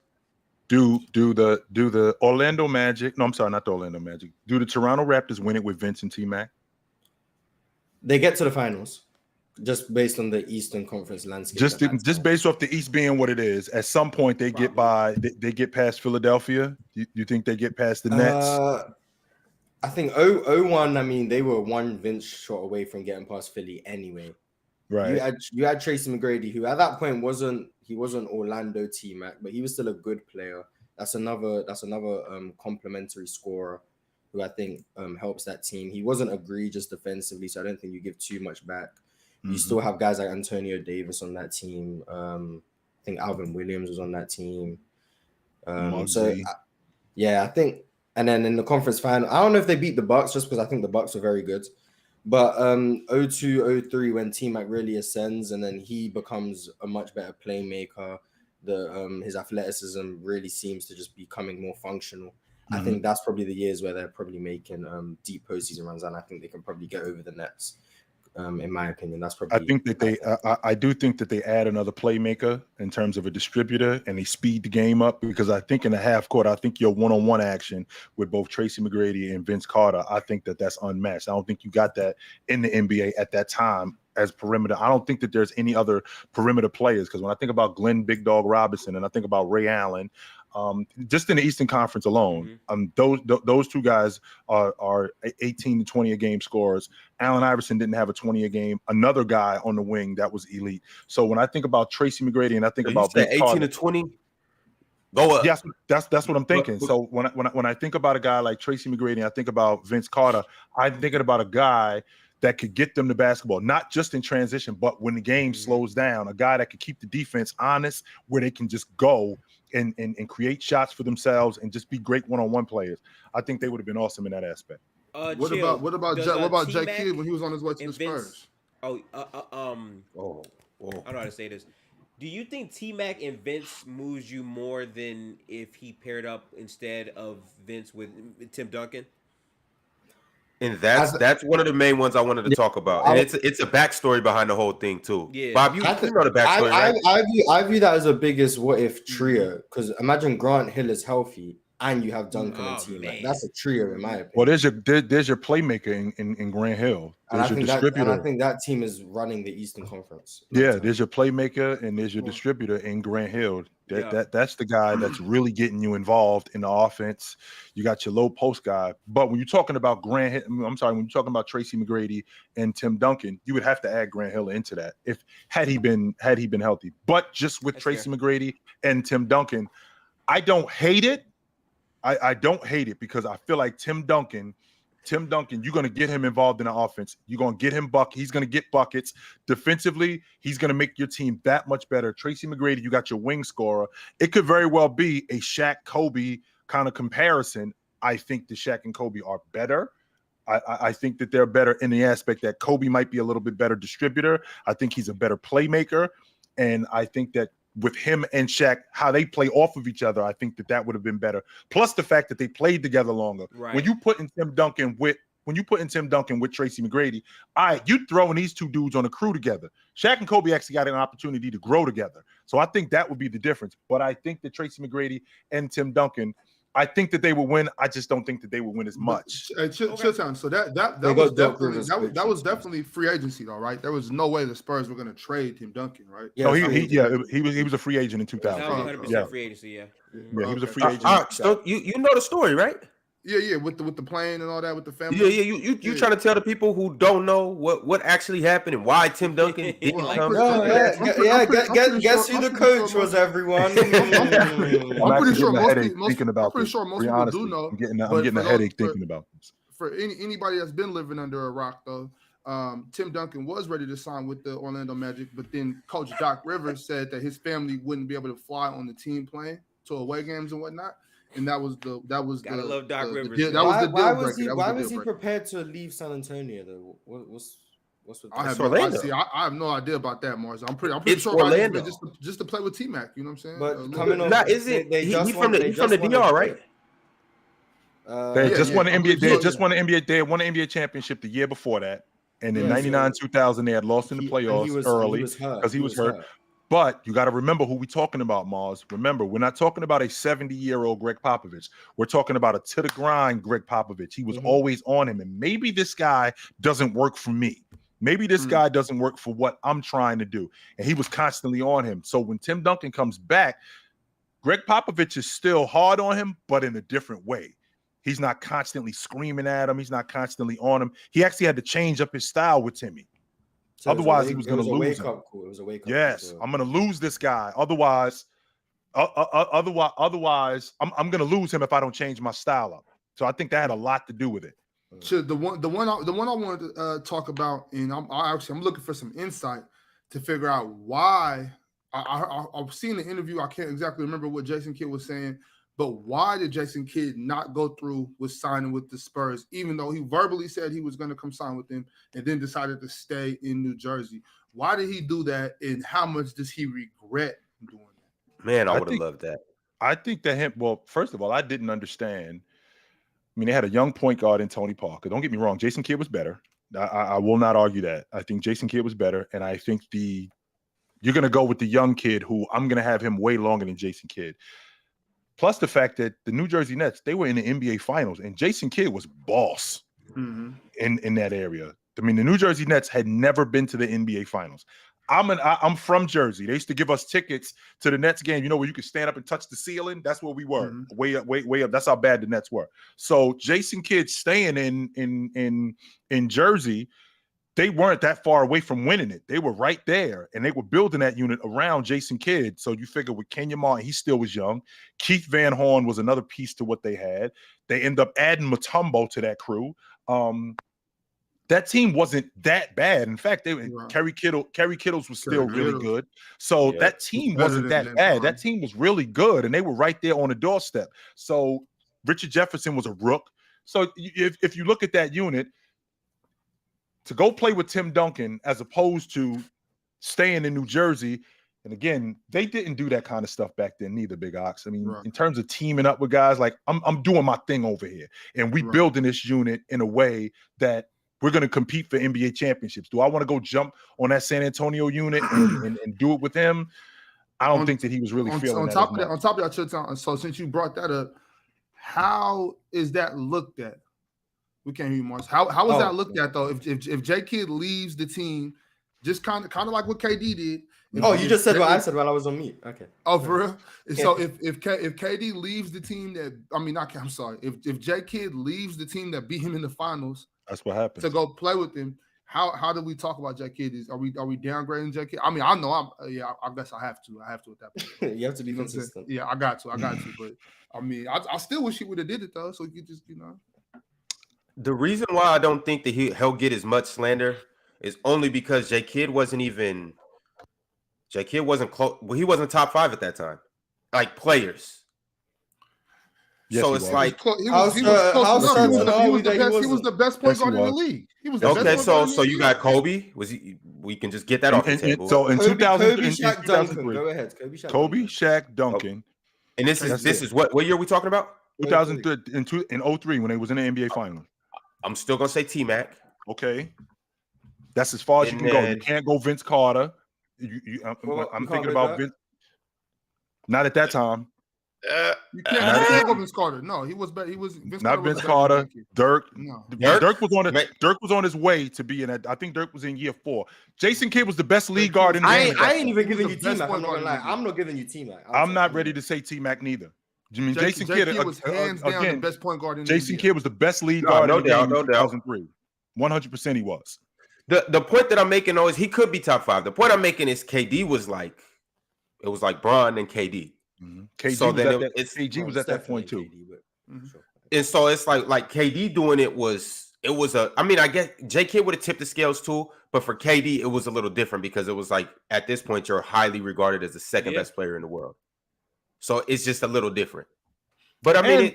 Do the Orlando Magic? No, I'm sorry, not the Orlando Magic. Do the Toronto Raptors win it with Vince and T-Mac? They get to the finals, just based on the Eastern Conference landscape. Just based off the East being what it is. At some point, they get by. They get past Philadelphia. You think they get past the Nets? I think 0-1. I mean, they were one Vince shot away from getting past Philly anyway. Right. You had Tracy McGrady, who at that point wasn't Orlando T-Mac, but he was still a good player. That's another complementary scorer who I think helps that team. He wasn't egregious defensively, so I don't think you give too much back. You still have guys like Antonio Davis on that team. I think Alvin Williams was on that team. I think, and then in the conference final, I don't know if they beat the Bucks just because I think the Bucks were very good. But 02-03 when T-Mac really ascends and then he becomes a much better playmaker, his athleticism really seems to just becoming more functional. I think that's probably the years where they're probably making deep postseason runs, and I think they can probably get over the Nets. In my opinion, that's probably. I think that I do think that they add another playmaker in terms of a distributor, and they speed the game up because I think in the half court, I think your one-on-one action with both Tracy McGrady and Vince Carter, I think that's unmatched. I don't think you got that in the NBA at that time as perimeter. I don't think that there's any other perimeter players because when I think about Glenn Big Dog Robinson and I think about Ray Allen. Just in the Eastern Conference alone, those two guys are 18 to 20 a game scorers. Allen Iverson didn't have a 20 a game. Another guy on the wing that was elite. So when I think about Tracy McGrady and I think about 18 to 20, go up. Yes, that's what I'm thinking. So when I think about a guy like Tracy McGrady and I think about Vince Carter, I'm thinking about a guy that could get them to basketball, not just in transition, but when the game slows down, a guy that could keep the defense honest, where they can just go and create shots for themselves and just be great one-on-one players. I think they would have been awesome in that aspect. What about Jay Kidd when he was on his way to the Spurs? I don't know how to say this. Do you think T-Mac and Vince moves you more than if he paired up instead of Vince with Tim Duncan? And that's one of the main ones I wanted to talk about. And it's a backstory behind the whole thing too. Yeah. Bob, you know the backstory, right? I view that as the biggest what-if trio because imagine Grant Hill is healthy and you have Duncan and T-Mac. That's a trio in my opinion. Well, there's your playmaker in Grant Hill. And I think that team is running the Eastern Conference. Yeah, there's your playmaker and there's your distributor in Grant Hill. That's the guy that's really getting you involved in the offense. You got your low post guy. But when you're talking about when you're talking about Tracy McGrady and Tim Duncan, you would have to add Grant Hill into that had he been healthy. But just with Tracy McGrady and Tim Duncan, I don't hate it. I don't hate it because I feel like Tim Duncan, you're going to get him involved in the offense. You're going to get him he's going to get buckets. Defensively, he's going to make your team that much better. Tracy McGrady, you got your wing scorer. It could very well be a Shaq-Kobe kind of comparison. I think the Shaq and Kobe are better. I think that they're better in the aspect that Kobe might be a little bit better distributor. I think he's a better playmaker. And I think that with him and Shaq, how they play off of each other, I think that would have been better. Plus the fact that they played together longer. Right. When you put in Tim Duncan with Tracy McGrady, you throwing these two dudes on a crew together. Shaq and Kobe actually got an opportunity to grow together. So I think that would be the difference. But I think that Tracy McGrady and Tim Duncan I think that they would win. I just don't think that they would win as much. Chill time. So that was definitely free agency though, right? There was no way the Spurs were going to trade Tim Duncan, right? Yeah, he was a free agent in 2000. That was 100% free agency, yeah, he was a free agent. So you know the story, right? Yeah, with the plane and all that, with the family. Yeah. You trying to tell the people who don't know what actually happened and why Tim Duncan didn't come? Guess who the coach was, everyone. I'm pretty sure most people do know. I'm getting a headache thinking about this. For anybody that's been living under a rock, though, Tim Duncan was ready to sign with the Orlando Magic, but then Coach Doc Rivers said that his family wouldn't be able to fly on the team plane to away games and whatnot. And that was Gotta the love Doc Rivers. Why was he prepared to leave San Antonio though? What's with I have no idea about that, Mars. I'm pretty it's sure Orlando. Just to play with T-Mac, you know what I'm saying? But coming on, he's from the DR, right? They just won the NBA. They just won the NBA. They won the NBA championship the year before that, and in 99, 2000, they had lost in the playoffs early because he was hurt. But you got to remember who we're talking about, Mars. Remember, we're not talking about a 70-year-old Greg Popovich. We're talking about a to-the-grind Greg Popovich. He was always on him. And maybe this guy doesn't work for me. Maybe this guy doesn't work for what I'm trying to do. And he was constantly on him. So when Tim Duncan comes back, Greg Popovich is still hard on him, but in a different way. He's not constantly screaming at him. He's not constantly on him. He actually had to change up his style with Timmy. So otherwise, he was going to lose him. It was a wake up. Yes, I'm going to lose this guy. Otherwise, I'm going to lose him if I don't change my style up. So I think that had a lot to do with it. The one I wanted to talk about, and I'm looking for some insight to figure out why. I've seen the interview. I can't exactly remember what Jason Kidd was saying, but why did Jason Kidd not go through with signing with the Spurs, even though he verbally said he was going to come sign with them and then decided to stay in New Jersey? Why did he do that, and how much does he regret doing that? Man, I would have loved that. I think that first of all, I didn't understand. I mean, they had a young point guard in Tony Parker. Don't get me wrong. Jason Kidd was better. I will not argue that. I think Jason Kidd was better, and I think you're going to go with the young kid who I'm going to have him way longer than Jason Kidd. Plus the fact that the New Jersey Nets, they were in the NBA Finals, and Jason Kidd was boss in that area. I mean, the New Jersey Nets had never been to the NBA Finals. I'm from Jersey. They used to give us tickets to the Nets game, where you could stand up and touch the ceiling. That's where we were, way up. That's how bad the Nets were. So Jason Kidd staying in Jersey, they weren't that far away from winning it. They were right there, and they were building that unit around Jason Kidd. So you figure with Kenya Martin, he still was young. Keith Van Horn was another piece to what they had. They end up adding Mutombo to that crew. That team wasn't that bad. In fact, Kerry Kittles was still really good. So that team wasn't that bad. That team was really good, and they were right there on the doorstep. So Richard Jefferson was a rook. So if you look at that unit, to go play with Tim Duncan as opposed to staying in New Jersey, and again, they didn't do that kind of stuff back then neither, Big Ox. I mean, in terms of teaming up with guys, like I'm doing my thing over here, and we building this unit in a way that we're going to compete for NBA championships. Do I want to go jump on that San Antonio unit and do it with him? I don't think that he was really feeling that. On top of that, so since you brought that up, how is that looked at? We can't hear you, Mars. How is that looked at though? If J Kidd leaves the team, just kind of like what KD did. You just said what I said while I was on mute. Okay. Oh, for real? So if KD leaves the team if J Kidd leaves the team that beat him in the finals, that's what happens. To go play with him, how do we talk about J Kidd? Are we downgrading J Kidd? I mean, I know I guess I have to at that point. You have to be consistent. Yeah, I got to. But I mean, I still wish he would have did it though, so he could just The reason why I don't think that he'll get as much slander is only because J Kidd wasn't close. Well, he wasn't top 5 at that time, like players. Yes, so it's like he was the best point guard in the league. He was the best so you got Kobe. We can just get that off the table. So in 2000, Shaq, Duncan. Go ahead, Kobe, Shaq, Duncan. And this is what year are we talking about? 2003 in 2003 when they was in the NBA Finals. I'm still gonna say T-Mac. Okay, that's as far as you can go. You can't go Vince Carter. I'm thinking about Vince. Not at that time. You can't go Vince Carter. No, he was better. He was Vince not Carter Vince Carter. Dirk. No. Dirk was on his way to be in. I think Dirk was in year 4. Jason Kidd was the best lead guard in the game. I ain't even giving you T-Mac. I'm not gonna lie. I'm not giving you T-Mac. I'm not ready to say T-Mac neither. I mean, Jason Kidd was hands down the best point guard in the Jason Kidd was the best lead guard in the game in 2003. 100% he was. The point that I'm making though is he could be top 5. The point I'm making is KD was like, it was like Bron and KD. Mm-hmm. KG was at that point too. KD, and so it's like KD doing it was I mean, I guess J Kidd would have tipped the scales too, but for KD it was a little different because it was like at this point you're highly regarded as the second best player in the world. So it's just a little different. But I mean,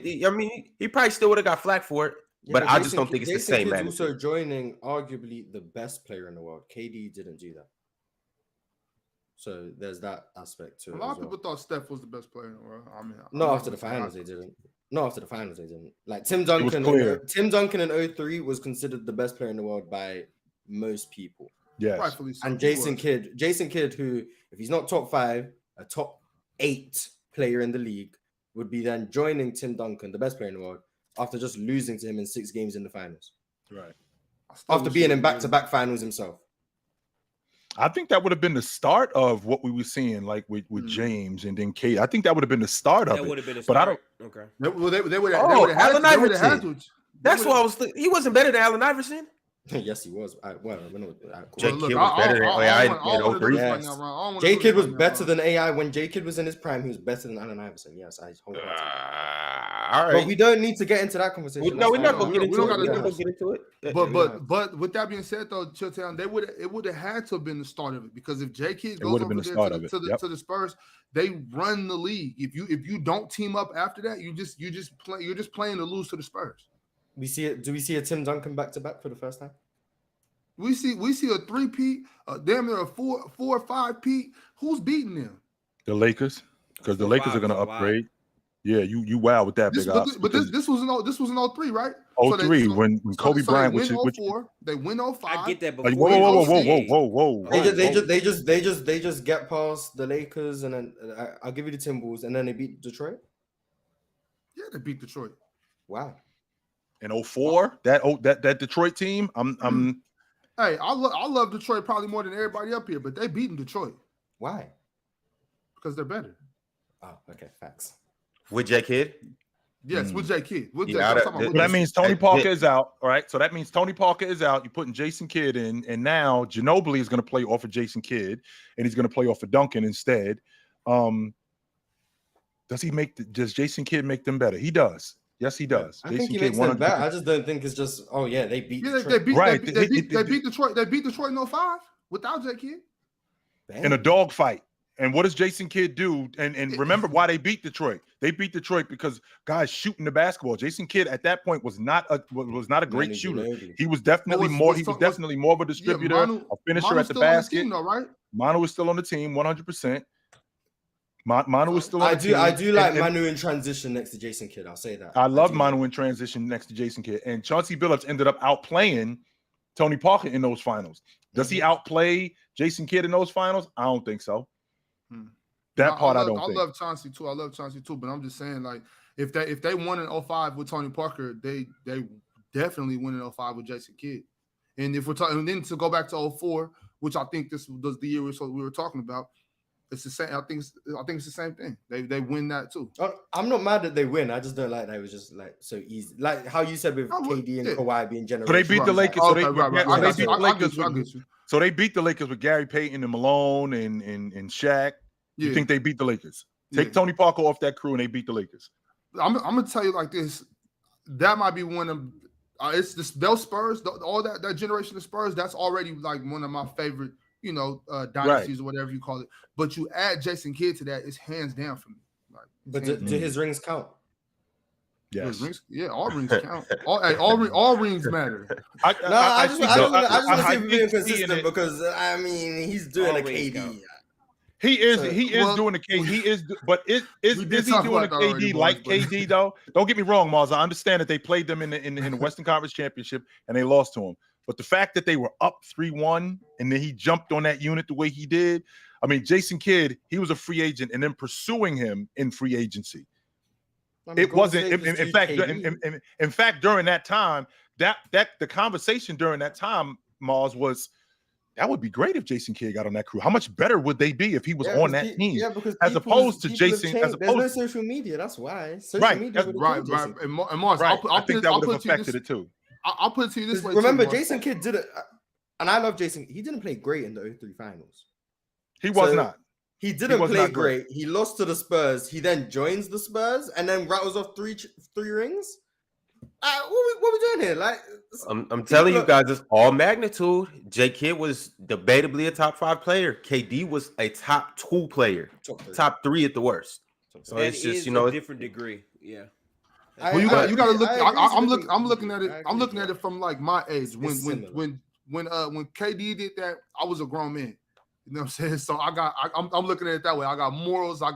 he probably still would have got flack for it. Yeah, but I just don't think it's the same man. Also joining arguably the best player in the world. KD didn't do that. So there's that aspect to it. A lot of people thought Steph was the best player in the world. I mean, not after the finals, they didn't. Not after the finals, they didn't. Like Tim Duncan in 03 was considered the best player in the world by most people. Yes. And Jason Kidd, who, if he's not top 5, a top 8 player in the league, would be then joining Tim Duncan, the best player in the world, after just losing to him in 6 games in the finals. Right. After being in back-to-back finals himself. I think that would have been the start of what we were seeing, like with James and then Kate. I think that would have been the start of it. That would have been the start. But I don't. Okay. They would have had Allen Iverson. That's what I was thinking. He wasn't better than Allen Iverson. Yes, he was. J Kidd was better than AI in 03. J Kidd was better than AI when J Kidd was in his prime. He was better than Allen Iverson. Yes, I hold on. All right, but we don't need to get into that conversation. No, we're not going to get into it. But with that being said, though, Chilltown, it would have had to have been the start of it because if J Kidd goes over there to the Spurs, they run the league. If you don't team up after that, you're just playing to lose to the Spurs. Do we see a Tim Duncan back-to-back for the first time? We see a 3-peat, damn near a 4 or 5-peat. Who's beating them? The Lakers, because the Lakers are going to upgrade. Yeah, you wow with that big ass. But this was in 03, right? 03 when Kobe Bryant was 04. They win 05. I get that. Whoa. They just get past the Lakers and then I'll give you the Timberwolves and then they beat Detroit. Yeah, they beat Detroit. Wow. In 04, that Detroit team, Hey, I love Detroit probably more than everybody up here, but they beating Detroit. Why? Because they're better. Oh, okay, facts. With J Kidd? Yes, with J Kidd. That means Tony Parker is out. All right. So that means Tony Parker is out. You're putting Jason Kidd in, and now Ginobili is going to play off of Jason Kidd, and he's going to play off of Duncan instead. Does Jason Kidd make them better? He does. Yes, he does. I think he makes them better. I just don't think it's just they beat Detroit. They beat Detroit. They beat Detroit in 05 without J Kidd. In a dogfight. And what does Jason Kidd do? And remember why they beat Detroit. They beat Detroit because guys shooting the basketball. Jason Kidd at that point was not a great shooter. He was definitely more of a distributor, a finisher at the basket. Team, though, right? Manu was still on the team, 100%. Manu was still on the team. I do like Manu in transition next to Jason Kidd. I'll say that. I love Manu in transition next to Jason Kidd. And Chauncey Billups ended up outplaying Tony Parker in those finals. Does he outplay Jason Kidd in those finals? I don't think so. That part I don't think. I love Chauncey too. But I'm just saying, like, if they won in 05 with Tony Parker, they definitely win in 05 with Jason Kidd. And if we're talking, and then to go back to 04, which I think this was the year we were talking about, it's the same. I think it's the same thing. They win that too. I'm not mad that they win. I just don't like that it was just like so easy. Like how you said with KD and Kawhi being generational. So they beat the Lakers. So they beat the Lakers with Gary Payton and Malone and Shaq. You think they beat the Lakers? Take Tony Parker off that crew and they beat the Lakers. I'm gonna tell you like this. That might be one of those Spurs. All that generation of Spurs. That's already like one of my favorite. Dynasties or whatever you call it. But you add Jason Kidd to that, it's hands down for me. Like, but do his rings count? Yes. All rings count. All rings matter. I just want to see him being consistent because I mean he's doing a KD. He is doing a KD. But is he doing a KD like KD though? Don't get me wrong, Mars. I understand that they played them in the Western Conference Championship and they lost to him. But the fact that they were up 3-1 and then he jumped on that unit the way he did, I mean, Jason Kidd, he was a free agent and then pursuing him in free agency. It wasn't. In fact, during that time, that the conversation during that time, Mars, was that would be great if Jason Kidd got on that crew. How much better would they be if he was on that team? Yeah, because as opposed to Jason. As opposed, there's no social media. That's why. Social media right. And Mars, right. I think that would have affected it too. I'll put it to you this way. Remember, Jason Kidd did it, and I love Jason. He didn't play great in the 03 finals. He was not. He didn't play great. He lost to the Spurs. He then joins the Spurs and then rattles off three rings. What we doing here? Like, I'm telling you guys, it's all magnitude. J. Kidd was debatably a top 5 player. KD was a top 2 player, top 3 at the worst. So it's just a different degree. Yeah. Well, you got to look. I'm looking at it. I'm looking at it from like my age. When KD did that, I was a grown man. You know what I'm saying? So I'm looking at it that way. I got morals. I'm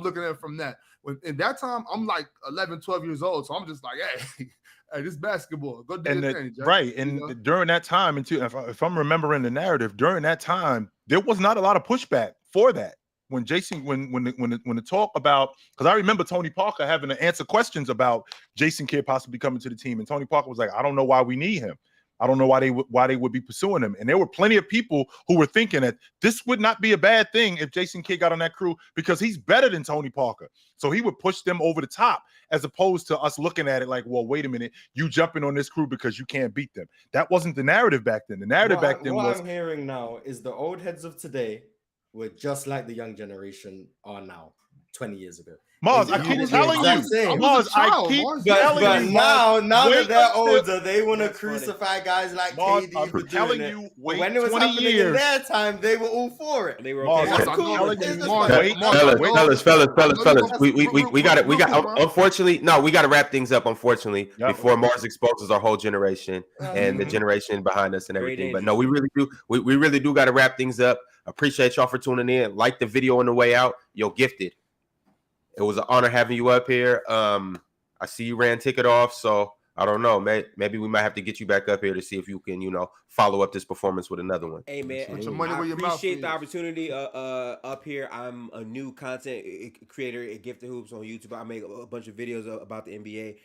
looking at it from that. In that time, I'm like 11, 12 years old. So I'm just like, hey, this basketball. Go do your thing, Jack. Right. And during that time, and if I'm remembering the narrative, during that time, there was not a lot of pushback for that. When Jason, when the talk about, because I remember Tony Parker having to answer questions about Jason Kidd possibly coming to the team, and Tony Parker was like, I don't know why we need him. I don't know why they would be pursuing him. And there were plenty of people who were thinking that this would not be a bad thing if Jason Kidd got on that crew because he's better than Tony Parker. So he would push them over the top, as opposed to us looking at it like, well, wait a minute, you jumping on this crew because you can't beat them. That wasn't the narrative back then. The narrative back then was. What I'm hearing now is the old heads of today were just like the young generation are now, 20 years ago. Mars, I keep telling you. Mars, I keep telling you. But now that they're older, they want to crucify guys like KD for doing it. Wait, when it was happening in their time, they were all for it. They were okay. Fellas, we got it. Unfortunately, no, we got to wrap things up. Unfortunately, before Mars exposes our whole generation and the generation behind us and everything. But no, we really do. We really do got to wrap things up. Appreciate y'all for tuning in. Like the video on the way out. Yo, Gifted. It was an honor having you up here. I see you ran ticket off, so I don't know. Maybe we might have to get you back up here to see if you can, follow up this performance with another one. Hey, man, I appreciate the opportunity up here. I'm a new content creator at Gifted Hoops on YouTube. I make a bunch of videos about the NBA.